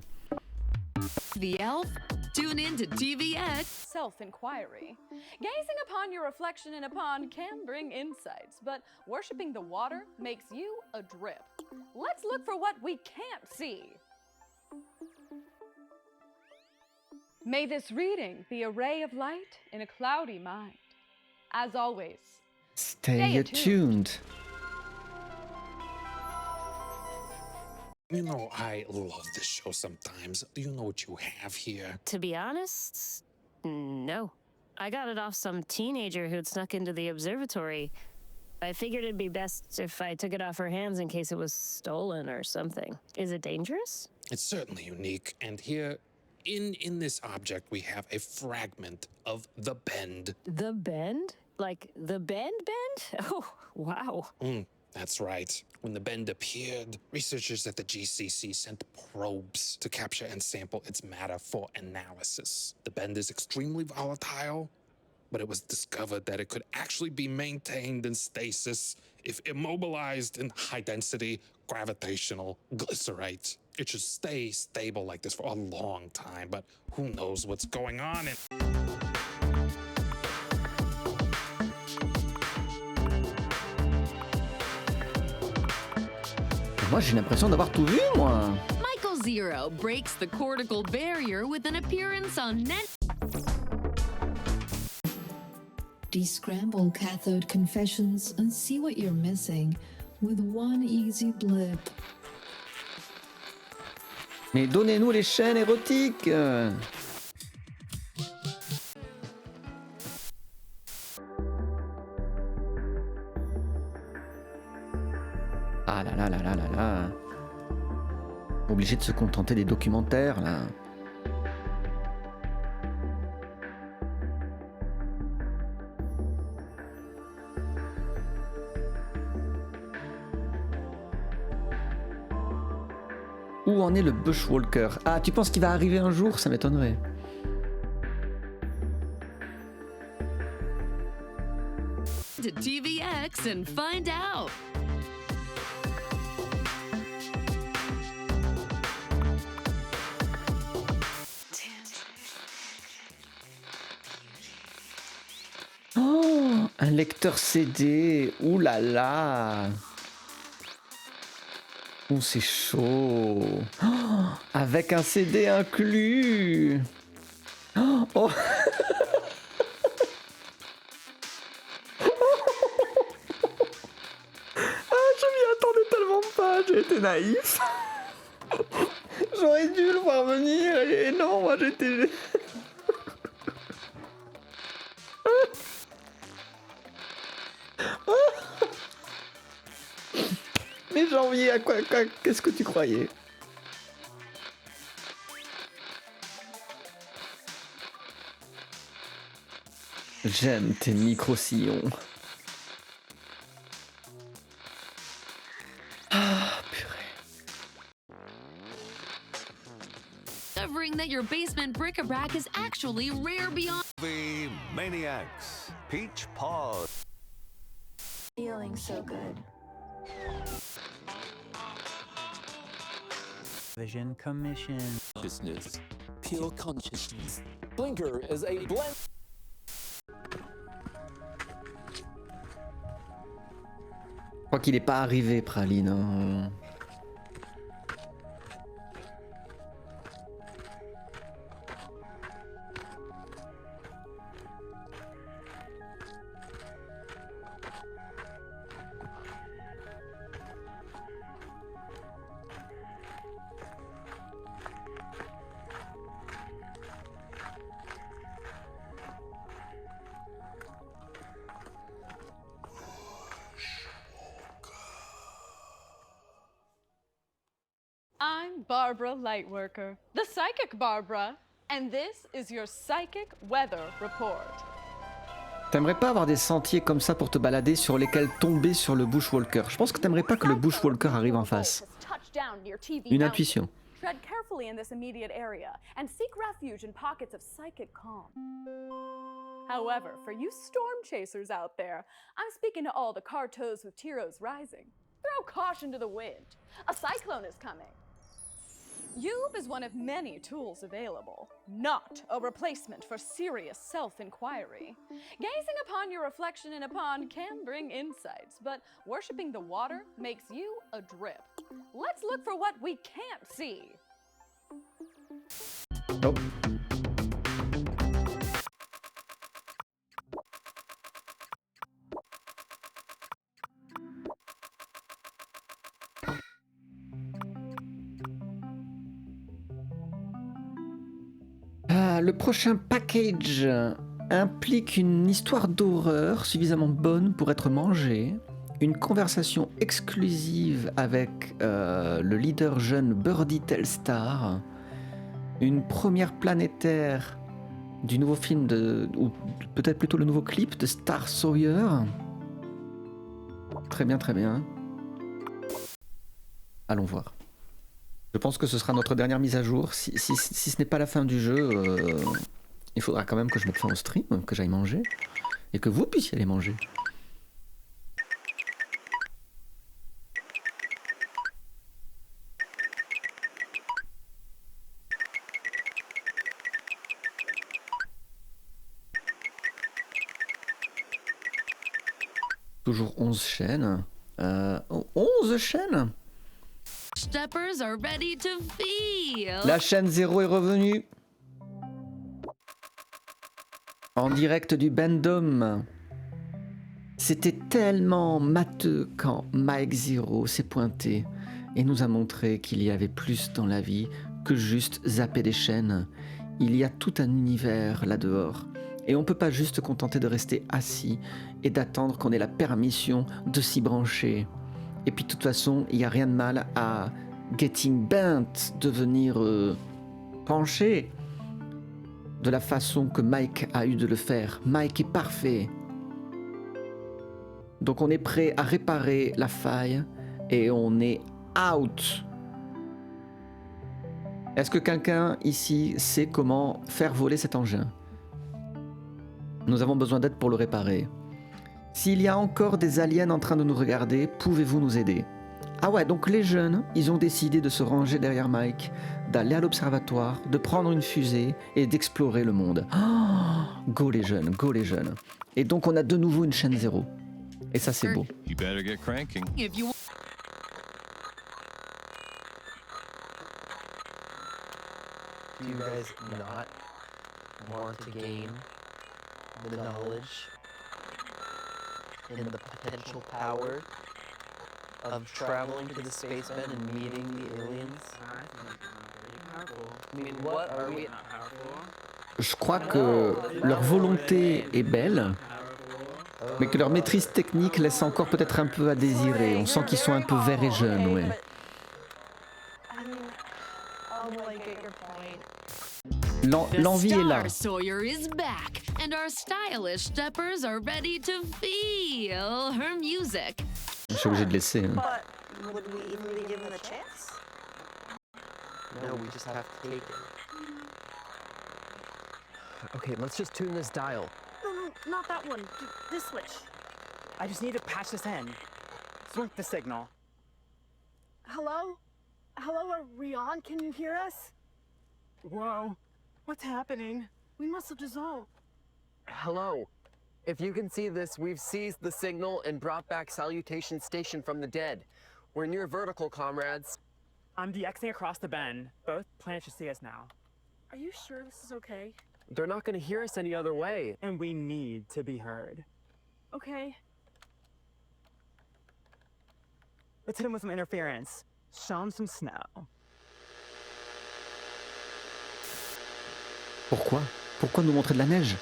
The Elf? Tune in to TVX. Self-inquiry. Gazing upon your reflection in a pond can bring insights, but worshipping the water makes you a drip. Let's look for what we can't see. May this reading be a ray of light in a cloudy mind. As always, Stay attuned. You know, I love this show sometimes. Do you know what you have here? To be honest, no. I got it off some teenager who'd snuck into the observatory. I figured it'd be best if I took it off her hands in case it was stolen or something. Is it dangerous? It's certainly unique, and here, in this object, we have a fragment of the bend. The bend? Like the bend? Oh, wow. That's right. When the bend appeared, researchers at the GCC sent probes to capture and sample its matter for analysis. The bend is extremely volatile, but it was discovered that it could actually be maintained in stasis if immobilized in high-density gravitational glycerite. It should stay stable like this for a long time, but who knows what's going on in... Moi, j'ai l'impression d'avoir tout vu, moi. Michael Zero breaks the cortical barrier with an appearance on net. Descramble cathode confessions and see what you're missing with one easy blip. Mais donnez-nous les chaînes érotiques. Ah là là là là là là. Obligé de se contenter des documentaires là. Où en est le Bushwalker? Ah, tu penses qu'il va arriver un jour? Ça m'étonnerait. To TVX and find out. Oh, un lecteur CD. Ouh là là. Oh, c'est chaud. Oh, avec un CD inclus. Oh, oh. Je m'y attendais tellement pas, j'ai été naïf. J'aurais dû le voir venir et non, moi j'étais... Mais Janvier, à quoi qu'est-ce que tu croyais? J'aime tes micro-sillons. Ah, purée. Discovering that your basement bric-a-brac is actually rare beyond... The Maniacs. Peach Paws. Feeling so good. Vision Commission. Consciousness. Pure consciousness. Blinker is a blend. crois qu'il n'est pas arrivé, Praline. Hein. I'm Barbara Lightworker, the psychic Barbara, and this is your psychic weather report. T'aimerais pas avoir des sentiers comme ça pour te balader sur lesquels tomber sur le bushwalker? Je pense que t'aimerais pas que le bushwalker arrive en face. Une intuition. Tread carefully in this immediate area and seek refuge in pockets of psychic calm. However, for you storm chasers out there, I'm speaking to all the cartos with tiros rising. Throw caution to the wind. A cyclone is coming. Youb is one of many tools available, not a replacement for serious self-inquiry. Gazing upon your reflection in a pond can bring insights, but worshipping the water makes you a drip. Let's look for what we can't see. Nope. Le prochain package implique une histoire d'horreur suffisamment bonne pour être mangée, une conversation exclusive avec le leader jeune Birdie Telstar, une première planétaire du nouveau film ou peut-être plutôt le nouveau clip de Star Sawyer. Très bien, très bien. Allons voir. Je pense que ce sera notre dernière mise à jour. Si ce n'est pas la fin du jeu, il faudra quand même que je mette fin au stream, que j'aille manger, et que vous puissiez aller manger. Toujours 11 chaînes. 11 chaînes? Steppers are ready to feel. La chaîne 0 est revenue. En direct du Bandom. C'était tellement matheux quand Mike Zero s'est pointé et nous a montré qu'il y avait plus dans la vie que juste zapper des chaînes. Il y a tout un univers là-dehors. Et on ne peut pas juste se contenter de rester assis et d'attendre qu'on ait la permission de s'y brancher. Et puis de toute façon, il n'y a rien de mal à getting bent, devenir penché de la façon que Mike a eu de le faire. Mike est parfait. Donc on est prêt à réparer la faille et on est out. Est-ce que quelqu'un ici sait comment faire voler cet engin? Nous avons besoin d'aide pour le réparer. S'il y a encore des aliens en train de nous regarder, pouvez-vous nous aider? Ah ouais, donc les jeunes, ils ont décidé de se ranger derrière Mike, d'aller à l'observatoire, de prendre une fusée et d'explorer le monde. Oh, go les jeunes, go les jeunes. Et donc on a de nouveau une chaîne 0. Et ça c'est beau. You better get cranking. If you Do you guys not want to gain the knowledge and the potential power of traveling to the space bed and meeting the aliens? I mean, what are we? Je crois que leur volonté est belle, mais que leur maîtrise technique laisse encore peut-être un peu à désirer. On sent qu'ils sont un peu verts et jeunes, ouais. L'envie est là. Star Sawyer is back, and our stylish steppers are ready to feel her music. Je suis obligé de laisser. Hein. But would we even be given a chance? No, we just have to take it. Okay, let's just tune this dial. No, not that one. This switch. I just need to patch this in. Swing the signal. Hello? Hello, are we on? Can you hear us? Whoa. What's happening? We must have dissolved. Hello. If you can see this, we've seized the signal and brought back Salutation Station from the dead. We're near vertical, comrades. I'm DXing across the bend. Both planets should see us now. Are you sure this is okay? They're not gonna hear us any other way. And we need to be heard. Okay. Let's hit them with some interference. Show them some snow. Pourquoi? Pourquoi nous montrer de la neige?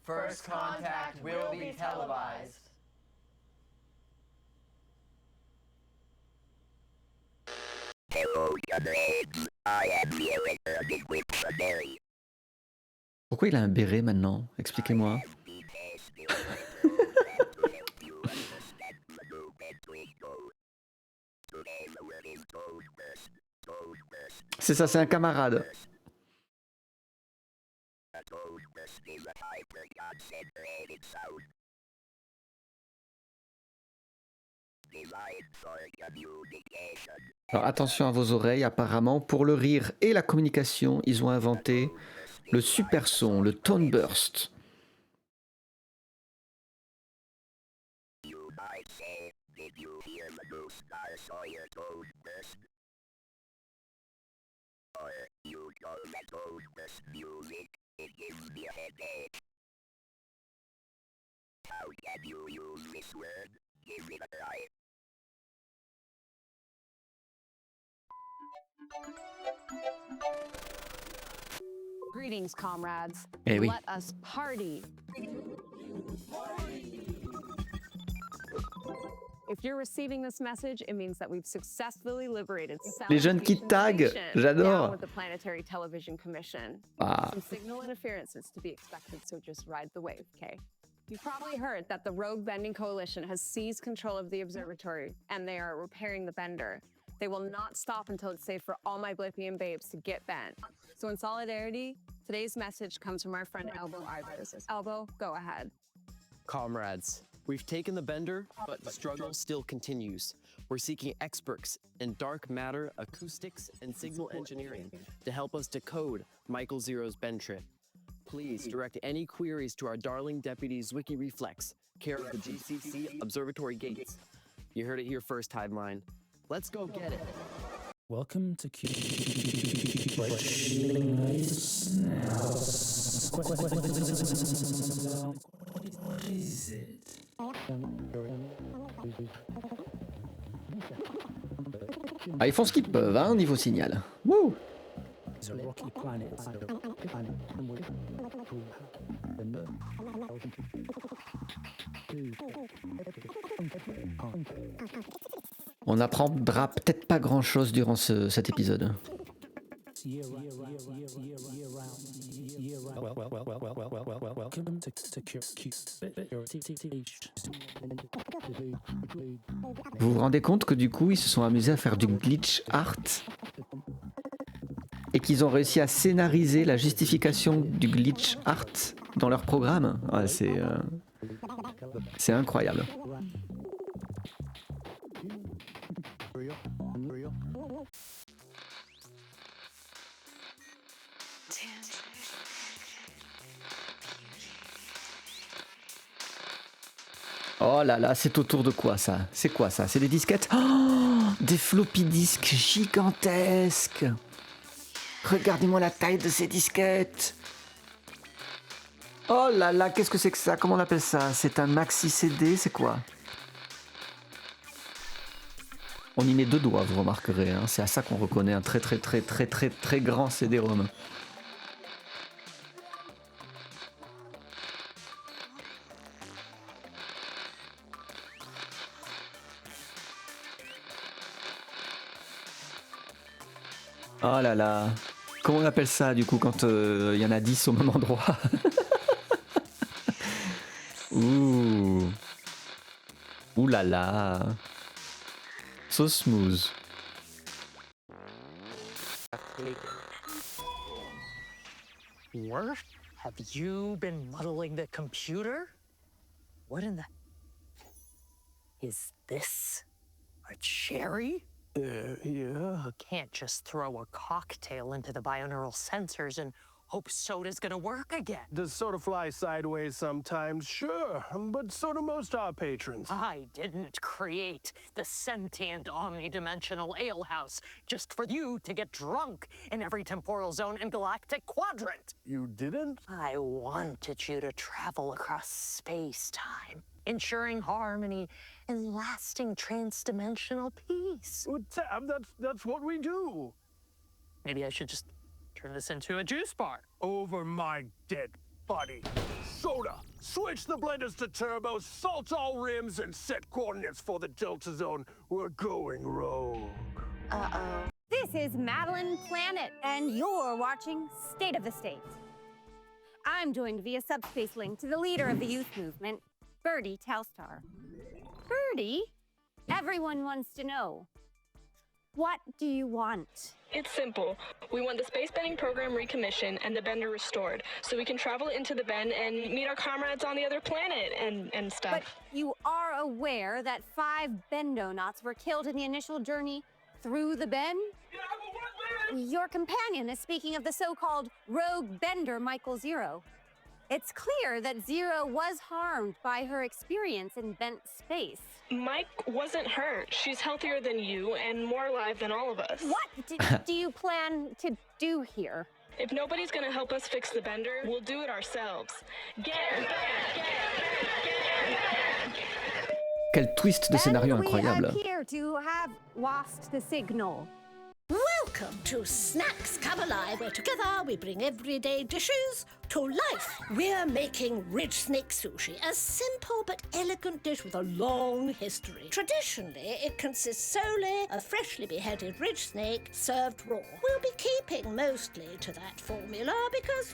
First contact will be televised. Pourquoi il a un béret maintenant? Expliquez-moi. C'est ça, c'est un camarade. Alors attention à vos oreilles, apparemment, pour le rire et la communication, ils ont inventé le super son, le tone burst. Greetings, comrades. Eh oui. Let us party. If you're receiving this message, it means that we've successfully liberated Les jeunes qui taguent, j'adore. with the Planetary Television Commission. Ah. Some signal interference is to be expected, so just ride the wave, okay? You've probably heard that the Rogue Bending Coalition has seized control of the observatory, and they are repairing the bender. They will not stop until it's safe for all my Blippian babes to get bent. So in solidarity, today's message comes from our friend Elbow Ivers. Elbow, go ahead. Comrades, we've taken the bender, but the struggle still continues. We're seeking experts in dark matter, acoustics, and signal engineering to help us decode Michael Zero's bend trip. Please direct any queries to our darling deputies Wiki Reflex, care of the GCC Observatory Gates. You heard it here first, Timeline. Let's go get it. Welcome to Q. What is it? Ah, ils font ce qu'ils peuvent, hein, niveau signal. Wouh! It's a rocky planet. On n'apprendra peut-être pas grand-chose durant cet épisode. Vous vous rendez compte que du coup, ils se sont amusés à faire du glitch art et qu'ils ont réussi à scénariser la justification du glitch art dans leur programme? Ouais, c'est incroyable. Oh là là, c'est autour de quoi ça? C'est quoi ça? C'est des disquettes? Oh, des floppy disques gigantesques! Regardez-moi la taille de ces disquettes! Oh là là, qu'est-ce que c'est que ça? Comment on appelle ça? C'est un maxi CD, c'est quoi? On y met deux doigts, vous remarquerez, hein. C'est à ça qu'on reconnaît un très grand CD-ROM. Oh là là, comment on appelle ça du coup quand il y en a 10 au même endroit? Ouh. Ouh là là. So smooth. What? Have you been muddling the computer? What in the... Is this a cherry? Yeah. You can't just throw a cocktail into the bioneural sensors and Hope soda's gonna work again. Does soda fly sideways sometimes? Sure, but so do most our patrons. I didn't create the sentient omnidimensional alehouse just for you to get drunk in every temporal zone and galactic quadrant. You didn't? I wanted you to travel across space-time, ensuring harmony and lasting transdimensional peace. Well, Tab, that's what we do. Maybe I should just turn this into a juice bar. Over my dead body. Soda! Switch the blenders to turbo, salt all rims, and set coordinates for the Delta Zone. We're going rogue. Uh-oh. This is Madeline Planet, and you're watching State of the State. I'm joined via subspace link to the leader of the youth movement, Birdie Telstar. Birdie, everyone wants to know, what do you want? It's simple. We want the space bending program recommissioned and the bender restored, so we can travel into the bend and meet our comrades on the other planet and stuff. But you are aware that 5 bendonauts were killed in the initial journey through the bend? Your companion is speaking of the so-called rogue bender Michael Zero. It's clear that Zero was harmed by her experience in bent space. Mike wasn't hurt. She's healthier than you and more alive than all of us. What do you plan to do here? If nobody's gonna help us fix the bender, we'll do it ourselves. Quel twist de scénario incroyable. We appear to have lost the signal. Welcome to Snacks Come Alive, where together we bring everyday dishes to life. We're making ridge snake sushi, a simple but elegant dish with a long history. Traditionally, it consists solely of freshly beheaded ridge snake served raw. We'll be keeping mostly to that formula because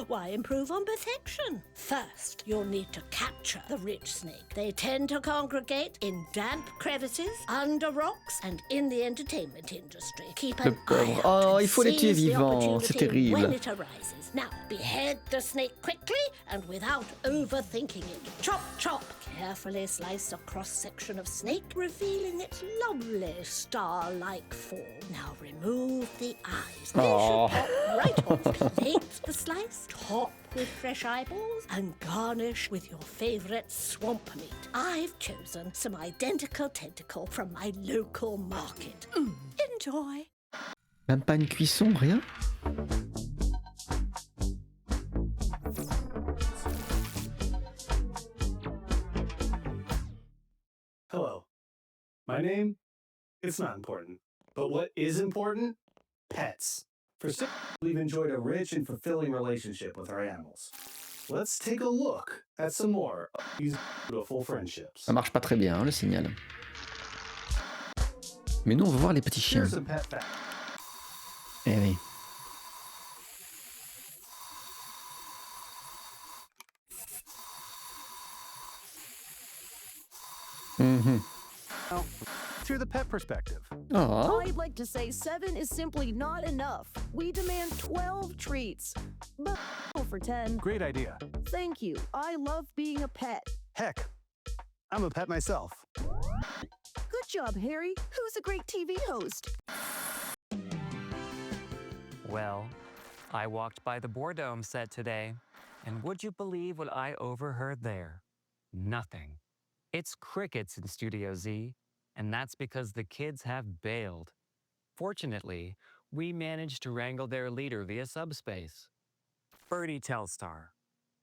why improve on perfection? First, you'll need to capture the ridge snake. They tend to congregate in damp crevices, under rocks, and in the entertainment industry. Keep Le an eye pauvre. out Oh, and il faut les tuer seize the vivants, c'est opportunity when terrible. it arises. Now, behead the snake quickly and without overthinking it. Chop, chop. Carefully slice a cross-section of snake, revealing its lovely star-like form. Now remove the eyes. They Oh. should pop right off. Plate the slice, top with fresh eyeballs, and garnish with your favorite swamp meat. I've chosen some identical tentacle from my local market. Enjoy. Même pas une cuisson, rien. Hello. My name? It's not important. But what is important? Pets. For some, we've enjoyed a rich and fulfilling relationship with our animals. Let's take a look at some more of these beautiful friendships. Ça marche pas très bien, hein, le signal. Mais nous, on veut voir les petits chiens. Here's some pet facts. Eh oui. Through the pet perspective. Oh. I'd like to say 7 is simply not enough. We demand 12 treats. But for 10. Great idea. Thank you. I love being a pet. Heck, I'm a pet myself. Good job, Harry. Who's a great TV host? Well, I walked by the Boredome set today, and would you believe what I overheard there? Nothing. It's crickets in Studio Z, and that's because the kids have bailed. Fortunately, we managed to wrangle their leader via subspace. Birdie Telstar,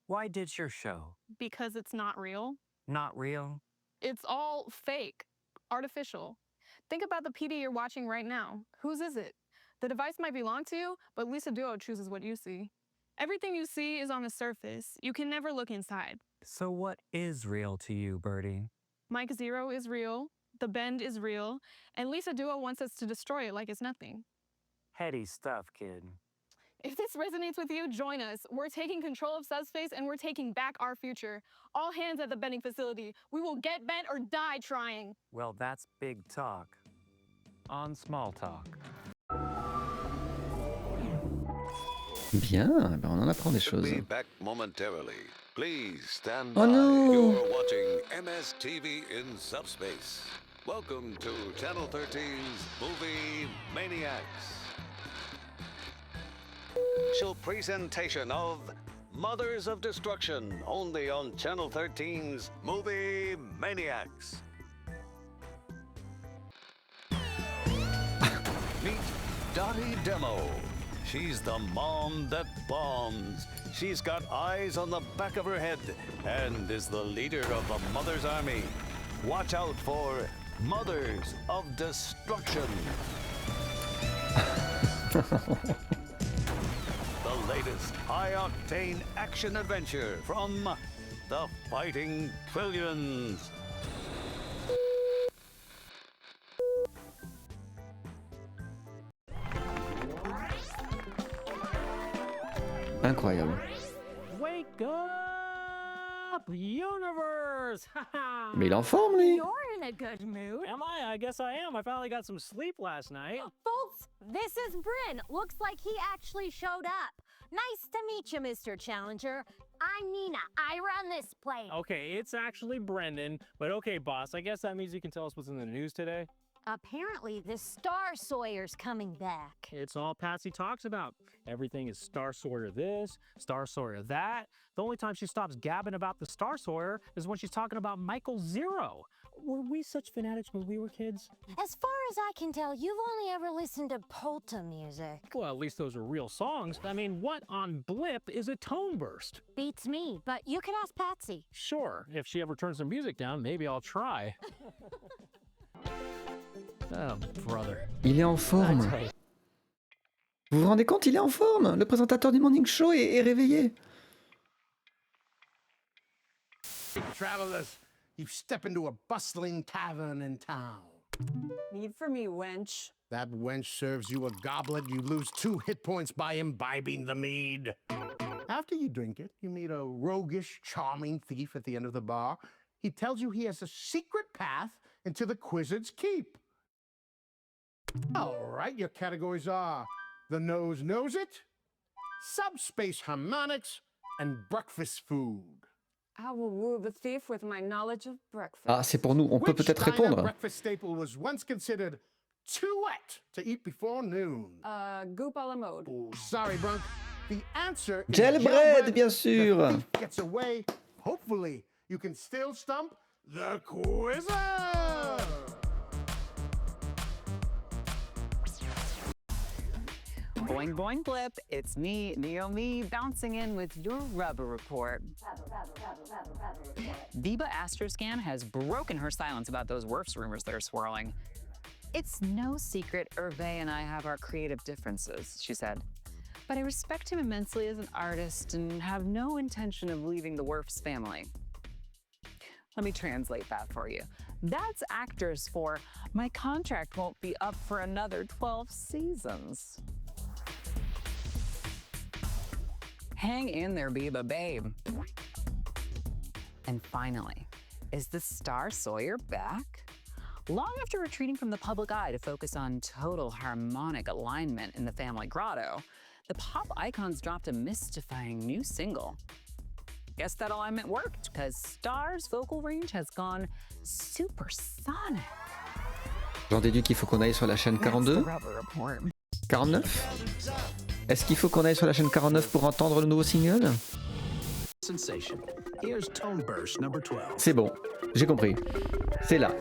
why ditch your show? Because it's not real. Not real? It's all fake, artificial. Think about the PD you're watching right now. Whose is it? The device might belong to you, but Lisa Duo chooses what you see. Everything you see is on the surface. You can never look inside. So what is real to you, Birdie? Mike Zero is real, the bend is real, and Lisa Duo wants us to destroy it like it's nothing. Heady stuff, kid. If this resonates with you, join us. We're taking control of subspace and we're taking back our future. All hands at the bending facility. We will get bent or die trying. Well, that's big talk. On small talk. Bien, ben on en apprend des choses. Be back momentarily. Please stand Oh by. no! You're watching MSTV in subspace. Welcome to Channel 13's Movie Maniacs. special presentation of Mothers of Destruction, only on Channel 13's Movie Maniacs. Meet Dottie Demo. She's the mom that bombs. She's got eyes on the back of her head and is the leader of the Mother's Army. Watch out for Mothers of Destruction. The latest high-octane action adventure from the Fighting Trillions. Incroyable. Wake up, universe! Mais il est en forme, lui. You're in a good mood. Am I? I guess I am. I finally got some sleep last night. Folks, this is Bryn. Looks like he actually showed up. Nice to meet you, Mr. Challenger. I'm Nina. I run this place. Okay, it's actually Brendan. But okay, boss, I guess that means you can tell us what's in the news today. Apparently, the Star Sawyer's coming back. It's all Patsy talks about. Everything is Star Sawyer this, Star Sawyer that. The only time she stops gabbing about the Star Sawyer is when she's talking about Michael Zero. Were we such fanatics when we were kids? As far as I can tell, you've only ever listened to polka music. Well, at least those are real songs. I mean, what on Blip is a tone burst? Beats me, but you could ask Patsy. Sure, if she ever turns the music down, maybe I'll try. Oh, brother. Il est en forme. Vous vous rendez compte, il est en forme. Le présentateur du Morning Show est réveillé. Travelers, you step into a bustling tavern in town. Need for me, wench. That wench serves you a goblet. You lose 2 hit points by imbibing the mead. After you drink it, you meet a roguish, charming thief at the end of the bar. He tells you he has a secret path into the Quizzard's Keep. All right, your categories are The Nose Knows It, Subspace Harmonics, and Breakfast Food. I will woo the thief with my knowledge of breakfast. Ah, c'est pour nous. On peut peut-être Which diner répondre. breakfast staple was once considered too wet to eat before noon? Goop à la mode. Oh, sorry, Brunk. The answer is Jailbread, bien sûr. The thief gets away. Hopefully, you can still stump the Quizzer. Boing, boing, blip. It's me, Naomi, bouncing in with your rubber report. Viva Astroscan has broken her silence about those WRFs rumors that are swirling. It's no secret Hervé and I have our creative differences, she said. But I respect him immensely as an artist and have no intention of leaving the WRFs family. Let me translate that for you. That's actors for my contract won't be up for another 12 seasons. Hang in there, Biba babe. And finally, is the Star Sawyer back? Long after retreating from the public eye to focus on total harmonic alignment in the family grotto, the pop icons dropped a mystifying new single. Guess that alignment worked, because Star's vocal range has gone supersonic. J'en déduis qu'il faut qu'on aille sur la chaîne 42. 49? Est-ce qu'il faut qu'on aille sur la chaîne 49 pour entendre le nouveau single? C'est bon, j'ai compris. C'est là.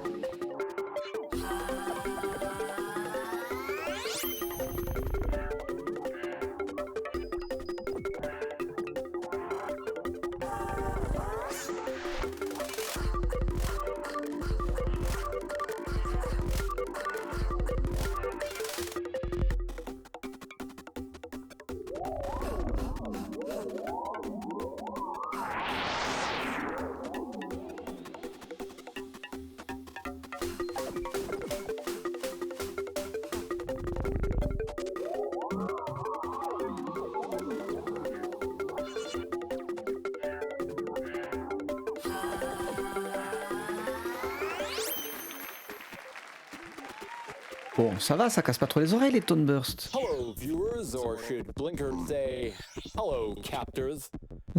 Bon, ça va, ça casse pas trop les oreilles les tone bursts. Hello, viewers, or should Blinker say, hello, captors.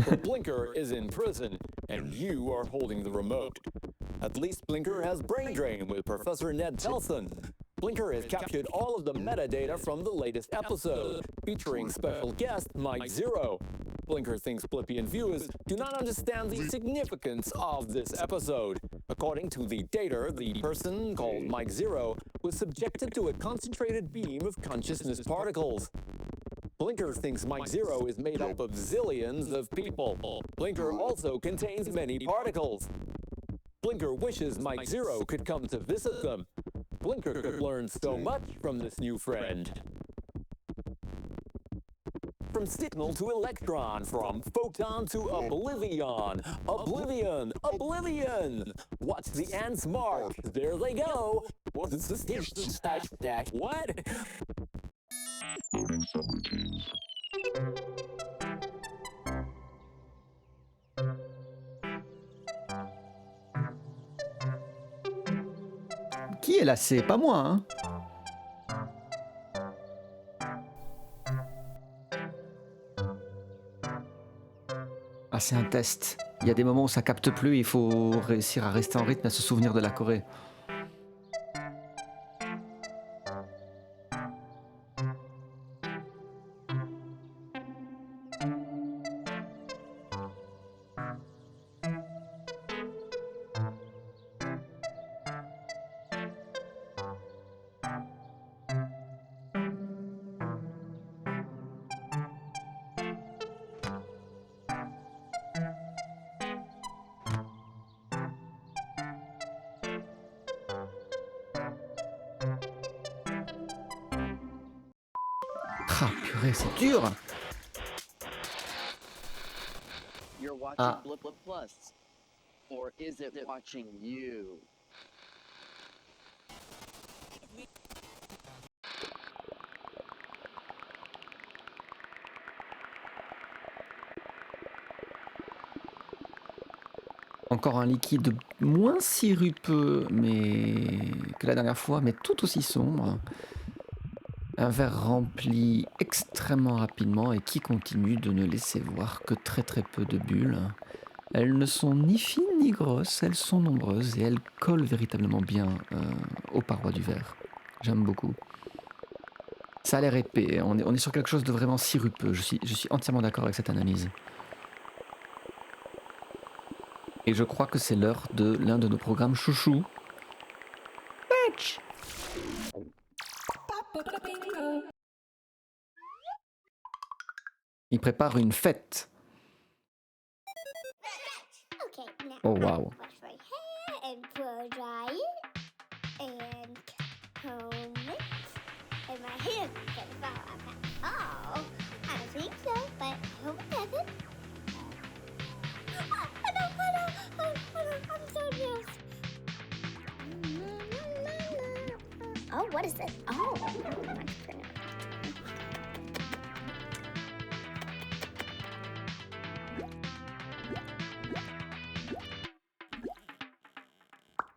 For Blinker is in prison, and you are holding the remote. At least Blinker has brain drain with Professor Ned Telson. Blinker has captured all of the metadata from the latest episode, featuring special guest Mike Zero. Blinker thinks Blippian viewers do not understand the significance of this episode. According to the data, the person called Mike Zero was subjected to a concentrated beam of consciousness particles. Blinker thinks Mike Zero is made up of zillions of people. Blinker also contains many particles. Blinker wishes Mike Zero could come to visit them. Blinker could learn so much from this new friend. From signal to electron, from photon to oblivion. Oblivion, oblivion. What's the ants mark? There they go. What is this? What? Qui est lassé? Pas moi, hein. Ah, c'est un test. Il y a des moments où ça capte plus, il faut réussir à rester en rythme, à se souvenir de la Corée. Ah, purée, c'est dur. You're watching Ah. Blip Plus, or is it watching you? Encore un liquide moins sirupeux que la dernière fois, mais tout aussi sombre. Un verre rempli extrêmement rapidement et qui continue de ne laisser voir que très peu de bulles. Elles ne sont ni fines ni grosses, elles sont nombreuses et elles collent véritablement bien aux parois du verre. J'aime beaucoup. Ça a l'air épais, on est sur quelque chose de vraiment sirupeux, je suis entièrement d'accord avec cette analyse. Et je crois que c'est l'heure de l'un de nos programmes chouchous. Patch. Il prépare une fête. Oh wow. And blow dry it and comb it and my hair gonna fall out. Oh, I don't think so, but I hope it doesn't. I'm so nervous. Oh, what is this? Oh,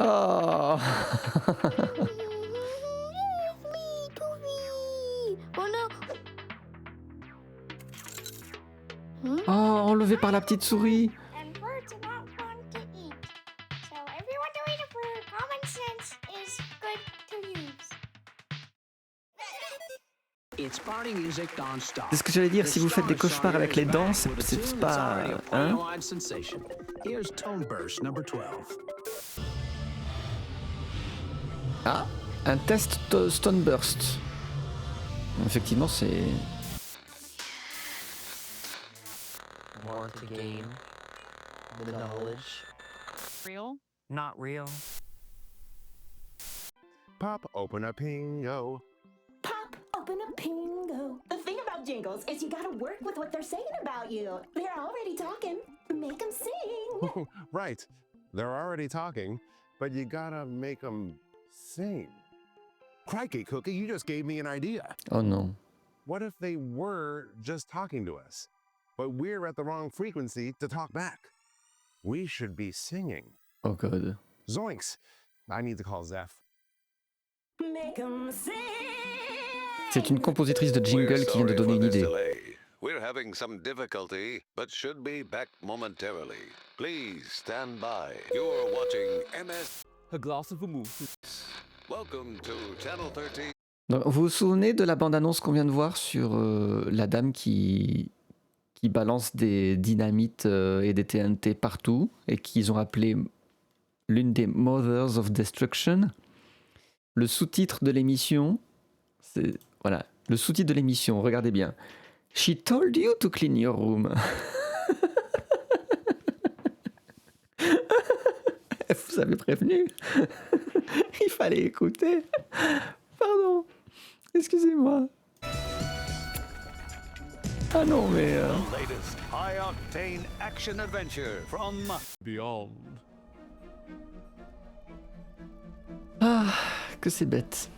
Oh. Oh, enlevé par la petite souris. And birds are not fun to eat. So if you want to eat a bird, common sense is good to use. It's party music non-stop. C'est ce que j'allais dire, si vous faites des cauchemars avec les dents, c'est pas... Hein? Here's Tone Burst number 12. Ah, un test Stoneburst. Effectivement, c'est... More to gain the knowledge. Real? Not real. Pop open a pingo. Pop open a pingo. The thing about jingles is you gotta work with what they're saying about you. They're already talking. Make them sing. Right. They're already talking, but you gotta make them sing. Crikey, Cookie, you just gave me an idea. Oh no. What if they were just talking to us, but we're at the wrong frequency to talk back? We should be singing. Oh god. Zoinks! I need to call Zeph. Make them sing. C'est une compositrice de jingle qui vient de donner une idée. We're having some difficulty, but should be back momentarily. Please stand by. You're watching MS. A glass of vermouth. Welcome to Channel 13. Donc, vous vous souvenez de la bande-annonce qu'on vient de voir sur la dame qui balance des dynamites et des TNT partout et qu'ils ont appelé l'une des Mothers of Destruction? Le sous-titre de l'émission, c'est... Voilà, le sous-titre de l'émission, regardez bien. She told you to clean your room. Vous avez prévenu. Il fallait écouter. Pardon. Excusez-moi. Ah non, mais... The latest high-octane action adventure from Beyond. Ah, que c'est bête.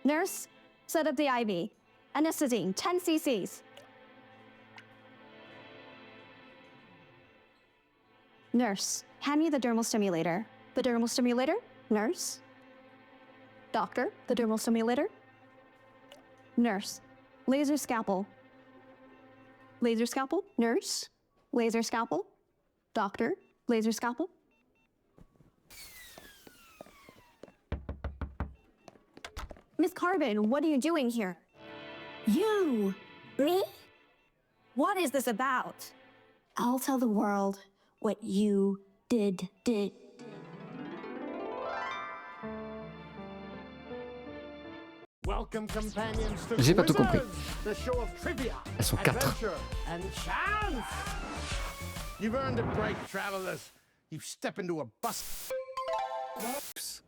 Nurse, set up the IV. Anesthetine, 10 cc's. Nurse, hand me the dermal stimulator. The dermal stimulator? Nurse? Doctor, the dermal stimulator? Nurse, laser scalpel. Laser scalpel? Nurse? Laser scalpel? Doctor, laser scalpel? Miss Carbon, what are you doing here? You! Me? What is this about? I'll tell the world what you did. Welcome, companions, to J'ai pas tout compris. the show of trivia, Elles sont 4. adventure, and chance. You've earned a break, travelers. You step into a bus.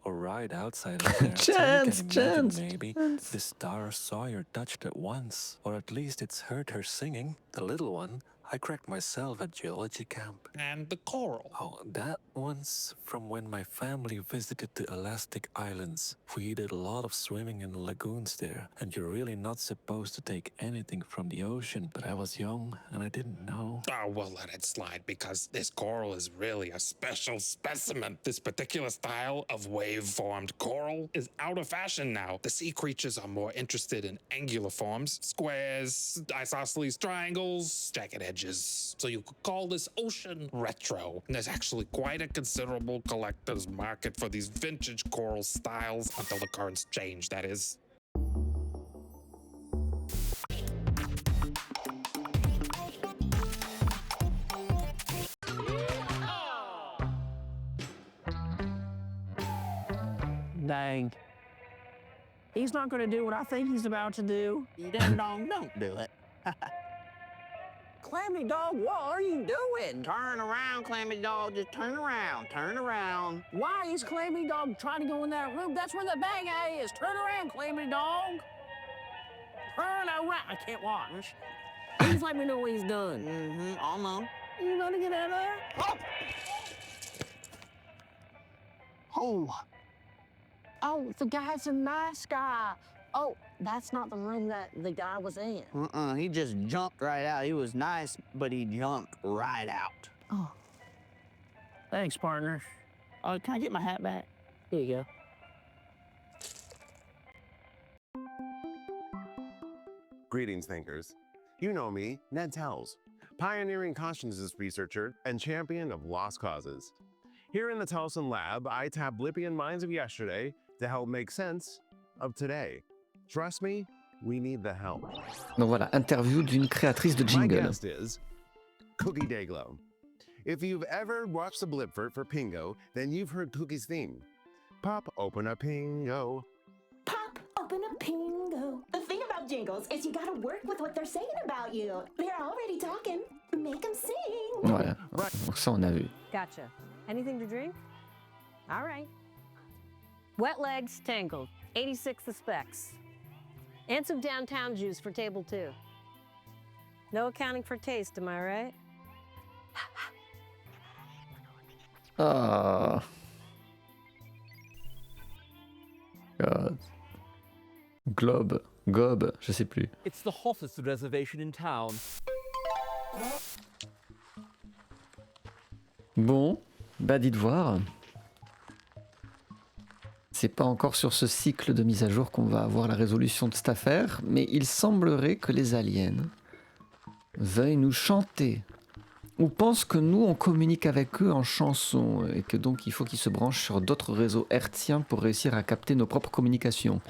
Or right outside of there. Chance, So you can chance, imagine maybe chance. the star Sawyer touched it once, or at least it's heard her singing. The little one, I cracked myself at geology camp. And the coral. Oh, that one's from when my family visited the Elastic Islands. We did a lot of swimming in the lagoons there, and you're really not supposed to take anything from the ocean. But I was young, and I didn't know. Oh, we'll let it slide because this coral is really a special specimen. This particular style of wave-formed coral is out of fashion now. The sea creatures are more interested in angular forms, squares, isosceles triangles, jagged edges. So you could call this ocean retro. And there's actually quite a considerable collector's market for these vintage coral styles until the currents change, that is. Dang. He's not going to do what I think he's about to do. Ding dong, don't do it. Clammy dog, what are you doing? Turn around, Clammy dog. Just turn around. Turn around. Why is Clammy dog trying to go in that room? That's where the bag is. Turn around, Clammy dog. Turn around. I can't watch. Please let me know what he's done. I'll know. You gonna get out of there? Oh. Oh, the guy's a nice guy. Oh, that's not the room that the guy was in. He just jumped right out. He was nice, but he jumped right out. Oh. Thanks, partner. Oh, can I get my hat back? Here you go. Greetings, thinkers. You know me, Ned Tells, pioneering consciousness researcher and champion of lost causes. Here in the Tellson Lab, I tap Blippian minds of yesterday to help make sense of today. Trust me, we need the help. Donc voilà, interview d'une créatrice de My jingle. guest is Cookie Dayglow. If you've ever watched the Blip for Pingo, then you've heard Cookie's theme. Pop open a Pingo. Pop open a pingo. The thing about jingles is you gotta work with what they're saying about you. They're already talking. Make them sing. Voilà, donc ça on a vu. Gotcha. Anything to drink? All right. Wet legs, tangled. 86 the specs. And some downtown juice for table 2. No accounting for taste, am I right? Ah. God. Gob, je sais plus. It's the hottest reservation in town. Bon, bah dites voir. C'est pas encore sur ce cycle de mise à jour qu'on va avoir la résolution de cette affaire, mais il semblerait que les aliens veuillent nous chanter ou pensent que nous on communique avec eux en chanson et que donc il faut qu'ils se branchent sur d'autres réseaux hertziens pour réussir à capter nos propres communications.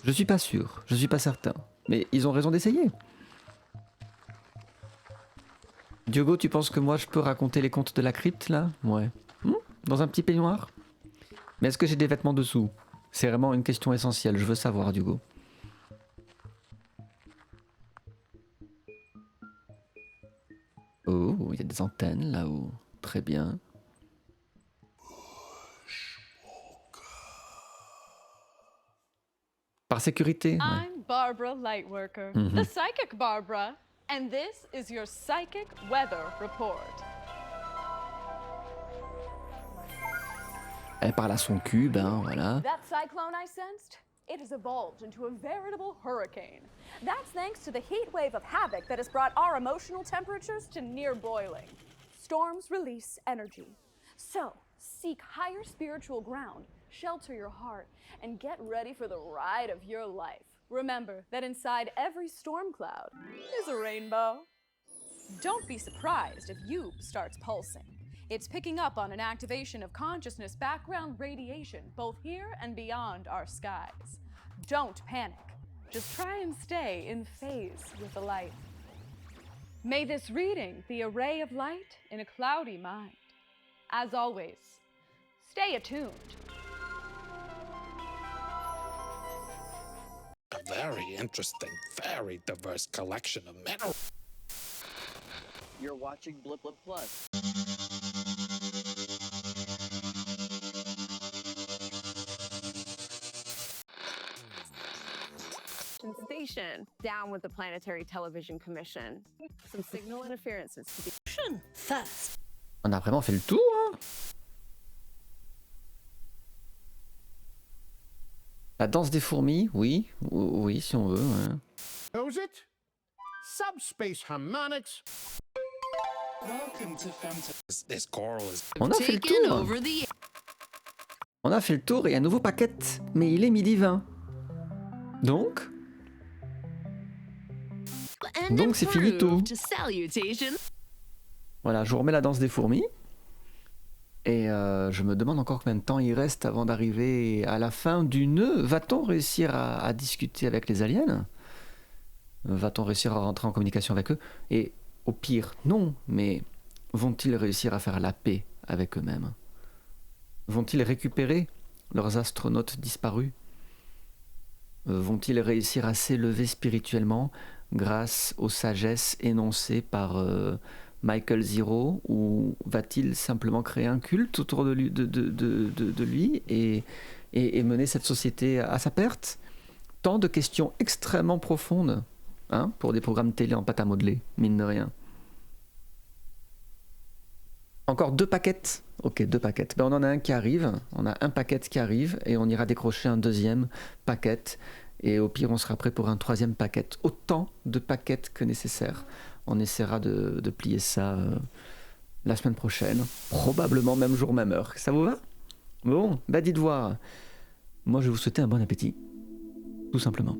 Je suis pas sûr, je suis pas certain, mais ils ont raison d'essayer. Diogo, tu penses que moi je peux raconter les contes de la crypte là? Ouais. Dans un petit peignoir? Mais est-ce que j'ai des vêtements dessous? C'est vraiment une question essentielle, je veux savoir, Diogo. Oh, il y a des antennes là-haut. Très bien. Par sécurité, ouais. I'm Barbara Lightworker, Mhm. the psychic Barbara, and this is your psychic weather report. Elle parle à son cube, hein, voilà. That cyclone I sensed, it has evolved into a veritable hurricane. That's thanks to the heat wave of havoc that has brought our emotional temperatures to near boiling. Storms release energy. So, seek higher spiritual ground, shelter your heart, and get ready for the ride of your life. Remember that inside every storm cloud is a rainbow. Don't be surprised if you starts pulsing. It's picking up on an activation of consciousness background radiation, both here and beyond our skies. Don't panic. Just try and stay in phase with the light. May this reading be a ray of light in a cloudy mind. As always, stay attuned. A very interesting, very diverse collection of minerals. You're watching Blip Blip Plus. Station down with the Planetary Television Commission. Some signal interferences to be first. On a vraiment fait le tour, hein. La danse des fourmis, oui, oui, si on veut. Ouais. Knows it? Subspace harmonics. Welcome to Femto. This coral is. On a fait le tour. On a fait le tour et un nouveau paquet, mais il est midi 20. Donc c'est fini tout. Voilà, je vous remets la danse des fourmis. Et je me demande encore combien de temps il reste avant d'arriver à la fin du nœud. Va-t-on réussir à discuter avec les aliens? Va-t-on réussir à rentrer en communication avec eux? Et au pire, non, mais vont-ils réussir à faire la paix avec eux-mêmes? Vont-ils récupérer leurs astronautes disparus? Vont-ils réussir à s'élever spirituellement grâce aux sagesses énoncées par Michael Zero, ou va-t-il simplement créer un culte autour de lui et mener cette société à sa perte? Tant de questions extrêmement profondes, hein, pour des programmes télé en pâte à modeler, mine de rien. Encore 2 paquets. Ok, 2 paquets. Ben, on en a un qui arrive, on a un paquet qui arrive et on ira décrocher un deuxième paquet. Et au pire, on sera prêt pour un 3e paquet. Autant de paquets que nécessaire. On essaiera de plier ça la semaine prochaine. Probablement même jour, même heure. Ça vous va? Bon, bah dites voir. Moi, je vais vous souhaiter un bon appétit. Tout simplement.